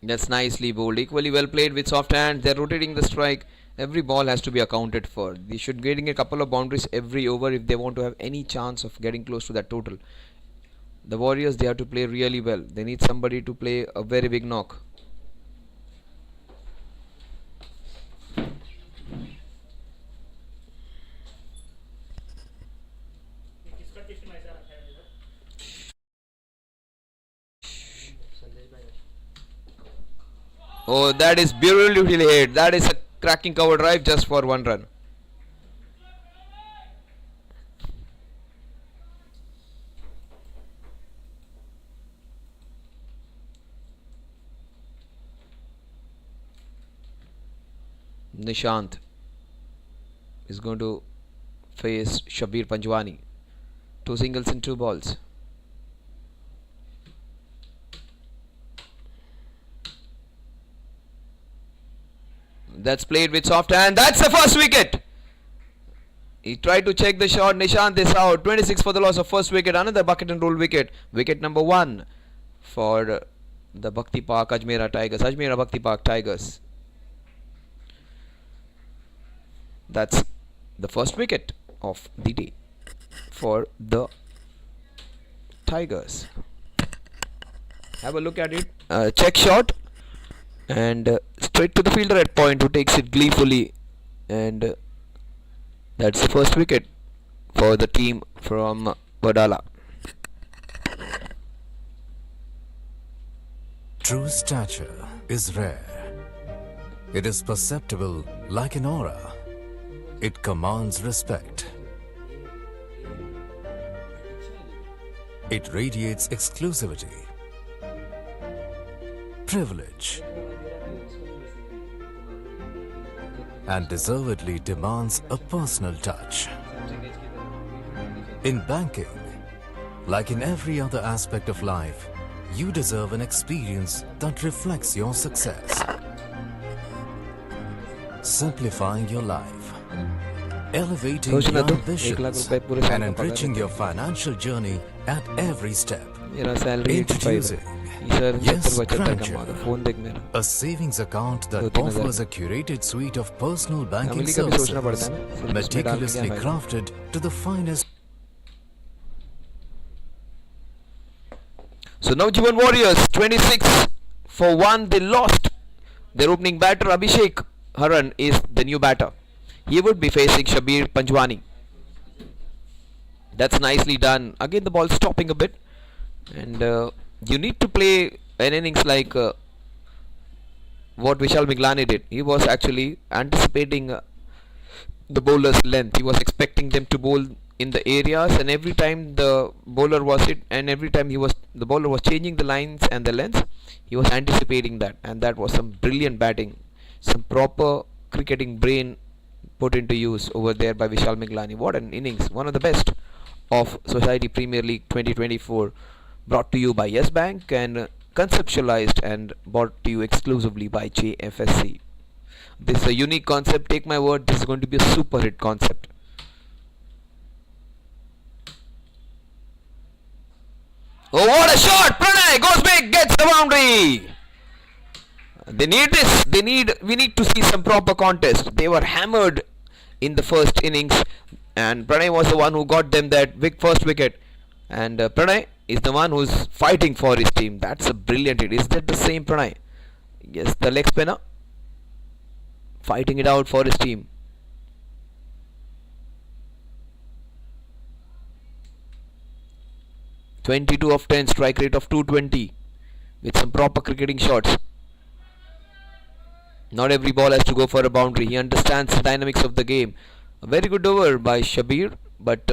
That's nicely bowled. Equally well played with soft hand. They're rotating the strike. Every ball has to be accounted for. They should getting a couple of boundaries every over if they want to have any chance of getting close to that total. The Warriors, they have to play really well. They need somebody to play a very big knock. Oh, that is beautifully hit. That is a cracking cover drive just for 1 run. Nishant is going to face Shabir Panjwani. 2 singles and 2 balls. That's played with soft hand. That's the first wicket. He tried to check the shot. Nishant is out. 26 for the loss of first wicket. Another bucket and roll wicket. Wicket number 1 for the Bhakti Park Ajmera Tigers. Ajmera Bhakti Park Tigers. That's the first wicket of the day for the Tigers. Have a look at it. Check shot. And straight to the fielder at point, who takes it gleefully, and that's the first wicket for the team from Wadala. True stature is rare. It is perceptible like an aura. It commands respect. It radiates exclusivity, privilege, and deservedly demands a personal touch. In banking, like in every other aspect of life, you deserve an experience that reflects your success. Simplifying your life, elevating your ambitions, and enriching your financial journey at every step. मेरा salary 85 है sir Yes, 70 बचत Crunch. का phone देख मेरा A savings account that 2,000 offers a curated suite of personal banking family का भी सोचना पड़ता services, है ना, सिर्फ उसमें डाल के क्या meticulously फायदा? crafted to the finest. So Navijvan Warriors 26-1 they lost. Their opening batter Abhishek Haran is the new batter. He would be facing Shabir Panjwani. That's nicely done. Again the ball stopping a bit, and you need to play an innings like what Vishal Miglani did. He was actually anticipating the bowler's length. He was expecting them to bowl in the areas, and every time the bowler was hit, and every time the bowler was changing the lines and the lengths, he was anticipating that, and that was some brilliant batting, some proper cricketing brain put into use over there by Vishal Miglani. What an innings, one of the best of Society Premier League 2024, brought to you by Yes Bank and conceptualized and brought to you exclusively by Jfsc. This is a unique concept. Take my word, this is going to be a super hit concept. Oh, what a shot! Pranay goes big, gets the boundary. They need this. We need to see some proper contest. They were hammered in the first innings, and Pranay was the one who got them that big first wicket. And Pranay is the one who's fighting for his team. That's a brilliant hit. Is that the same Pranay? Yes, the leg spinner fighting it out for his team. (22 of 10), strike rate of 220 with some proper cricketing shots. Not every ball has to go for a boundary. He understands the dynamics of the game. A very good over by Shabir, but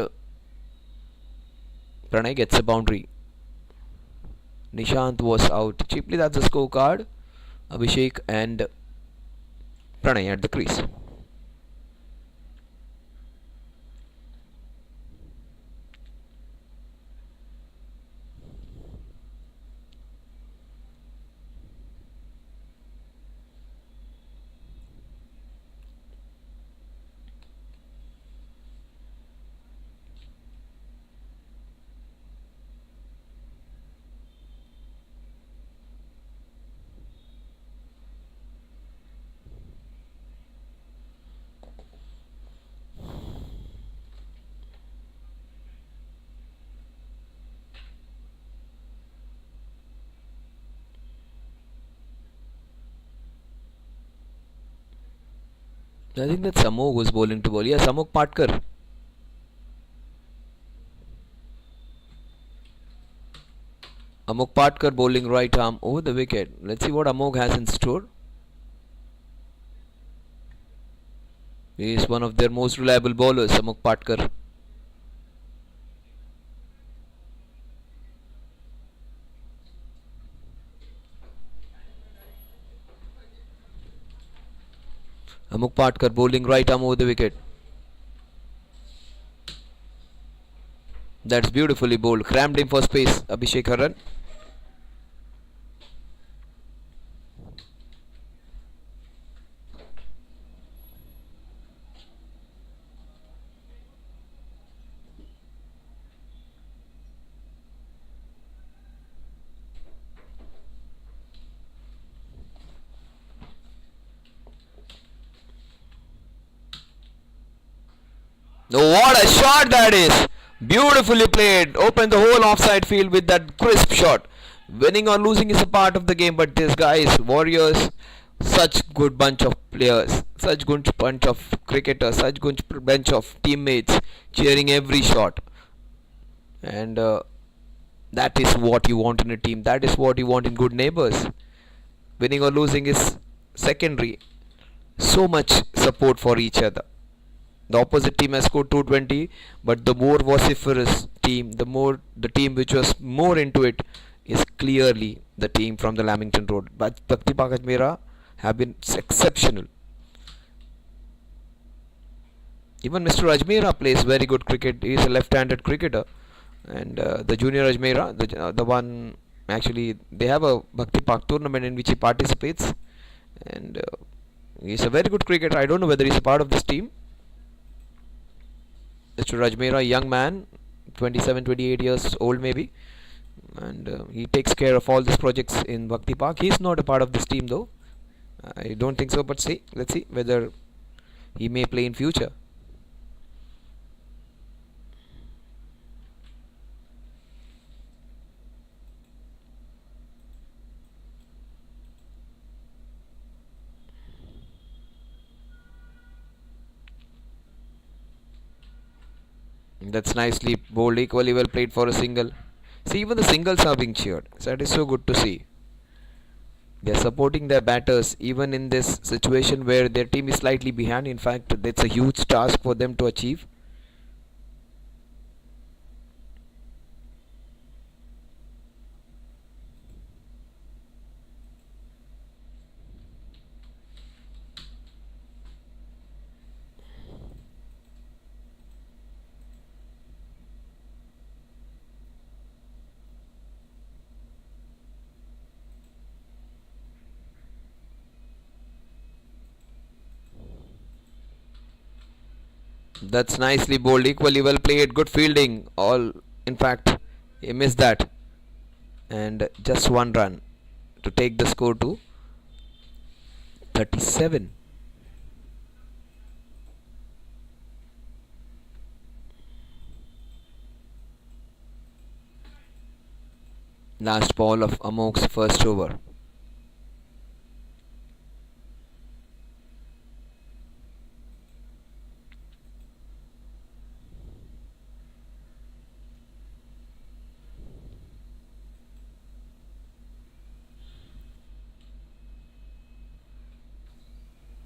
Pranay gets a boundary. Nishant was out cheaply. That's the scorecard. Abhishek and Pranay at the crease. I think that's Samog who's bowling to ball. Yeah, Samog Patkar. Amog Patkar bowling right arm over the wicket. Let's see what Amog has in store. He is one of their most reliable bowlers, Amog Patkar. Amog Patkar bowling right arm over the wicket. That's beautifully bowled. Crammed in for space. Abhishek Haran. Oh, what a shot that is! Beautifully played. Open the whole offside field with that crisp shot. Winning or losing is a part of the game, but this guys, Warriors, such good bunch of players, such good bunch of cricketers, such good bunch of teammates cheering every shot. And that is what you want in a team. That is what you want in good neighbors. Winning or losing is secondary. So much support for each other. The opposite team has scored 220, but the more vociferous team, the team which was more into it, is clearly the team from the Lamington Road. But Bhakti Park Ajmera have been exceptional. Even Mr. Ajmera plays very good cricket. He is a left-handed cricketer, and the junior Ajmera, the one actually, they have a Bhakti Park tournament in which he participates, and he's a very good cricketer. I don't know whether he's a part of this team. Mr. Ajmera, young man, 27, 28 years old maybe, and he takes care of all these projects in Bhakti Park. He's not a part of this team though. I don't think so, but let's see whether he may play in future. That's nicely bowled, equally well played for a single. See, even the singles are being cheered. So that is so good to see. They are supporting their batters even in this situation where their team is slightly behind. In fact, that's a huge task for them to achieve. That's nicely bowled, equally well played, good fielding. In fact, he missed that, and just one run to take the score to 37. Last ball of Amok's first over.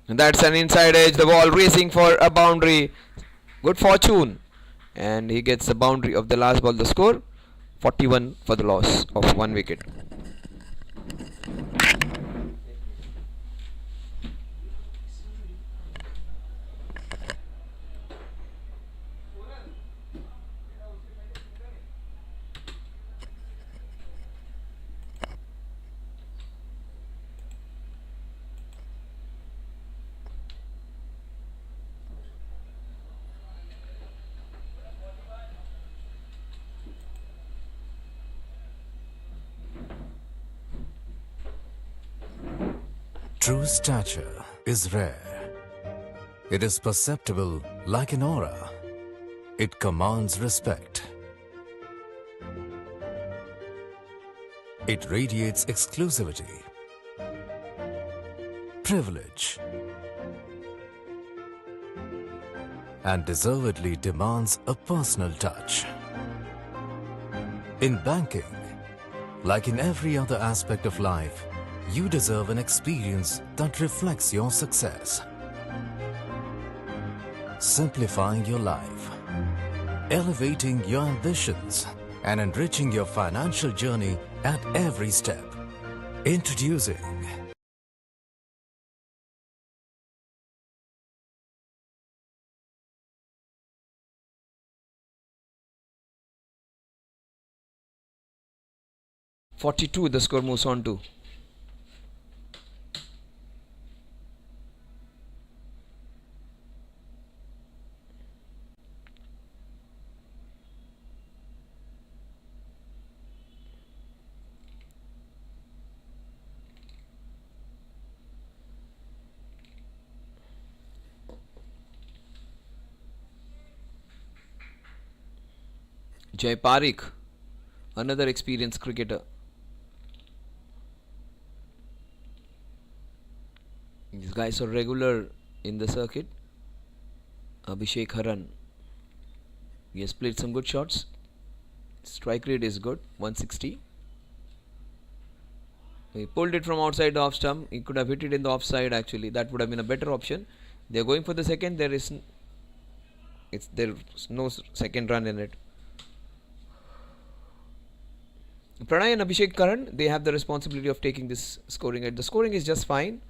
And that's an inside edge, the ball racing for a boundary. Good fortune, and he gets the boundary of the last ball. The score 41 for the loss of 1 wicket. True stature is rare. It is perceptible like an aura. It commands respect. It radiates exclusivity, privilege, and deservedly demands a personal touch. In banking, like in every other aspect of life, you deserve an experience that reflects your success. Simplifying your life, elevating your ambitions, and enriching your financial journey at every step. Introducing .42 the score moves on to. Jay Parikh, another experienced cricketer. These guys are regular in the circuit. Abhishek Haran, he has played some good shots. Strike rate is good, 160. He pulled it from outside the off stump. He could have hit it in the offside actually. That would have been a better option. They are going for the second. There is There's no second run in it. Pranay and Abhishek Karan, they have the responsibility of taking this scoring. The scoring is just fine,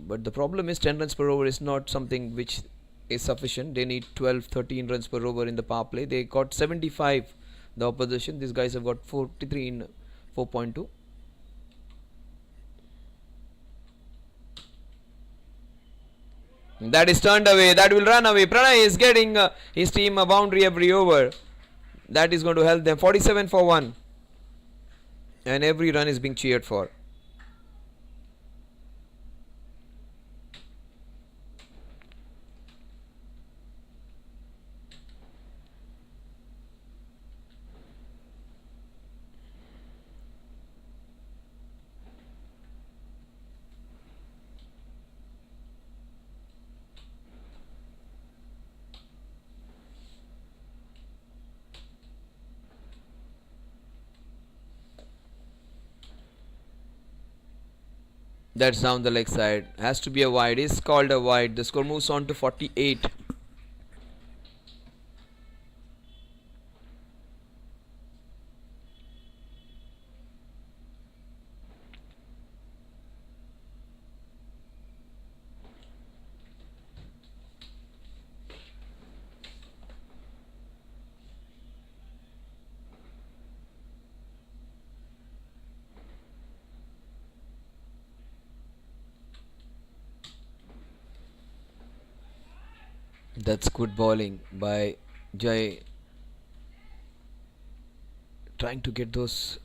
but the problem is 10 runs per over is not something which is sufficient. They need 12-13 runs per over in the power play. They got 75, the opposition. These guys have got 43 in 4.2. That is turned away. That will run away. Pranay is getting his team a boundary every over. That is going to help them. 47 for 1. And every run is being cheered for. That's down the leg side. Has to be a wide. Is called a wide. The score moves on to 48. That's good bowling by Jai. Trying to get those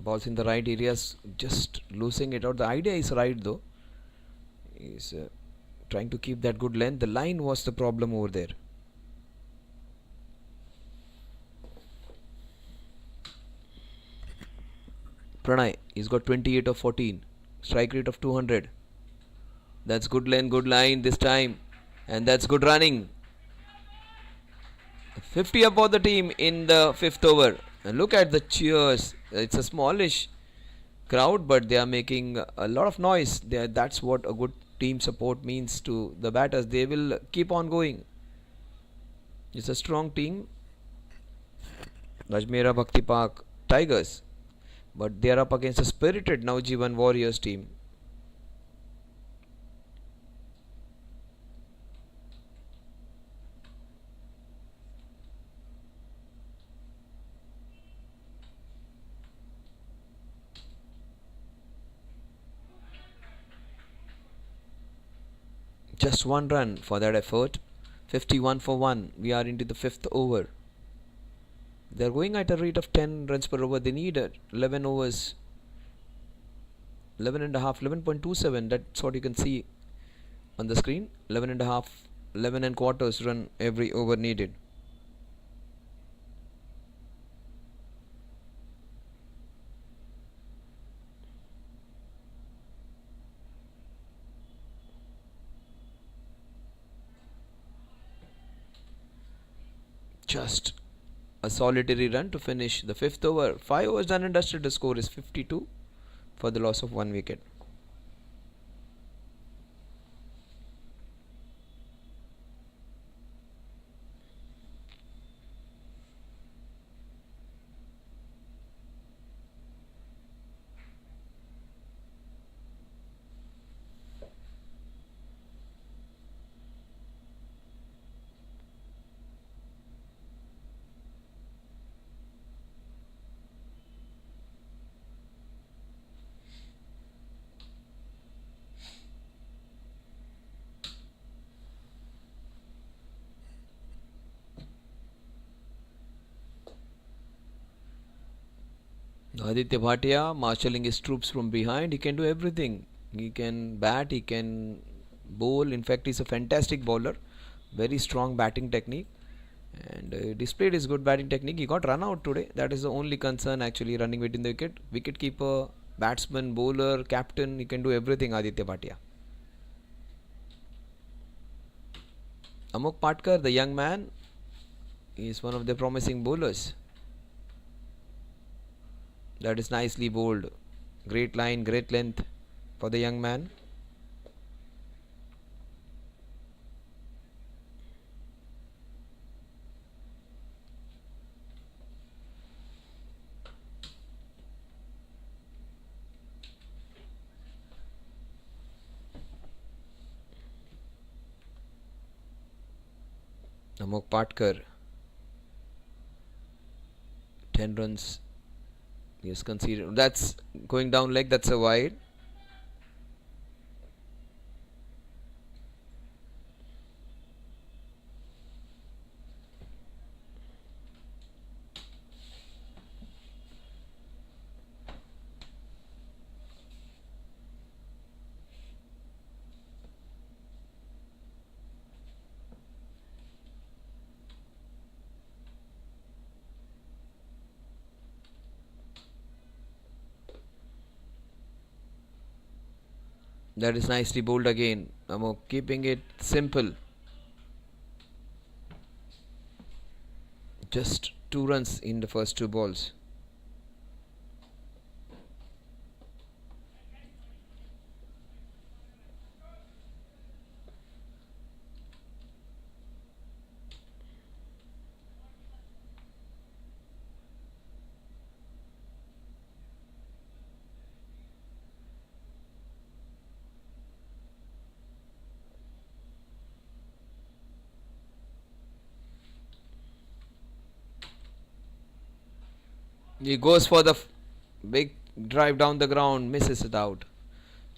balls in the right areas, just losing it out. The idea is right though. He's trying to keep that good length. The line was the problem over there. Pranay, he's got 28 of 14. Strike rate of 200. That's good length, good line this time. And that's good running. 50 up for the team in the 5th over. And look at the cheers. It's a smallish crowd, but they are making a lot of noise. That's what a good team support means to the batters. They will keep on going. It's a strong team. Rajmera Bhakti Park Tigers. But they are up against a spirited Navijvan Warriors team. Just one run for that effort. 51 for 1. We are into the 5th over. They are going at a rate of 10 runs per over. They need 11 overs. 11 and a half, 11.27. That's what you can see on the screen. 11 and a half, 11 and quarters run every over needed. Just a solitary run to finish the 5th over. 5 overs done and dusted. The score is 52 for the loss of 1 wicket. Aditya Bhatia marshalling his troops from behind. He can do everything. He can bat, he can bowl. In fact, he's a fantastic bowler. Very strong batting technique. And displayed his good batting technique. He got run out today. That is the only concern actually, running within the wicket. Wicket keeper, batsman, bowler, captain. He can do everything, Aditya Bhatia. Amok Patkar, the young man, is one of the promising bowlers. That is nicely bowled. Great line, great length for the young man. Amok Patkar, 10 runs. He has conceded. That's going down leg. That's a wide. That is nicely bowled again. Amok keeping it simple. Just 2 runs in the first 2 balls. He goes for the big drive down the ground, misses it out.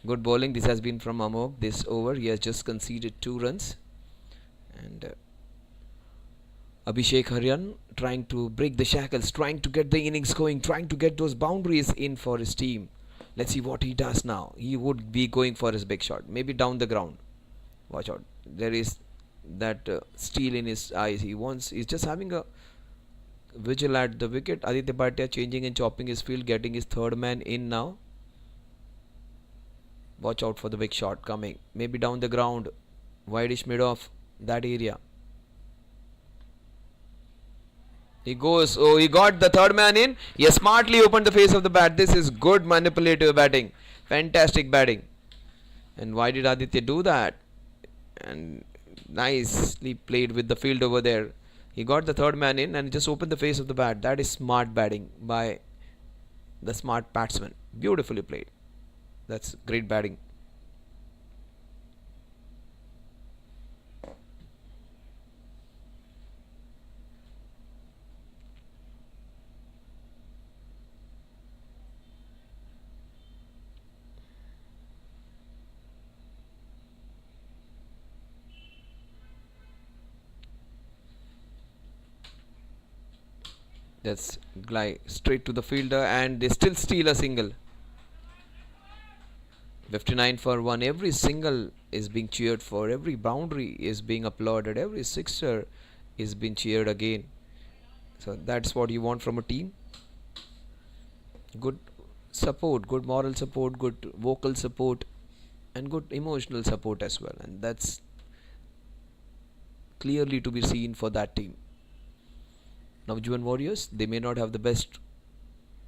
Good bowling. This has been from Amok. This over, he has just conceded 2 runs. And Abhishek Haryan trying to break the shackles, trying to get the innings going, trying to get those boundaries in for his team. Let's see what he does now. He would be going for his big shot, maybe down the ground. Watch out. There is that steel in his eyes. He's just having a vigil at the wicket. Aditya Bhatia changing and chopping his field, getting his 3rd man in now. Watch out for the big shot coming. Maybe down the ground. Wideish mid off that area. He goes. Oh, he got the 3rd man in. He has smartly opened the face of the bat. This is good manipulative batting. Fantastic batting. And why did Aditya do that? And nicely played with the field over there. He got the 3rd man in and just opened the face of the bat. That is smart batting by the smart batsman. Beautifully played. That's great batting. That's glide straight to the fielder and they still steal a single. 59 for 1. Every single is being cheered for. Every boundary is being applauded. Every sixer is being cheered again. So that's what you want from a team. Good support, good moral support, good vocal support and good emotional support as well. And that's clearly to be seen for that team. Navijvan Warriors, they may not have the best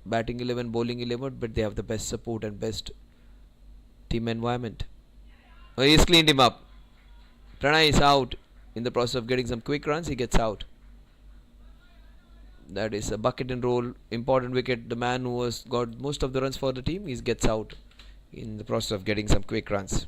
batting 11, bowling 11, but they have the best support and best team environment. Oh, he's cleaned him up. Pranay is out in the process of getting some quick runs. He gets out. That is a bucket and roll, important wicket. The man who has got most of the runs for the team, he gets out in the process of getting some quick runs.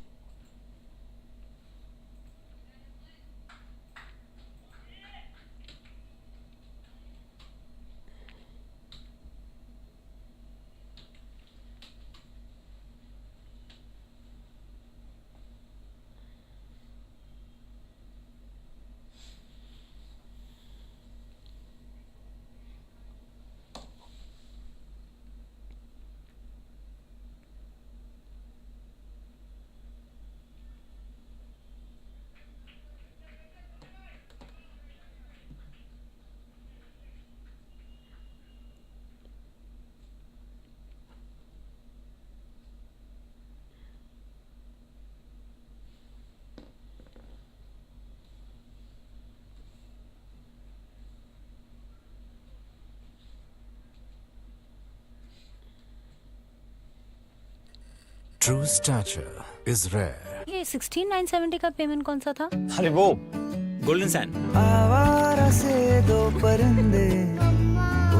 True stature is rare. ये 16,970 का payment कौन सा था? अरे वो golden sand. आवारा से 2 परिंदे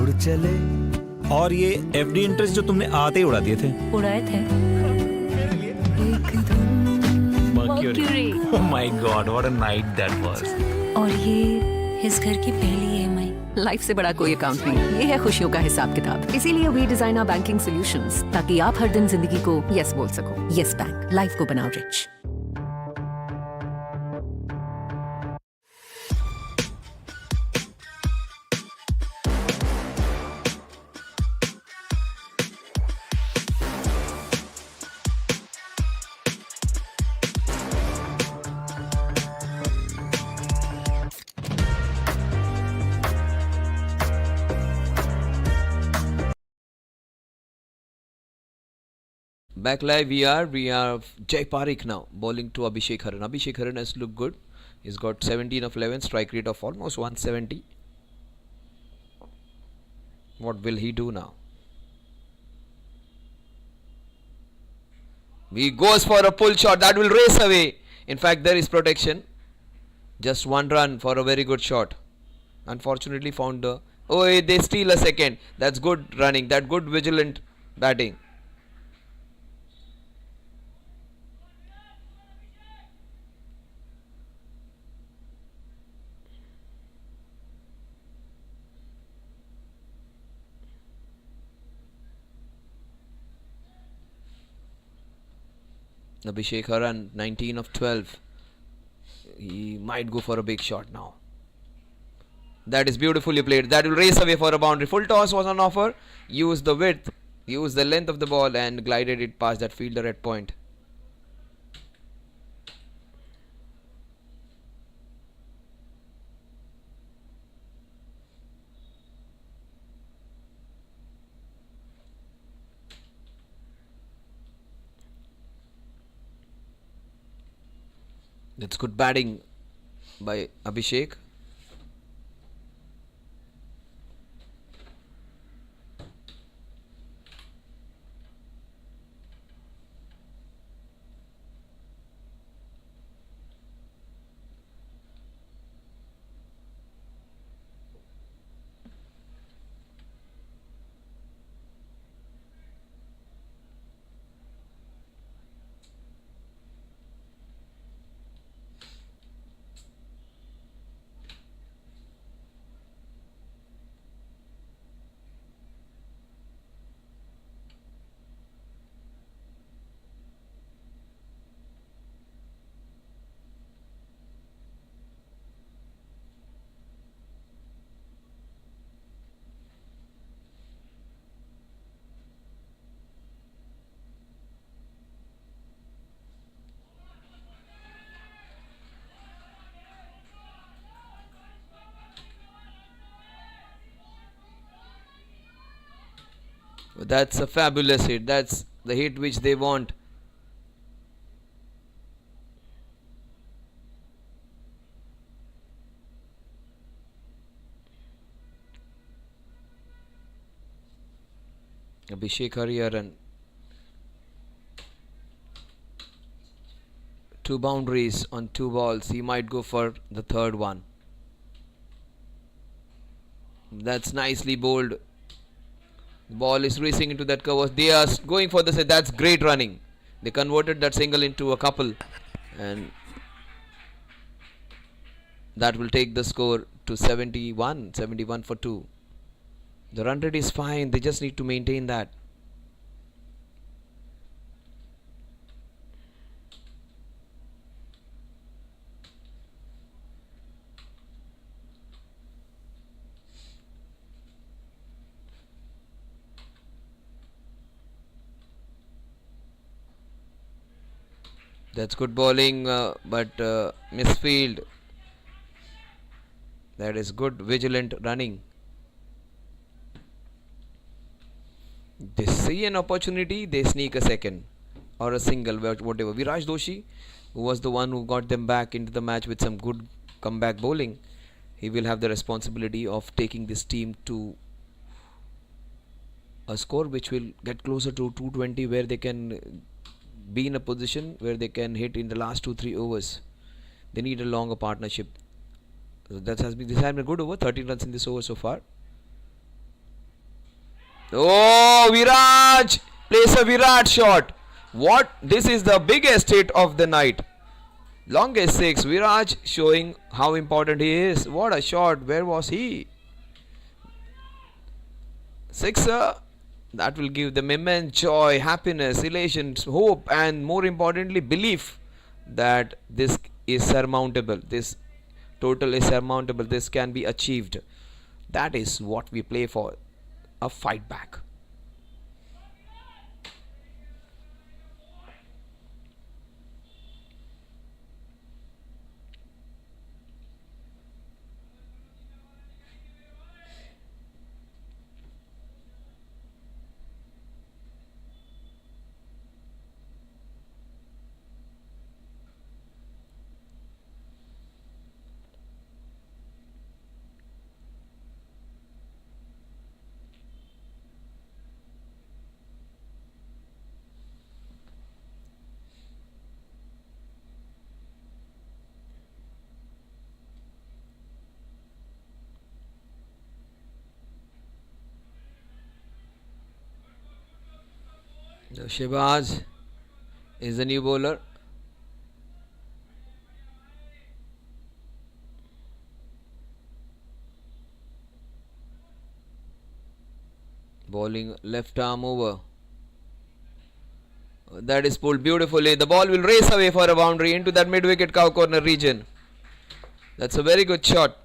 उड़ चले. और ये एफडी इंटरेस्ट जो तुमने आते ही उड़ा दिए थे. उड़ाए थे. Mercury. Mercury. Oh my God, what a night that was. और ये इस घर की पहली EMI। लाइफ से बड़ा कोई अकाउंट नहीं, ये है खुशियों का हिसाब किताब। इसीलिए वी डिजाइन बैंकिंग सॉल्यूशंस ताकि आप हर दिन जिंदगी को यस बोल सको। यस बैंक, लाइफ को बनाओ rich. Back live we have Jay Parikh now bowling to Abhishek Haran. Abhishek Haran has looked good. He's got 17 of 11, strike rate of almost 170. What will he do now? He goes for a pull shot that will race away. In fact, there is protection. Just one run for a very good shot. Unfortunately found the... Oh, they steal a second. That's good running. That good vigilant batting. Abhishek Haran, 19 of 12. He might go for a big shot now. That is beautifully played. That will race away for a boundary. Full toss was on offer. Used the width, used the length of the ball and glided it past that fielder at point. That's good batting by Abhishek. That's a fabulous hit. That's the hit which they want. Abhishek Haran. 2 boundaries on 2 balls. He might go for the third one. That's nicely bowled. The ball is racing into that cover. They are going for the set. That's great running. They converted that single into a couple, and that will take the score to 71 for 2. The run rate is fine. They just need to maintain that. That's good bowling, but misfield. That is good vigilant running. They see an opportunity, they sneak a second or a single, whatever. Viraj Doshi, who was the one who got them back into the match with some good comeback bowling, he will have the responsibility of taking this team to a score which will get closer to 220, where they can be in a position where they can hit in the last 2-3 overs. They need a longer partnership. So this has been a good over. 13 runs in this over so far. Oh, Viraj plays a Virat shot. What? This is the biggest hit of the night. Longest 6. Viraj showing how important he is. What a shot. Where was he? Sixer. That will give them immense joy, happiness, elation, hope, and more importantly, belief that this is surmountable. This total is surmountable. This can be achieved. That is what we play for. A fight back. The Shehbaz is the new bowler. Bowling left arm over. That is pulled beautifully. The ball will race away for a boundary into that mid wicket cow corner region. That's a very good shot.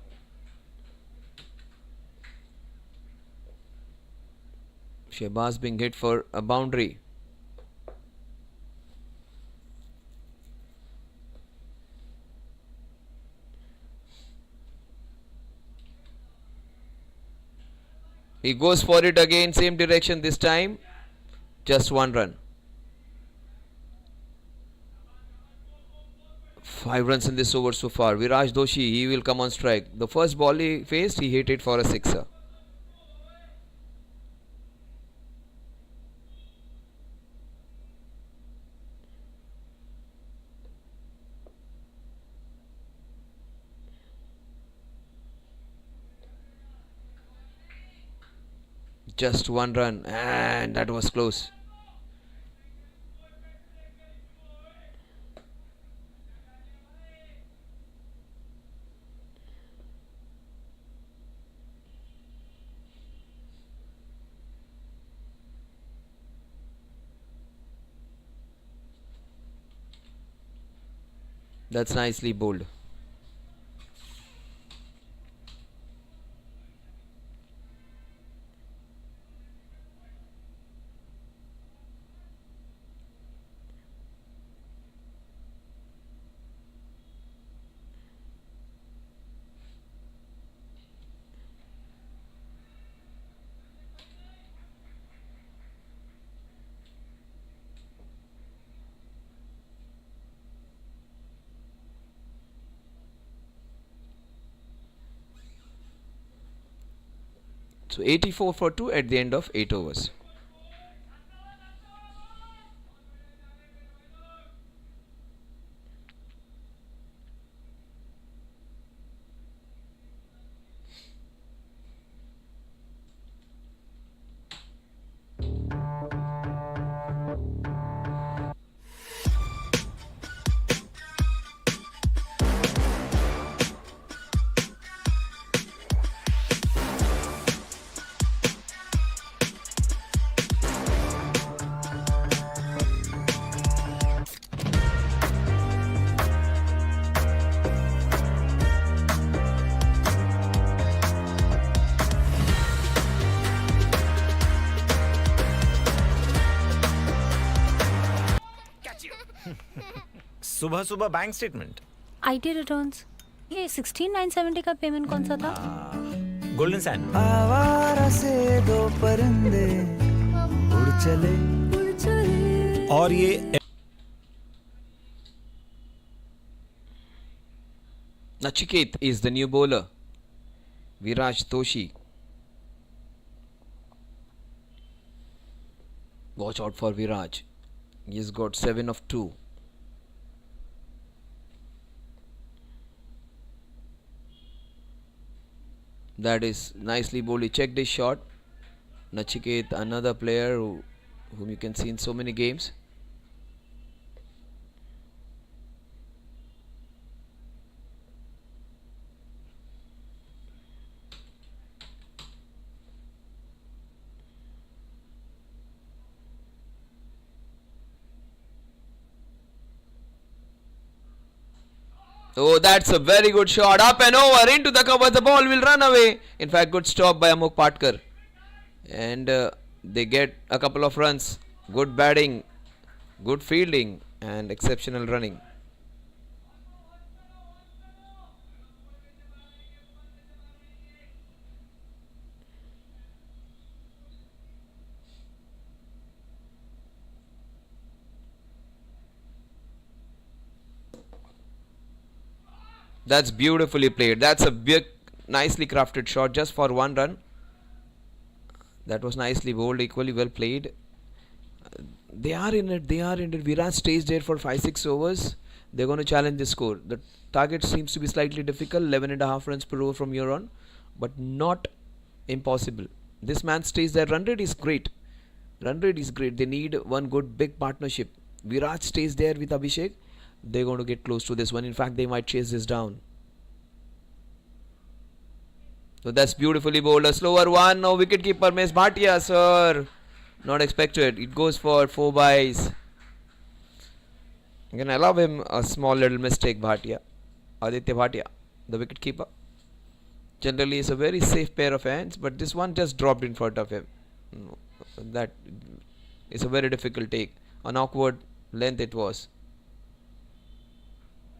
Shehbaz being hit for a boundary. He goes for it again, same direction this time. Just 1 run. 5 runs in this over so far. Viraj Doshi, he will come on strike. The first ball he faced, he hit it for a sixer. Just 1 run, and that was close. That's nicely bowled. So 84 for 2 at the end of 8 overs. सुबह सुबह bank statement, IT returns. ये 16970 का payment कौन सा था? Golden sand. आवारा से 2 परिंदे उड़ चले। और ये Nachiket is the new bowler. Viraj Doshi. Watch out for Viraj. He's got 7 of 2. That is nicely bowled. He checked his shot. Nachiket, another player whom you can see in so many games. Oh, that's a very good shot. Up and over into the cover. The ball will run away. In fact, good stop by Amok Patkar. And they get a couple of runs. Good batting, good fielding, and exceptional running. That's beautifully played. That's a big, nicely crafted shot just for one run. That was nicely bowled, equally well played. They are in it. Virat stays there for 5-6 overs. They're going to challenge the score. The target seems to be slightly difficult, 11.5 runs per over from here on, but not impossible. This man stays there. Run rate is great. They need one good big partnership. Virat stays there with Abhishek. They're going to get close to this one. In fact, they might chase this down. So that's beautifully bowled. A slower one. No wicketkeeper miss. Bhatia, sir. Not expected. It goes for 4 byes. You can allow him a small little mistake, Bhatia. Aditya Bhatia, the wicketkeeper. Generally, is a very safe pair of hands, but this one just dropped in front of him. That is a very difficult take. An awkward length it was.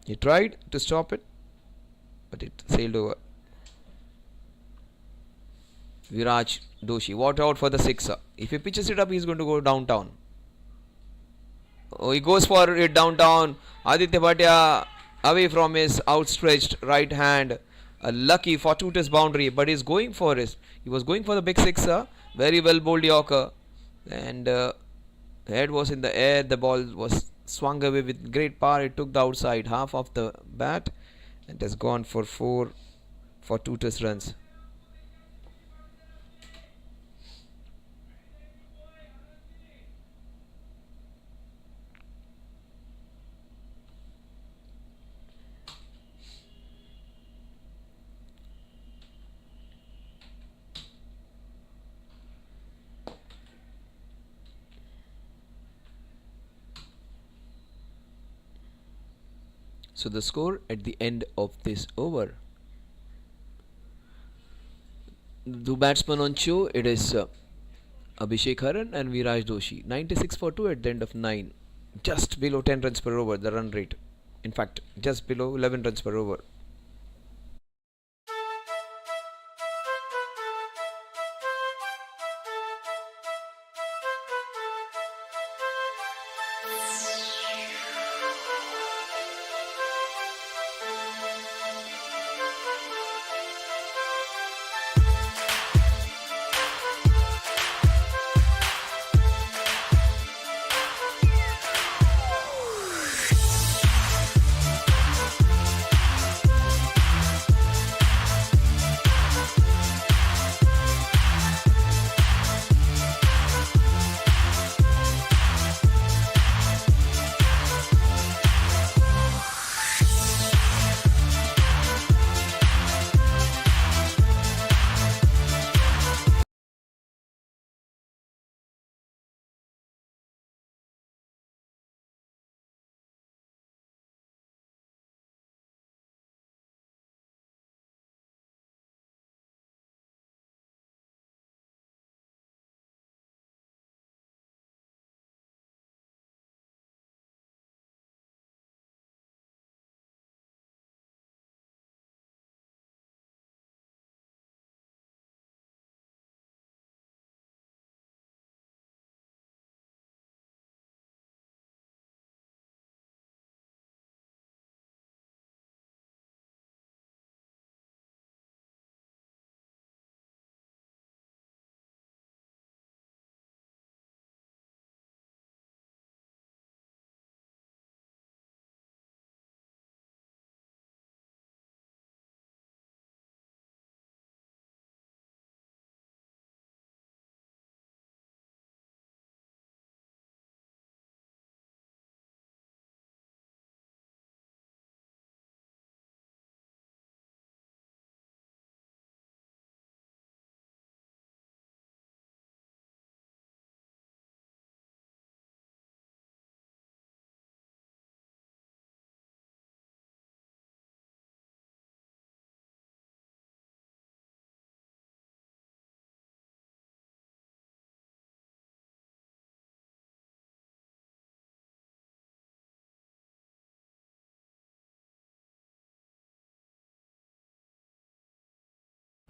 He tried to stop it, but it sailed over. Viraj Doshi, watch out for the sixer. If he pitches it up, he's going to go downtown. Oh, he goes for it downtown. Aditya Bhatia away from his outstretched right hand. A lucky fortuitous boundary, but he's going for it. He was going for the big sixer. Very well bowled Yorker. And the head was in the air. The ball was swung away with great power. It took the outside half of the bat and has gone for 4 fortuitous runs. So the score at the end of this over. The batsmen on show, it is Abhishek Haran and Viraj Doshi. 96 for 2 at the end of 9. Just below 10 runs per over, the run rate. In fact, just below 11 runs per over.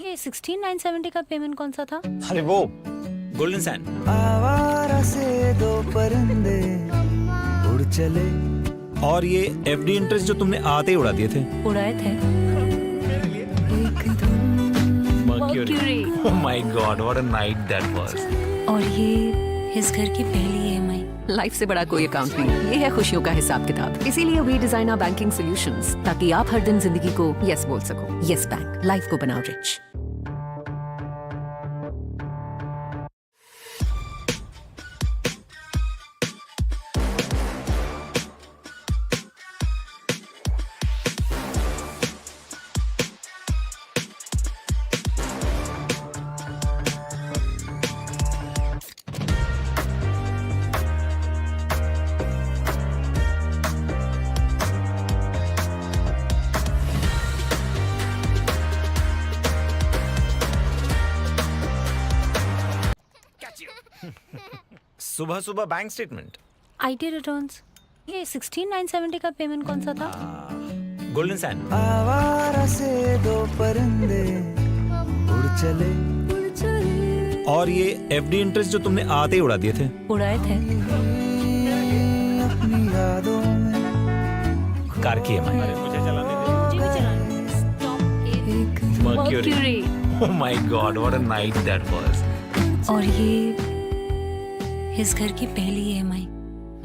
ये 16,970 का payment कौन सा था? अरे वो golden sand. आवारा से दो परिंदे उड़ चले। और ये एफडी इंटरेस्ट जो तुमने आते ही उड़ा दिए थे। उड़ाए थे। Mercury. Oh my God, what a night that was. और ये इस घर की पहली EMI। लाइफ से बड़ा कोई अकाउंट नहीं, ये है खुशियों का हिसाब किताब। इसीलिए we design our banking solutions ताकि आप हर दिन जिंदगी को यस बोल सको। यस बैंक, लाइफ को बनाओ रिच। सुबह सुबह बैंक स्टेटमेंट। IT returns. ये 16,970 का पेमेंट कौन सा था? Golden sand. आवारा से दो परिंदे उड़ चले। और ये एफडी इंटरेस्ट जो तुमने आते ही उड़ा दिए थे। उड़ाए थे। अपनी यादों में कार की EMI। मुझे चलाने दे। Mercury. Oh my God, what a night that was. और ये इस घर की पहली EMI।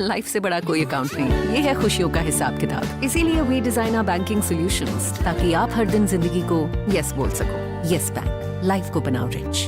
लाइफ से बड़ा कोई अकाउंट नहीं, ये है खुशियों का हिसाब किताब। इसीलिए we design our banking solutions ताकि आप हर दिन जिंदगी को यस बोल सको। यस बैंक, लाइफ को बनाओ rich.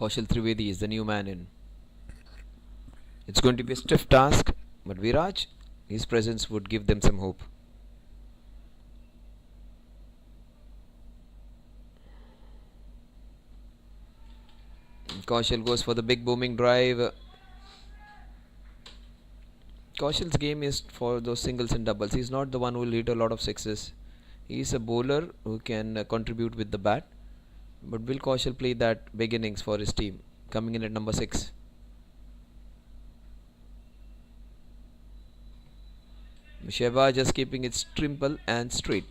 Kaushal Trivedi is the new man in. It's going to be a stiff task, but Viraj, his presence would give them some hope. Kaushal goes for the big booming drive. Kaushal's game is for those singles and doubles. He's not the one who will hit a lot of sixes. He's a bowler who can contribute with the bat. But will Kaushal play that big innings for his team? Coming in at number 6. Sheba just keeping it simple and straight.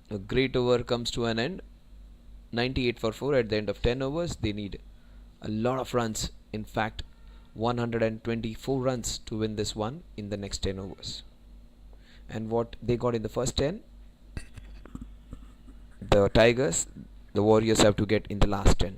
A great over comes to an end. 98 for 4 at the end of 10 overs. They need a lot of runs. In fact, 124 runs to win this one in the next 10 overs. And what they got in the first 10, the Tigers, the Warriors have to get in the last 10.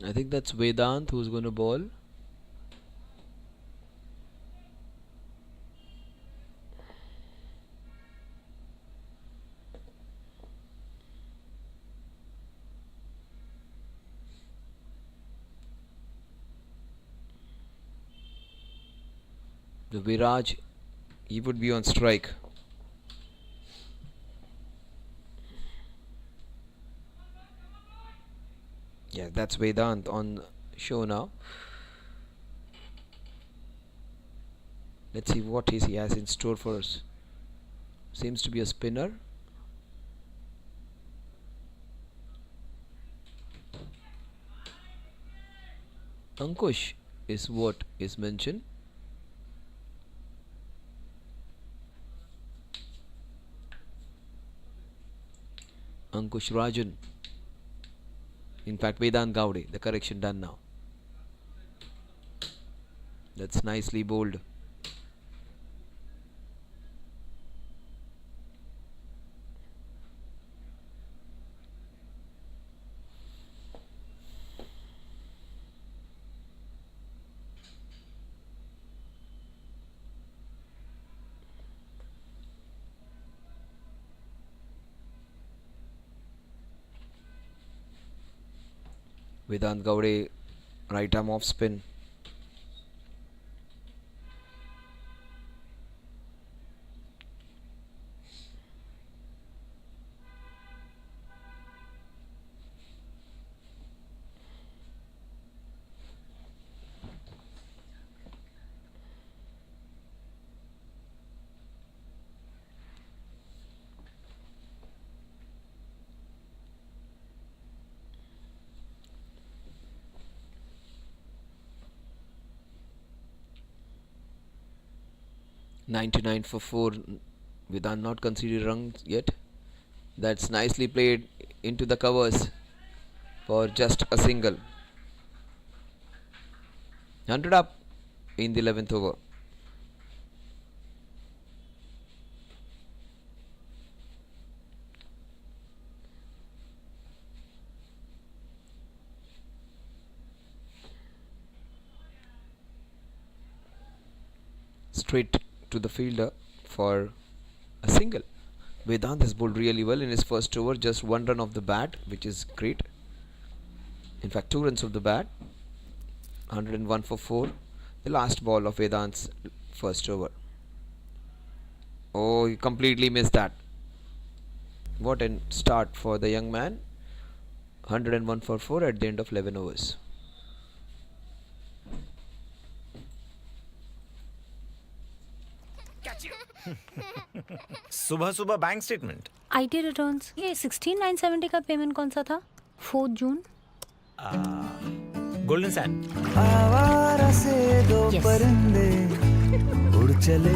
I think that's Vedant who's going to bowl. The Viraj, he would be on strike. Yeah, that's Vedant on show now. Let's see what he has in store for us. Seems to be a spinner. Ankush is what is mentioned. Ankush Rajan. In fact, Vedant Gowde. The correction done now. That's nicely bowled. Vedant Gowde, right arm off spin. .99 for 4. Vedant not conceded runs yet. That's nicely played into the covers for just a single. 100 up in the 11th over. Straight to the fielder for a single. Vedant has bowled really well in his first over. Just 1 run off the bat, which is great. In fact, 2 runs off the bat. 101 for 4. The last ball of Vedant's first over. Oh, he completely missed that. What a start for the young man. 101 for 4 at the end of 11 overs. सुबह सुबह bank statement, IT returns. ये 16970 का payment कौन सा था? 4 जून। Golden sand. आवारा से दो Yes. परिंदे उड़ चले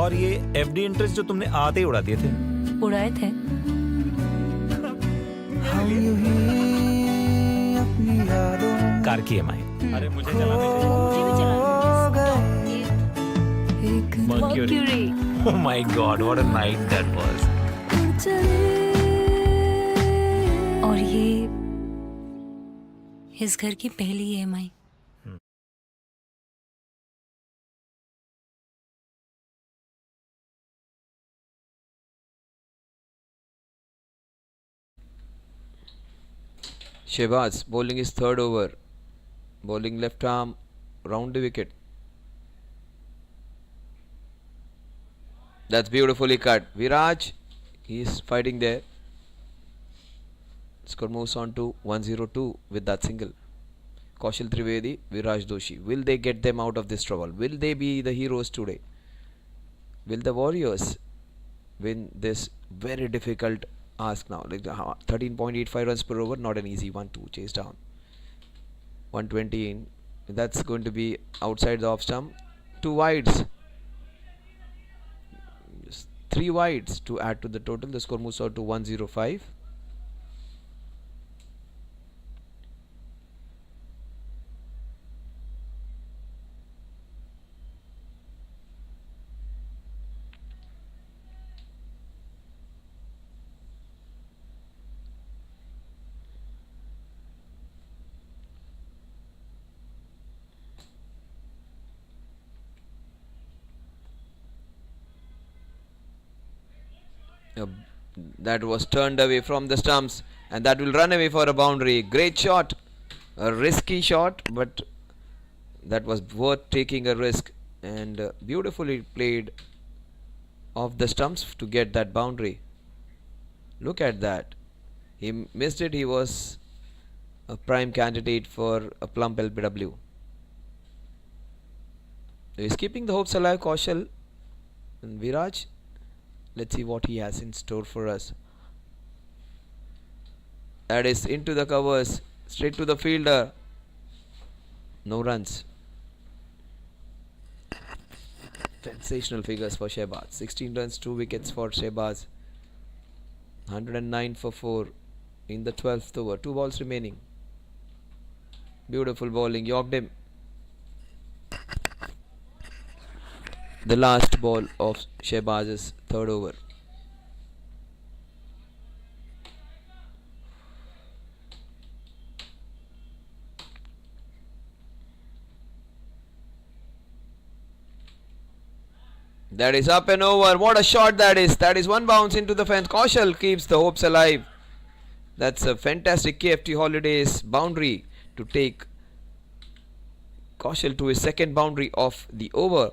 और ये एफडी इंटरेस्ट जो तुमने आते ही उड़ा दिए थे। उड़ाए थे। हम यूं ही अपनी यादों कार की EMI। अरे मुझे चलाने मुझे भी चलाना गए एक दे। Mercury. Oh my God, what a night that was. और ये इस घर की पहली EMI। Shehbaz bowling his third over. Bowling left arm round the wicket. That's beautifully cut. Viraj, he's fighting there. Score moves on to 102 with that single. Kaushal Trivedi, Viraj Doshi. Will they get them out of this trouble? Will they be the heroes today? Will the Warriors win this very difficult ask now? Like 13.85 runs per over, not an easy one to chase down. 120 in. That's going to be outside the off stump. 2 wides. Just 3 wides to add to the total. The score moves out to 105. Uh, that was turned away from the stumps, and that will run away for a boundary. Great shot, a risky shot, but that was worth taking a risk, and beautifully played off the stumps to get that boundary. Look at that. He missed it. He was a prime candidate for a plump LBW. He's keeping the hopes alive, Kaushal. And Viraj, let's see what he has in store for us. That is into the covers, straight to the fielder. No runs. Sensational figures for Shehbaz. 16 runs, 2 wickets for Shehbaz. 109 for 4 in the 12th over. 2 balls remaining. Beautiful bowling. Yorked him. The last ball of Shehbaz's third over. That is up and over. What a shot that is. That is one bounce into the fence. Kaushal keeps the hopes alive. That's a fantastic KFT Holidays boundary to take Kaushal to his second boundary of the over.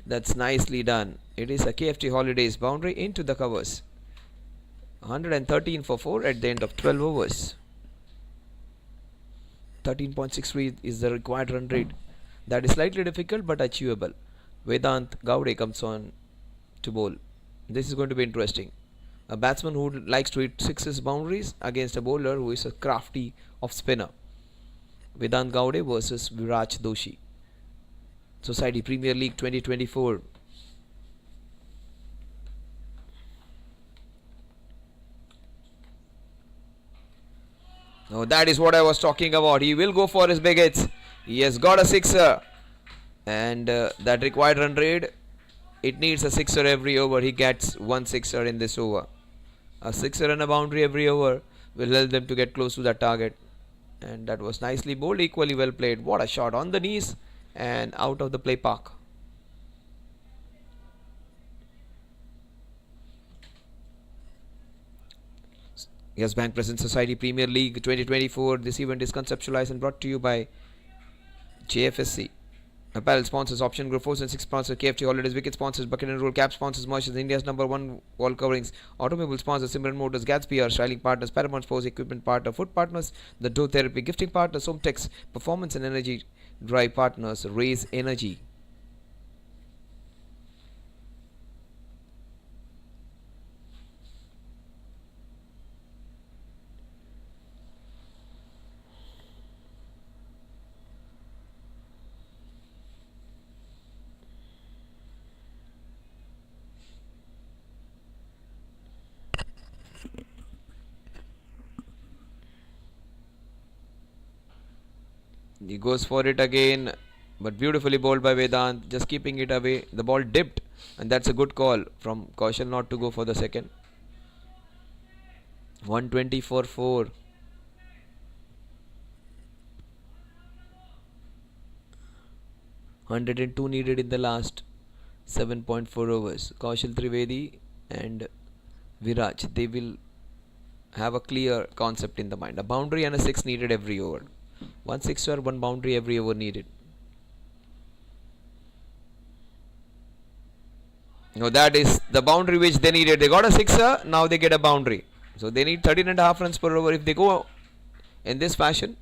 That's nicely done. It is a KFT Holidays boundary into the covers. 113 for 4 at the end of 12 overs. 13.63 is the required run rate. That is slightly difficult but achievable. Vedant Gowde comes on to bowl. This is going to be interesting. A batsman who likes to hit sixes boundaries against a bowler who is a crafty off spinner. Vedant Gowde versus Viraj Doshi. Society Premier League 2024. Now that is what I was talking about. He will go for his big hits. He has got a sixer. And that required run rate, it needs a sixer every over. He gets one sixer in this over. A sixer and a boundary every over will help them to get close to that target. And that was nicely bowled, equally well played. What a shot on the knees and out of the play park. Yes Bank presents Society Premier League 2024. This event is conceptualized and brought to you by Jfsc. Apparel sponsors, Option Group 4 and 6 sponsors, KFT Holidays, Wicket sponsors, Bucket and Roll, Cap sponsors, Merchants, India's #1 wall coverings, Automobile sponsors, Simran Motors, Gatsby, our styling partners, Paramount Sports Equipment partner, Food partners, The Dough Therapy, Gifting partners, Hometex, Performance and Energy Drive partners, Raise Energy. He goes for it again, but beautifully bowled by Vedant, just keeping it away. The ball dipped, and that's a good call from Kaushal not to go for the second. 120 for 4. $102 needed in the last 7.4 overs. Kaushal Trivedi and Viraj, they will have a clear concept in the mind. A boundary and a 6 needed every over. 1 sixer, 1 boundary every over needed. Now that is the boundary which they needed. They got a sixer, now they get a boundary. So they need 13.5 runs per over. If they go in this fashion,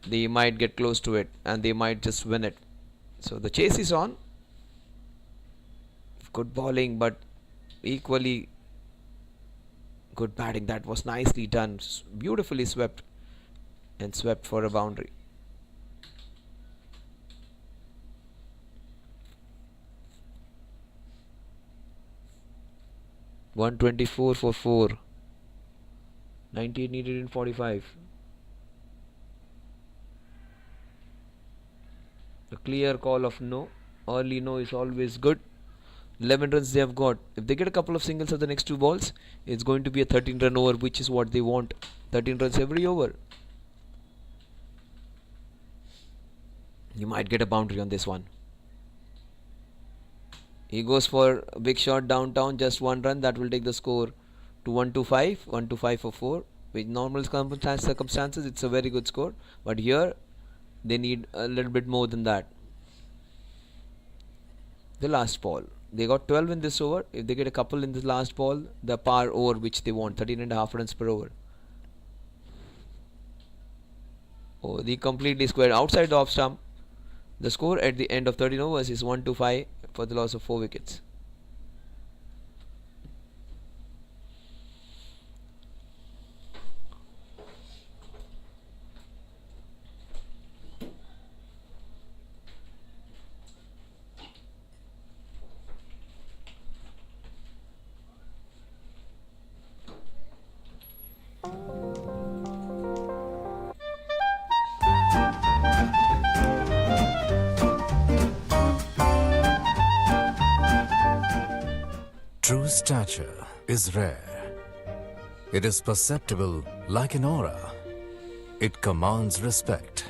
they might get close to it and they might just win it. So the chase is on. Good bowling, but equally good batting. That was nicely done. Beautifully swept. And swept for a boundary. $124 for 4. 98 needed in 45. A clear call of no. Early no is always good. 11 runs they have got. If they get a couple of singles of the next 2 balls, it's going to be a 13 run over, which is what they want. 13 runs every over. You might get a boundary on this one. He goes for a big shot downtown, just one run. That will take the score to 125. 125 for 4. With normal circumstances, it's a very good score. But here, they need a little bit more than that. The last ball. They got 12 in this over. If they get a couple in this last ball, the par over which they want, 13.5 runs per over. Oh, they completely squared outside the off stump. The score at the end of 13 overs is 125 for the loss of 4 wickets. True stature is rare. It is perceptible like an aura. It commands respect.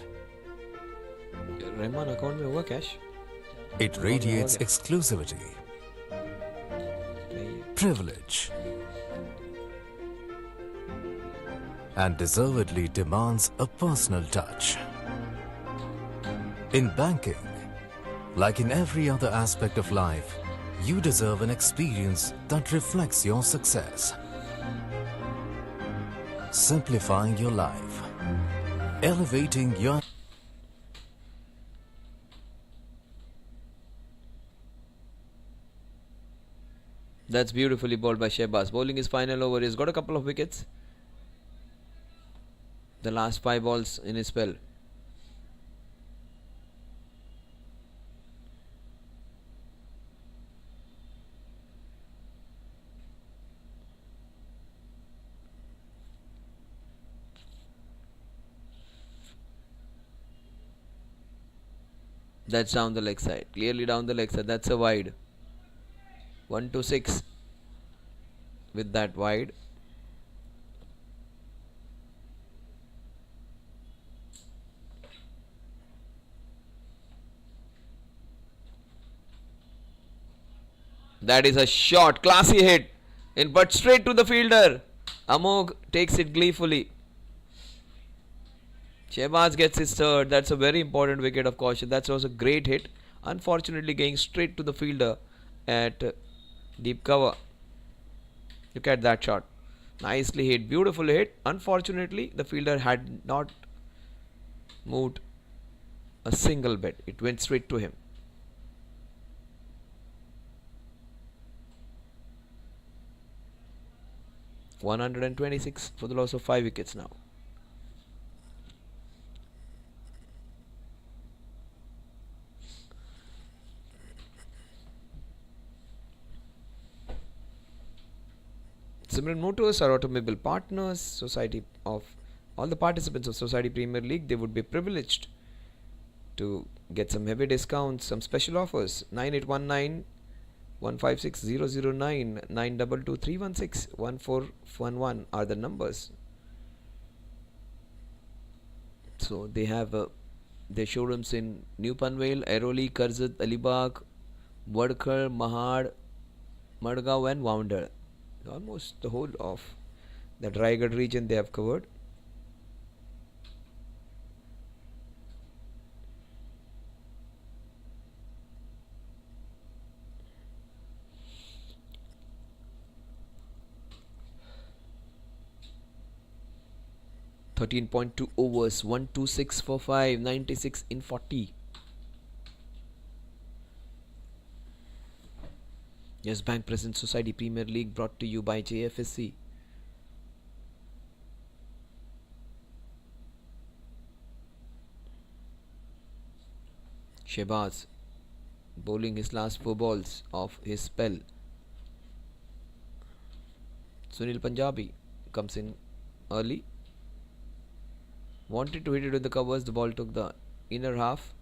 Rahman account में हुआ cash? It radiates exclusivity, privilege, and deservedly demands a personal touch. In banking, like in every other aspect of life, you deserve an experience that reflects your success. Simplifying your life, elevating your... That's beautifully bowled by Shehbaz. Bowling his final over. He's got a couple of wickets. The last 5 balls in his spell. That's down the leg side. Clearly down the leg side. That's a wide. 1-6 with that wide. That is a shot. Classy hit. But straight to the fielder. Amog takes it gleefully. Shehbaz gets his third. That's a very important wicket of caution. That was a great hit. Unfortunately, going straight to the fielder at deep cover. Look at that shot. Nicely hit. Beautiful hit. Unfortunately, the fielder had not moved a single bit. It went straight to him. $126 for the loss of 5 wickets now. Simran Motors are automobile partners. Society of all the participants of Society Premier League, they would be privileged to get some heavy discounts, some special offers. 9819 156 009 922 316 1411 are the numbers. So they have their showrooms in New Panvel, Airoli, Karzat, Alibag, Wadkar, Mahad, Madgaon and Wounder. Almost the whole of the Raigad region they have covered. .2 overs, 126 for 5, 96 in 40. Yes Bank presents Society Premier League, brought to you by Jfsc. Shehbaz bowling his last 4 balls of his spell. Sunil Punjabi comes in early. Wanted to hit it with the covers. The ball took the inner half.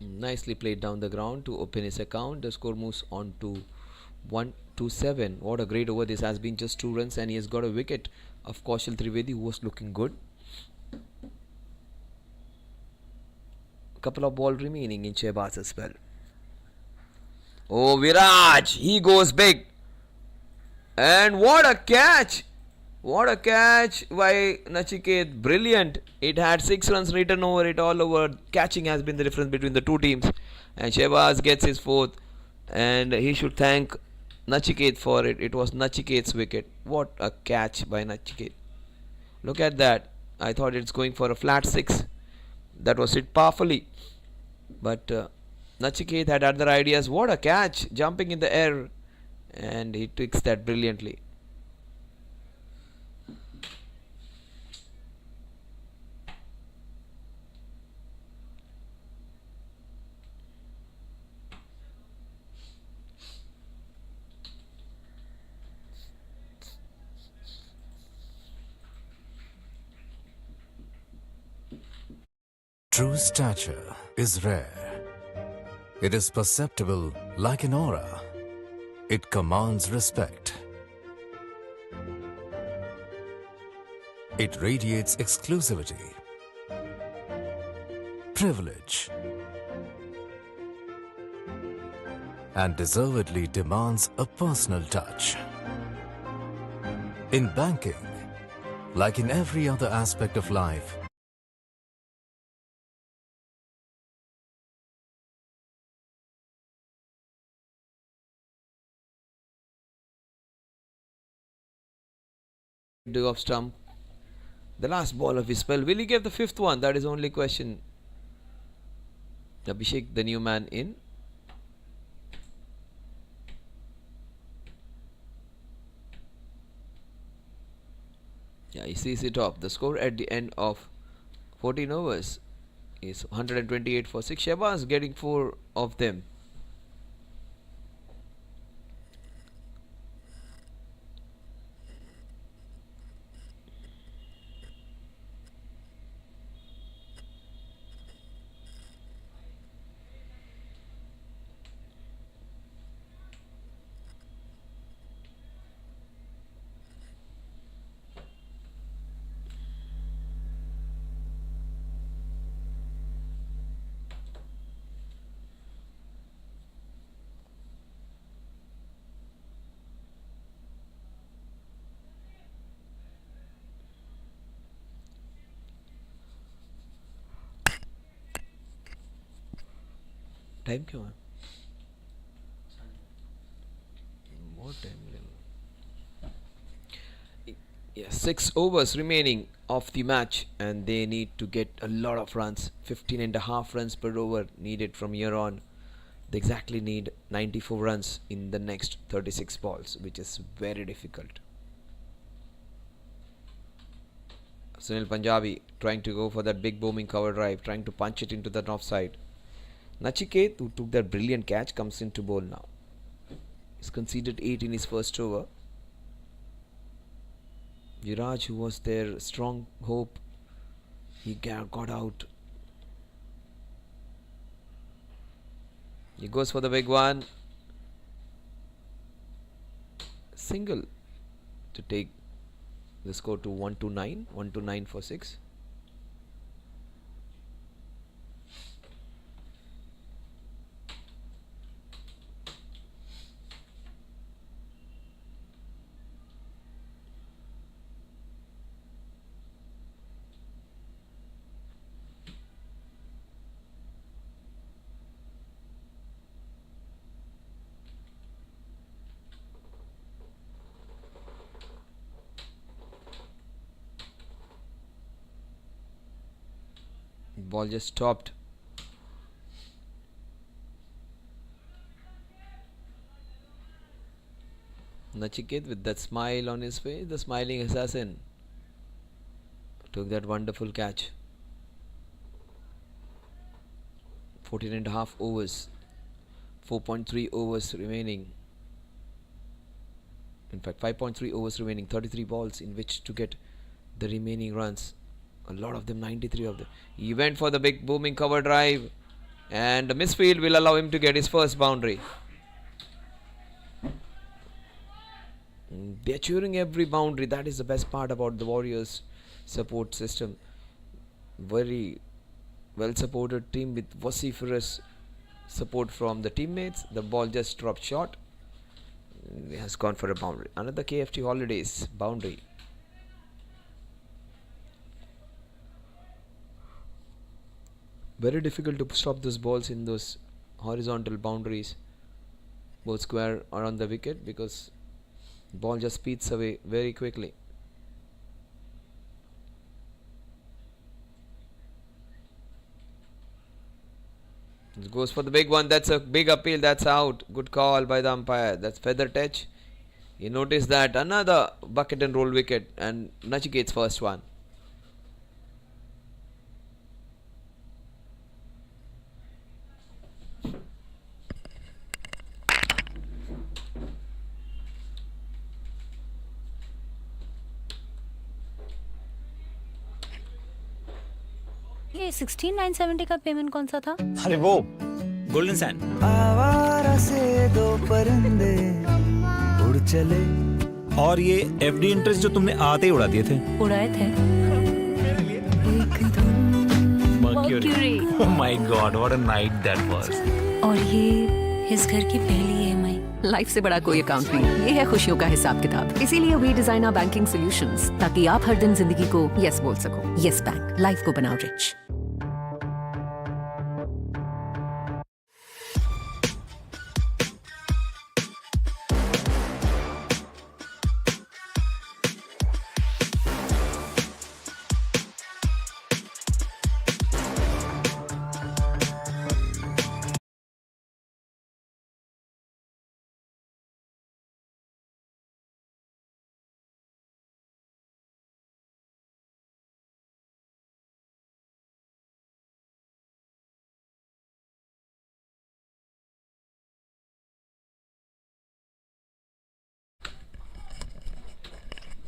Nicely played down the ground to open his account. The score moves on to 1-7. What a great over this has been. Just 2 runs and he has got a wicket of Kaushal Trivedi, who was looking good. Couple of ball remaining in Shehbaz's spell. Oh, Viraj, he goes big. And what a catch! What a catch by Nachiket. Brilliant. It had 6 runs written over it all over. Catching has been the difference between the two teams. And Shehbaz gets his 4th. And he should thank Nachiket for it. It was Nachiket's wicket. What a catch by Nachiket. Look at that. I thought it's going for a flat 6. That was hit powerfully. But Nachiket had other ideas. What a catch. Jumping in the air. And he tweaks that brilliantly. True stature is rare. It is perceptible like an aura. It commands respect. It radiates exclusivity, privilege, and deservedly demands a personal touch. In banking, like in every other aspect of life, Do off stump. The last ball of his spell. Will he get the 5th one? That is only question. Abhishek, the new man in. Yeah, he sees it off. The score at the end of 14 overs is 128 for 6. Shehbaz getting 4 of them. Time क्यों है more time yes, 6 overs remaining of the match and they need to get a lot of runs. 15.5 runs per over needed from here on. They exactly need 94 runs in the next 36 balls, which is very difficult. Sunil Punjabi trying to go for that big booming cover drive, trying to punch it into the offside. Nachiket, who took that brilliant catch, comes into bowl now. He's conceded 8 in his first over. Viraj, who was their strong hope, he got out. He goes for the big one. Single to take the score to 1-9. 1-9 for 6. Ball just stopped. Nachiket with that smile on his face, the smiling assassin, took that wonderful catch. 14.5 overs, 4.3 overs remaining. In fact, 5.3 overs remaining, 33 balls in which to get the remaining runs. A lot of them, 93 of them. He went for the big booming cover drive. and the misfield will allow him to get his first boundary. They're cheering every boundary. That is the best part about the Warriors support system. Very well supported team with vociferous support from the teammates. The ball just dropped short. He has gone for a boundary. Another KFT Holidays boundary. Very difficult to stop those balls in those horizontal boundaries, both square or on the wicket, because ball just speeds away very quickly. It goes for the big one. That's a big appeal. That's out. Good call by the umpire. That's feather touch. He noticed that. Another bucket and roll wicket, and Nachiket's first one. ये 16970 का payment कौन सा था? अरे वो golden sand. आवारा से दो परिंदे उड़ चले। और ये एफडी इंटरेस्ट जो तुमने आते ही उड़ा दिए थे। उड़ाए थे। Mercury. Oh my God, what a night that was. और ये इस घर की पहली EMI। लाइफ से बड़ा कोई अकाउंट नहीं, ये है खुशियों का हिसाब किताब। इसीलिए we design our banking solutions, ताकि आप हर दिन जिंदगी को यस बोल सको। यस बैंक, लाइफ को बनाओ rich.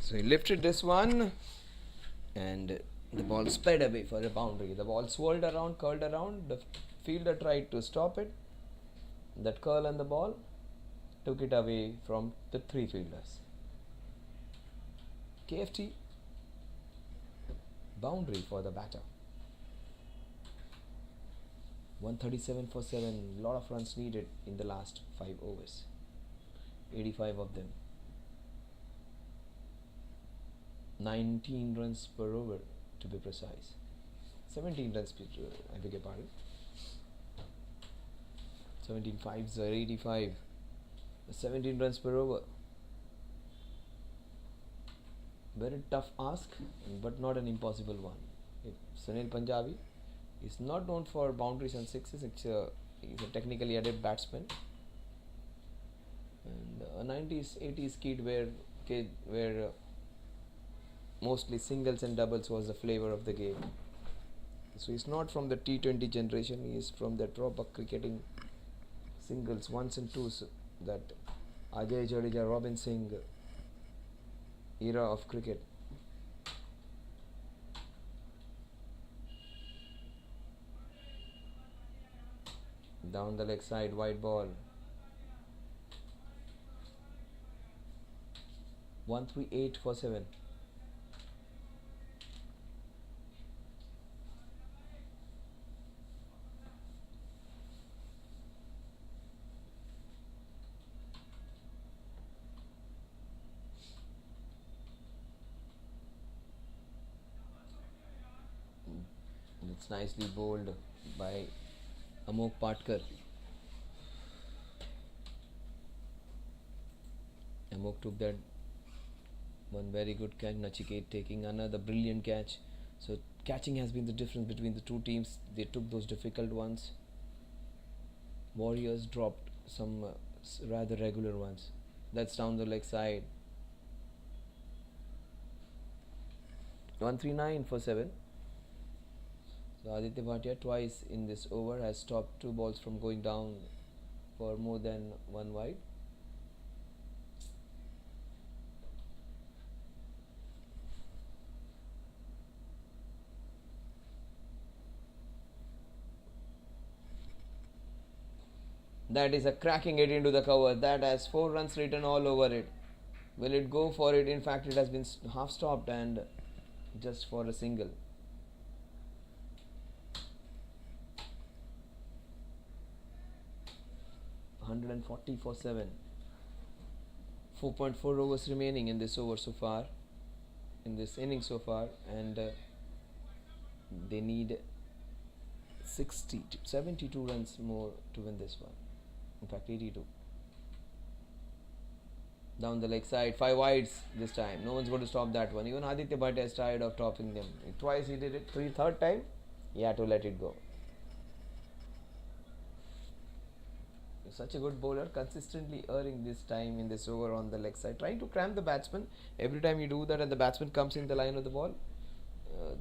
So he lifted this one, and the ball sped away for a boundary. The ball swirled around, curled around. The fielder tried to stop it. That curl and the ball took it away from the three fielders. KFT boundary for the batter. 137 for 7. Lot of runs needed in the last 5 overs. 85 of them. 19 runs per over to be precise. 17 runs per I beg your pardon. 17 fives are 85. 17 runs per over. Very tough ask, but not an impossible one. Sunil Punjabi is not known for boundaries and sixes. He's a technically adept batsman. And a 90s, 80s kid where mostly singles and doubles was the flavor of the game. So he's not from the T20 generation. He is from the proper cricketing singles, ones and twos, that Ajay Jadeja, Robin Singh era of cricket. Down the leg side, wide ball. 138 for 7. It's nicely bowled by Amok Patkar. Amok took that one very good catch. Nachiket taking another brilliant catch. So catching has been the difference between the two teams. They took those difficult ones. Warriors dropped some rather regular ones. That's down the leg side. 139 for 7. So Aditya Bhatia twice in this over has stopped 2 balls from going down for more than 1 wide. That is a cracking it into the cover. That has 4 runs written all over it. Will it go for it? In fact, it has been half stopped and just for a single. $140 for 7. 4.4 overs remaining in this over so far, in this inning so far, and they need 72 runs more to win this one. In fact, 82. Down the leg side, 5 wides this time. No one's going to stop that one. Even Aditya Bhatt is tired of topping them. Twice he did it. Third time, he had to let it go. Such a good bowler, consistently erring this time in this over on the leg side, trying to cram the batsman. Every time you do that and the batsman comes in the line of the ball,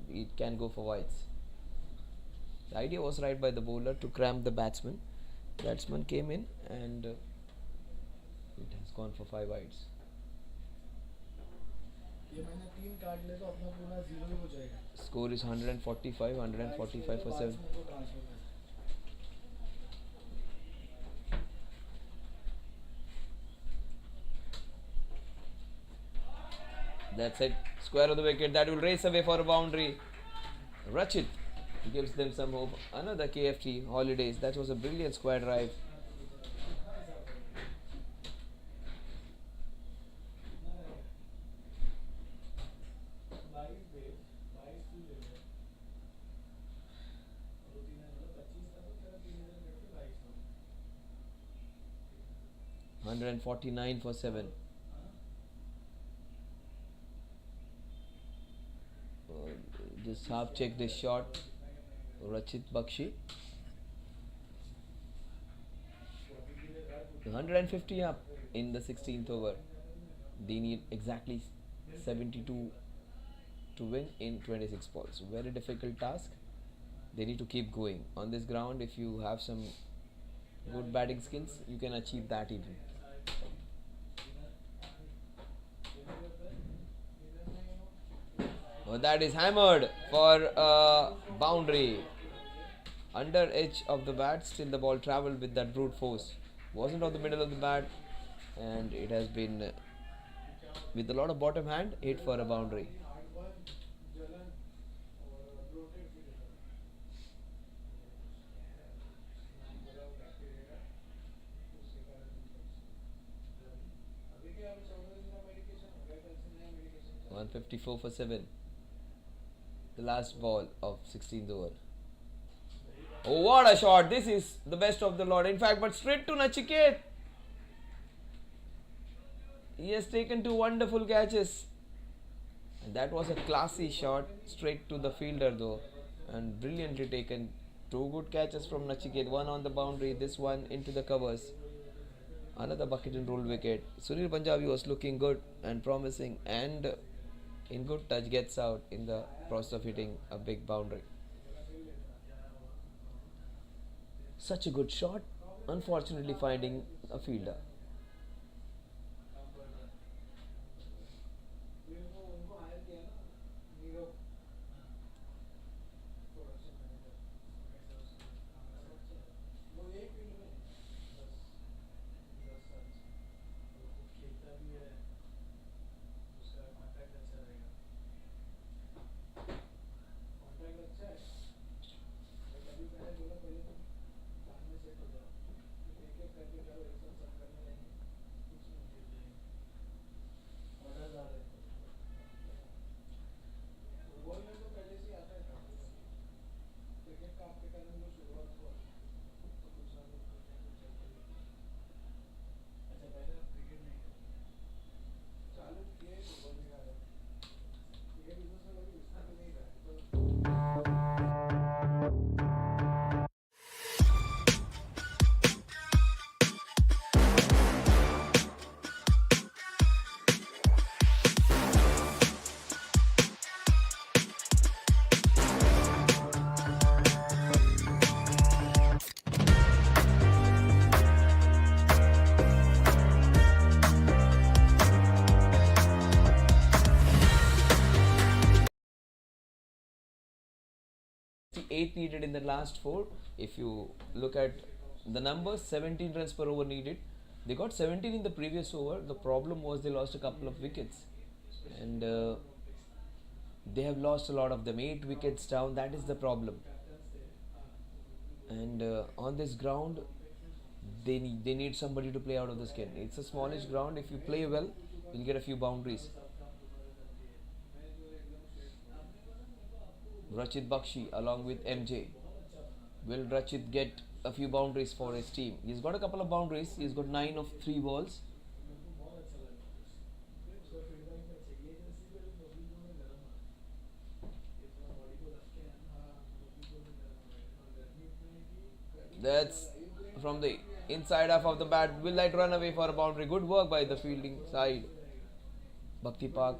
it can go for wides. The idea was right by the bowler to cram the batsman. Batsman came in and it has gone for 5 wides. Score is 145 for 7. That's it. Square of the wicket. That will race away for a boundary. Rachit gives them some hope. Another KFT holidays. That was a brilliant square drive. $149 for 7. Just half check this shot. Rachit Bakshi. 150 up in the 16th over. They need exactly 72 to win in 26 balls. Very difficult task. They need to keep going. On this ground, if you have some good batting skills, you can achieve that even. Oh, that is hammered for a boundary. Under edge of the bat, still the ball travelled with that brute force. Wasn't on the middle of the bat, and it has been with a lot of bottom hand hit for a boundary. $154 for 7. The last ball of 16th over. Oh, what a shot! This is the best of the lot. In fact, but straight to Nachiket. He has taken 2 wonderful catches. And that was a classy shot, straight to the fielder though. And brilliantly taken. 2 good catches from Nachiket. One on the boundary, this one into the covers. Another bucket and roll wicket. Sunil Punjabi was looking good and promising, and in good touch gets out in the process of hitting a big boundary. Such a good shot, unfortunately finding a fielder. Eight needed in the last 4. If you look at The number 17 runs per over needed. They got 17 in the previous over. The problem was they lost a couple of wickets, and they have lost a lot of them. 8 wickets down. That is the problem. And on this ground, they need somebody to play out of the skin. It's a smallish ground. If you play well, you'll get a few boundaries. Rachit Bakshi along with MJ. Will Rachit get a few boundaries for his team? He's got a couple of boundaries. He's got 9 of 3 balls. That's from the inside half of the bat. Will that run away for a boundary? Good work by the fielding side. Bhakti Park,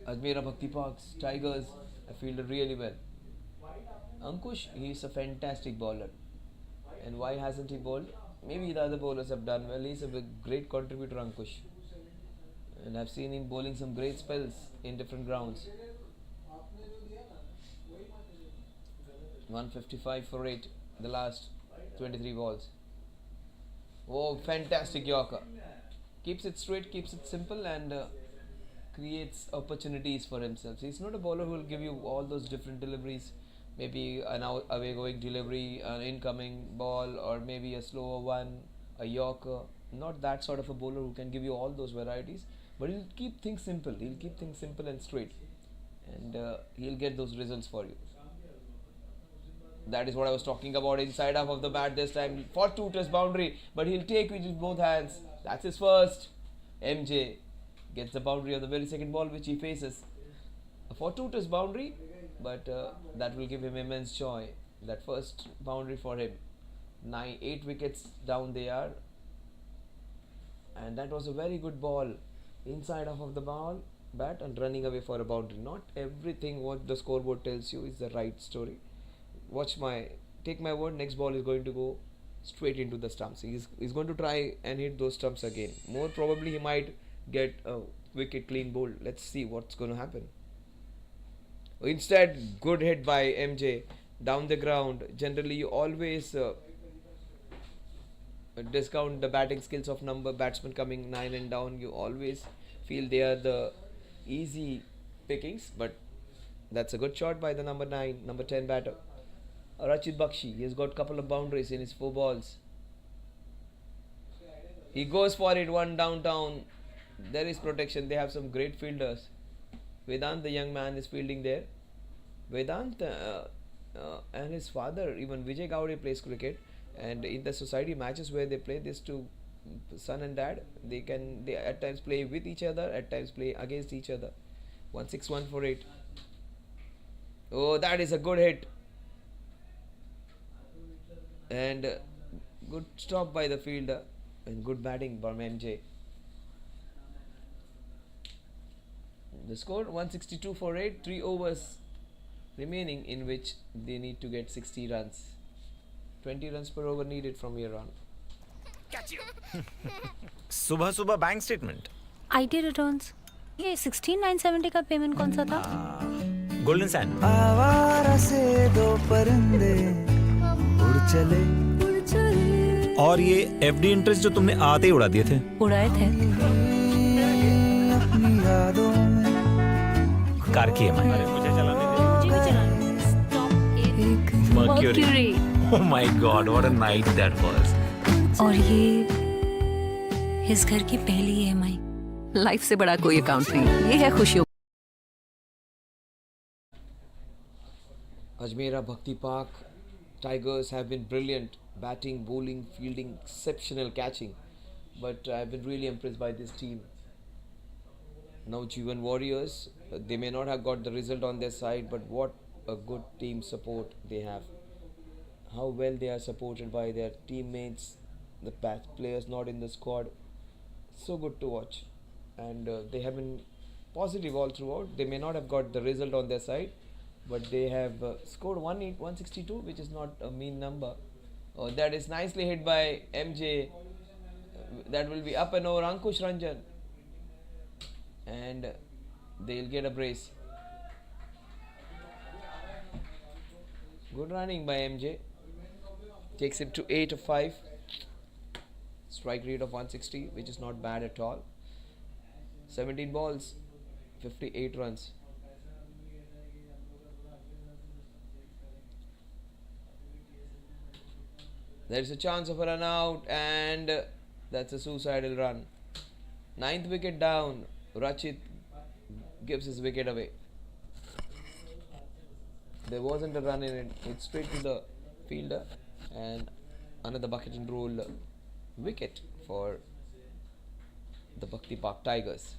Ajmera Bhakti Parks, Tigers have fielded really well. Ankush, he's a fantastic bowler. And why hasn't he bowled? Maybe the other bowlers have done well. He's a great contributor, Ankush. And I've seen him bowling some great spells in different grounds. 155 for 8, the last 23 balls. Oh, fantastic Yorker. Keeps it straight, keeps it simple, and creates opportunities for himself. He's not a bowler who will give you all those different deliveries. Maybe an away going delivery, an incoming ball, or maybe a slower one, a Yorker. Not that sort of a bowler who can give you all those varieties. But he'll keep things simple. He'll keep things simple and straight. And he'll get those results for you. That is what I was talking about. Inside half of the bat this time for 2 test boundary, but he'll take it with both hands. That's his first. MJ gets the boundary on the very second ball which he faces. A for 2 test boundary, but that will give him immense joy. That first boundary for him. 8 wickets down they are, and that was a very good ball. Inside half of the bat and running away for a boundary. Not everything what the scoreboard tells you is the right story. Take my word, next ball is going to go straight into the stumps. He's going to try and hit those stumps again. More probably he might get a wicket clean bowled. Let's see what's going to happen. Instead, good hit by MJ down the ground. Generally you always discount the batting skills of batsmen coming 9 and down. You always feel they are the easy pickings, but that's a good shot by the number 10 batter. Rachit Bakshi, he has got a couple of boundaries in his 4 balls. He goes for it, one downtown. There is protection. They have some great fielders. Vedant, the young man, is fielding there. Vedant and his father, even Vijay Gowde, plays cricket. And in the society matches where they play, these two, son and dad, they at times play with each other, at times play against each other. 161 for 8. Oh, that is a good hit. And good stop by the fielder and good batting from MJ. The score 162 for 8, 3 overs remaining in which they need to get 60 runs. 20 runs per over needed from here on. सुबह सुबह bank statement, IT returns. ये 16970 का payment कौन सा था? Golden sand. आवारा से 2 परिंदे उड़ चले, और ये एफडी इंटरेस्ट जो तुमने आते ही उड़ा दिए थे। उड़ाए थे। अपनी यादों में कार की EMI। मुझे चलाने दे। Mercury. Oh my God, what a night that was. और ये इस घर की पहली EMI। लाइफ से बड़ा कोई अकाउंट नहीं, ये है खुशियों। Ajmera Bhakti Park, Tigers have been brilliant. Batting, bowling, fielding, exceptional catching. But I've been really impressed by this team. Navijvan Warriors, they may not have got the result on their side, but what a good team support they have. How well they are supported by their teammates, the players not in the squad. So good to watch. And they have been positive all throughout. They may not have got the result on their side, but they have scored 162, which is not a mean number. Oh, that is nicely hit by MJ. That will be up and over Ankush Ranjan. And they'll get a brace. Good running by MJ. Takes him to 8 of 5. Strike rate of 160, which is not bad at all. 17 balls, 58 runs. There's a chance of a run out, and that's a suicidal run. 9th wicket down. Rachit gives his wicket away. There wasn't a run in it. It's straight to the fielder, and another bucket and roll wicket for the Bhakti Park Tigers.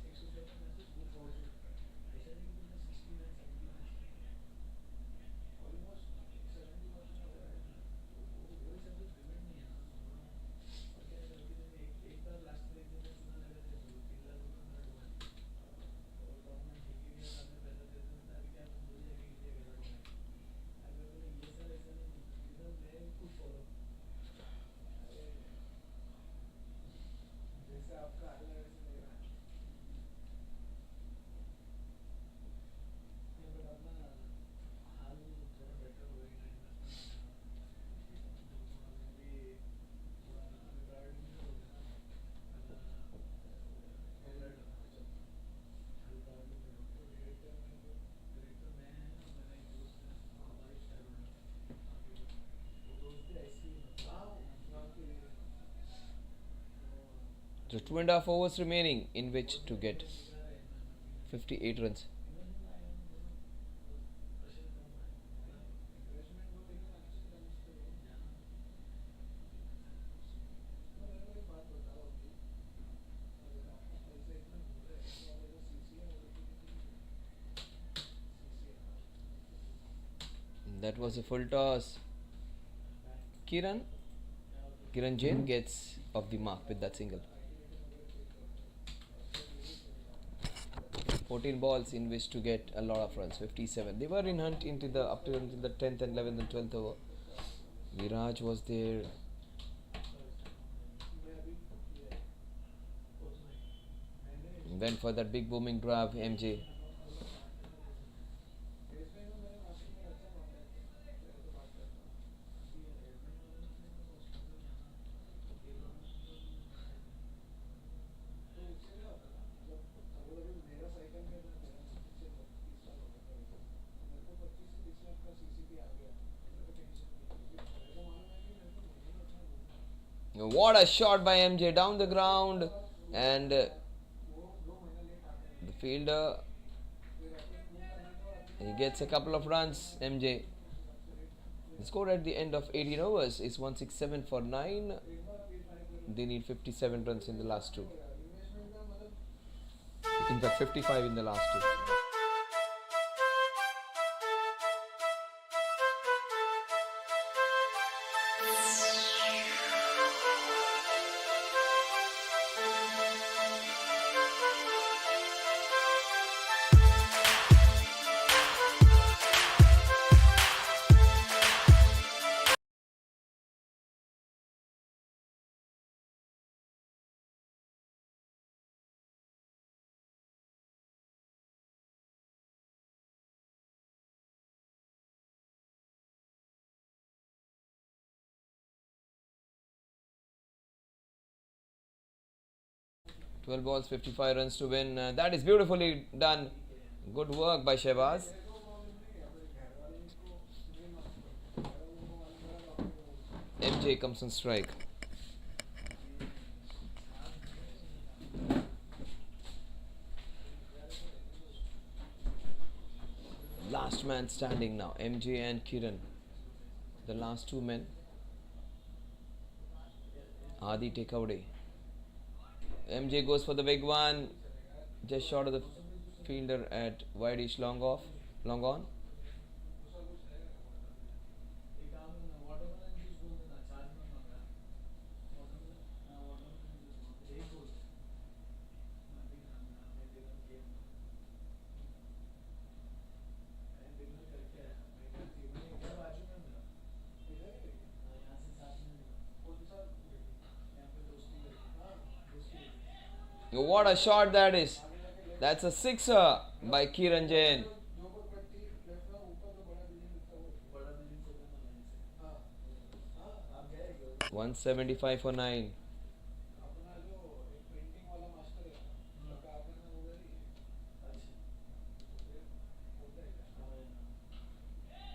So 2.5 overs remaining in which to get 58 runs. That was a full toss. Kiran Jain gets off the mark with that single. 14 balls in which to get a lot of runs, 57. They were in hunt into the up to the 10th and 11th and 12th over. Viraj was there. Went for that big booming drive, MJ. What a shot by MJ down the ground, and the fielder, he gets a couple of runs. MJ. The score at the end of 18 overs is 167 for 9. They need 57 runs in the last two. In fact, 55 in the last two. Balls, 55 runs to win. That is beautifully done. Good work by Shehbaz. MJ comes on strike. Last man standing now. MJ and Kiran. The last two men. Adi Tekavade. MJ goes for the big one, just short of the fielder at wide-ish long on. What a shot that is. That's a sixer by Kiran Jain. 175 for 9.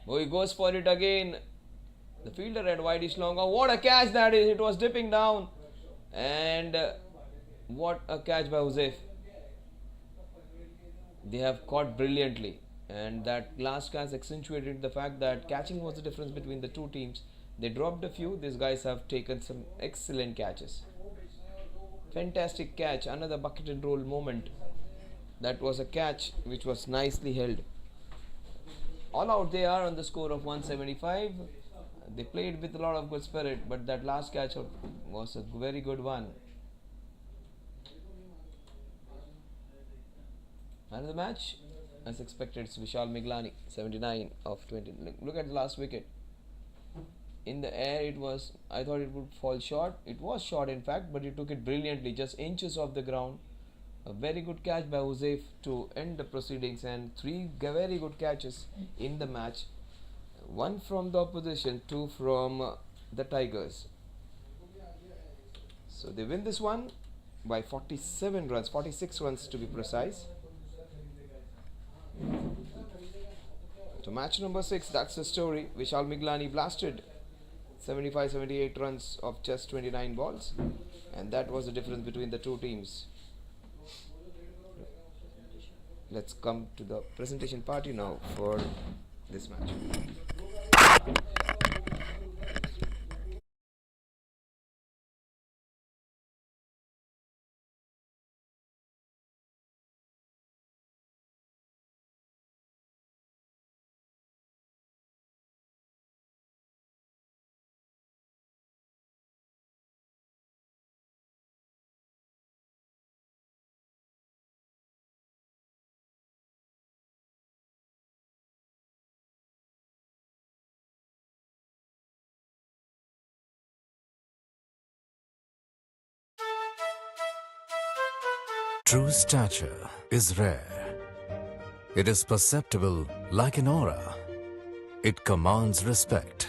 Oh, he goes for it again. The fielder at wide is longer. What a catch that is! It was dipping down. And what a catch by Joseph. They have caught brilliantly. And that last catch accentuated the fact that catching was the difference between the two teams. They dropped a few. These guys have taken some excellent catches. Fantastic catch. Another bucket and roll moment. That was a catch which was nicely held. All out they are on the score of 175. They played with a lot of good spirit, but that last catch was a very good one. Man of the match, as expected, it's Vishal Miglani, 79 of 20. Look at the last wicket. In the air, I thought it would fall short. It was short, in fact, but he took it brilliantly, just inches off the ground. A very good catch by Joseph to end the proceedings, and 3 very good catches in the match. 1 from the opposition, 2 from the Tigers. So they win this one by 47 runs, 46 runs to be precise. So match number 6, that's the story. Vishal Miglani blasted 75-78 runs of just 29 balls, and that was the difference between the two teams. Let's come to the presentation party now for this match. True stature is rare. It is perceptible like an aura. It commands respect.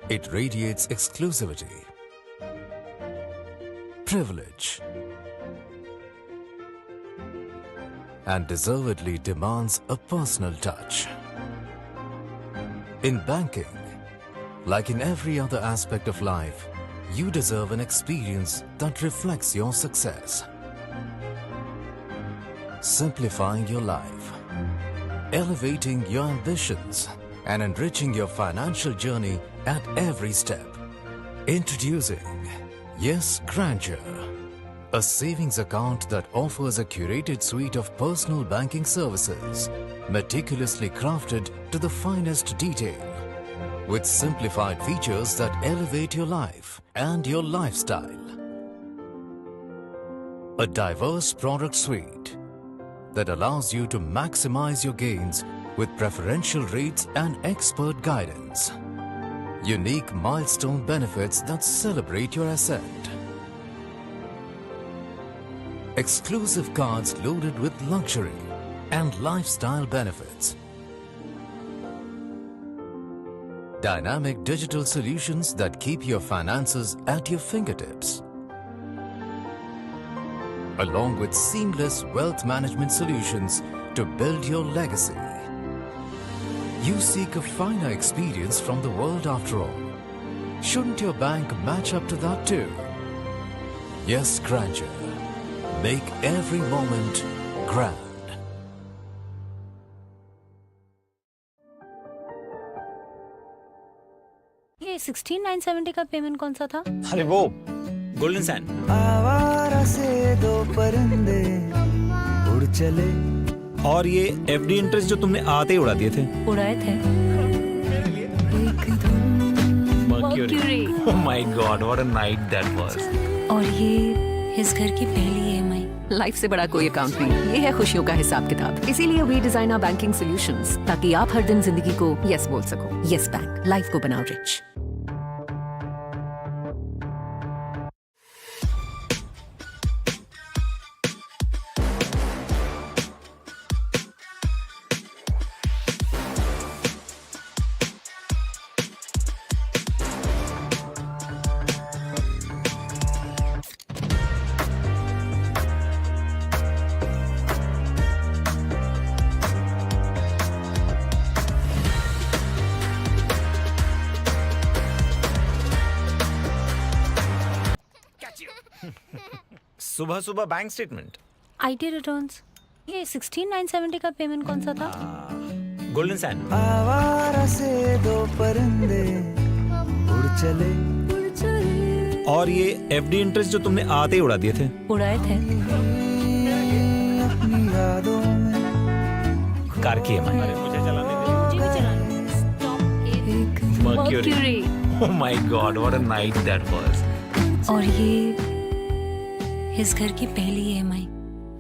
It radiates exclusivity, privilege, and deservedly demands a personal touch. In banking, like in every other aspect of life, you deserve an experience that reflects your success. Simplifying your life, elevating your ambitions, and enriching your financial journey at every step. Introducing Yes Grandeur, a savings account that offers a curated suite of personal banking services, meticulously crafted to the finest detail, with simplified features that elevate your life and your lifestyle. A diverse product suite that allows you to maximize your gains with preferential rates and expert guidance. Unique milestone benefits that celebrate your ascent. Exclusive cards loaded with luxury and lifestyle benefits. Dynamic digital solutions that keep your finances at your fingertips. Along with seamless wealth management solutions to build your legacy. You seek a finer experience from the world after all. Shouldn't your bank match up to that too? Yes, Grandeur. Make every moment grand. ये 16,970 का payment कौन सा था? अरे वो golden sand. आवारा से 2 परिंदे उड़ चले। और ये एफडी इंटरेस्ट जो तुमने आते ही उड़ा दिए थे। उड़ाए थे। Mercury. Oh my God, what a night that was. और ये इस घर की पहली EMI। लाइफ से बड़ा कोई अकाउंट नहीं, ये है खुशियों का हिसाब किताब। इसीलिए we design our banking solutions, ताकि आप हर दिन जिंदगी को यस बोल सको। यस बैंक, लाइफ को बनाओ रिच। सुबह सुबह बैंक स्टेटमेंट, IT रिटर्न्स। ये 16970 का पेमेंट कौन सा था? Golden sand. आवारा से दो परिंदे उड़ चले और ये FD इंटरेस्ट जो तुमने आते ही उड़ा दिए थे। उड़ाए थे। अपनी यादों में कार की EMI। मुझे चलाने मुझे भी चलाना है। एक Mercury. Oh my God, what a night that was. और ये इस घर की पहली EMI।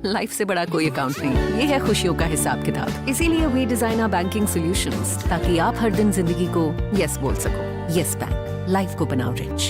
लाइफ से बड़ा कोई अकाउंट नहीं, ये है खुशियों का हिसाब किताब। इसीलिए we design our banking solutions ताकि आप हर दिन जिंदगी को यस बोल सको। यस बैंक, लाइफ को बनाओ rich.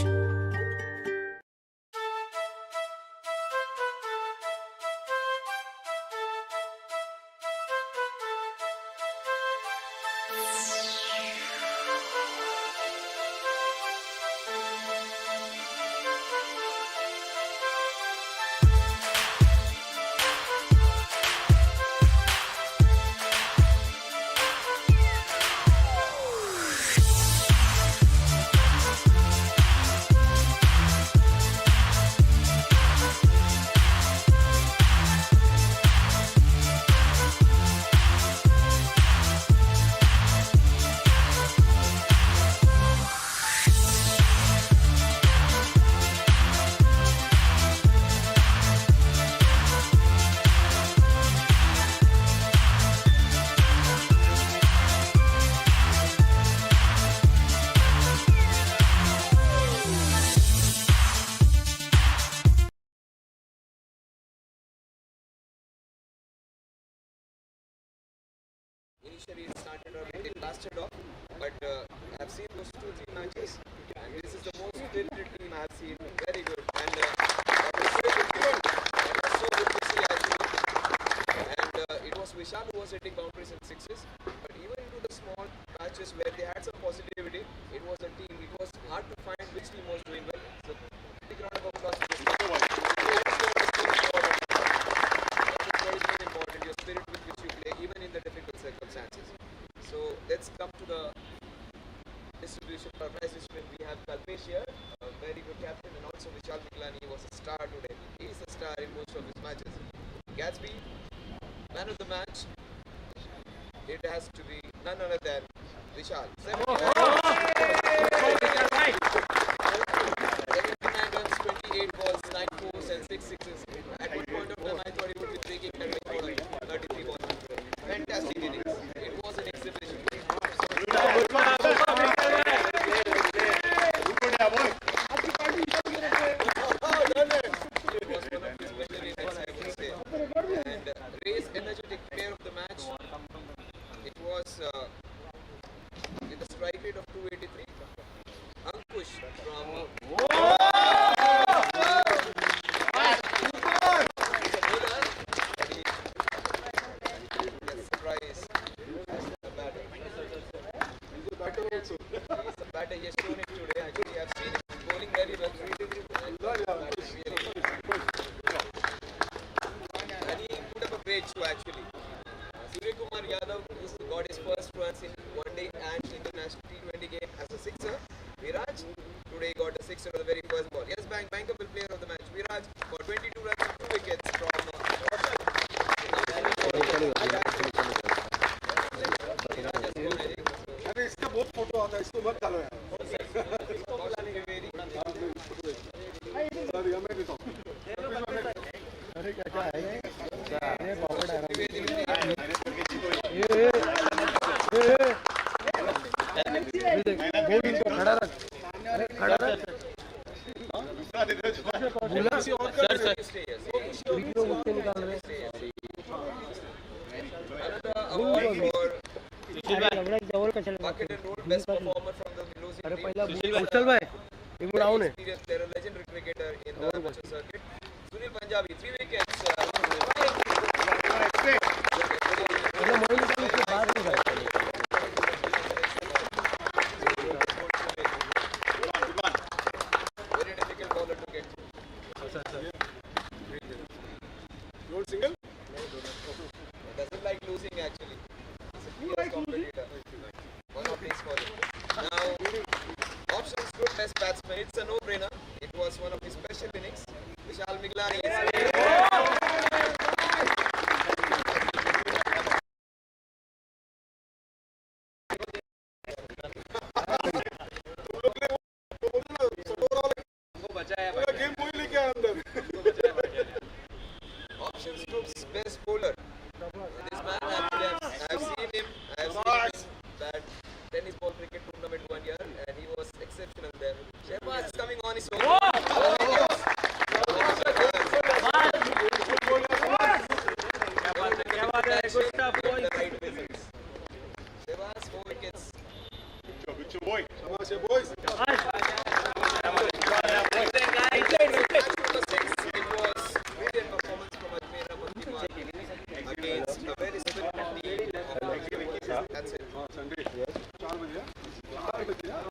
Initially it started off, it lasted off, but I've seen those 2-3 matches, and this is the most spirited team I've seen. Very good, and that was so good to see. That was so good to see actually. And it was Vishal who was hitting boundaries and sixes, but even into the small matches where they had some positivity, it was a team. It was hard to find which team was doing well. So big round of applause to this team. Very important, your spirit with which you play, even in the difficult circumstances. So let's come to the distribution, prize distribution. We have Kalpesh here, a very good captain, and also Vishal Miklani was a star today. He is a star in most of his matches. Gatsby, man of the match. It has to be none other than Vishal. 79 runs, 28 balls, 9 fours and 6 sixes. At one point of time, I thought he would be breaking that record of 33 balls. Fantastic innings. It was an exhibition. It was one of his better innings, I would say. And Ray's energetic player of the match. It was with a strike rate of 283. Ankush from He's a batter. He has shown it today. Actually, I've seen him bowling very well. And he put up a great show actually. Surya Kumar Yadav got his first runs in one-day and international T20 game as a sixer. Viraj today got a sixer on the very first ball. Yes, bankable player of the match. Viraj got 22 runs and 2 wickets from इसका बहुत photo आता है, इसको मत डालो यार। Sorry, हमें देता हूँ। अरे क्या है? ये पावरवड आ रहा है। गोविंद को खड़ा रख, खड़ा रख। बोला किसी और का वीडियो मुझसे निकाल रहे हैं। Bucket and roll, best performer from the losing अरे team. पहला कुशल भाई, इमोट आओ ने। Experienced player, legendary cricketer in the amateur circuit. Sunil Punjabi, 3 wickets. Very difficult bowler to get. Roll single? Doesn't like losing actually. He's a fierce competitor. One of these for him. Now, options good best batsman. It's a no-brainer. It was one of his special innings. निकला नहीं Options group's best bowler. This man, I've seen him that tennis ball cricket tournament 1 year, and he was exceptional there. Shehbaz is coming on his own. Shehbaz, 4 wickets. Good boy. Boys. Against a very spirited team. That's it. Sunday. 4 बजे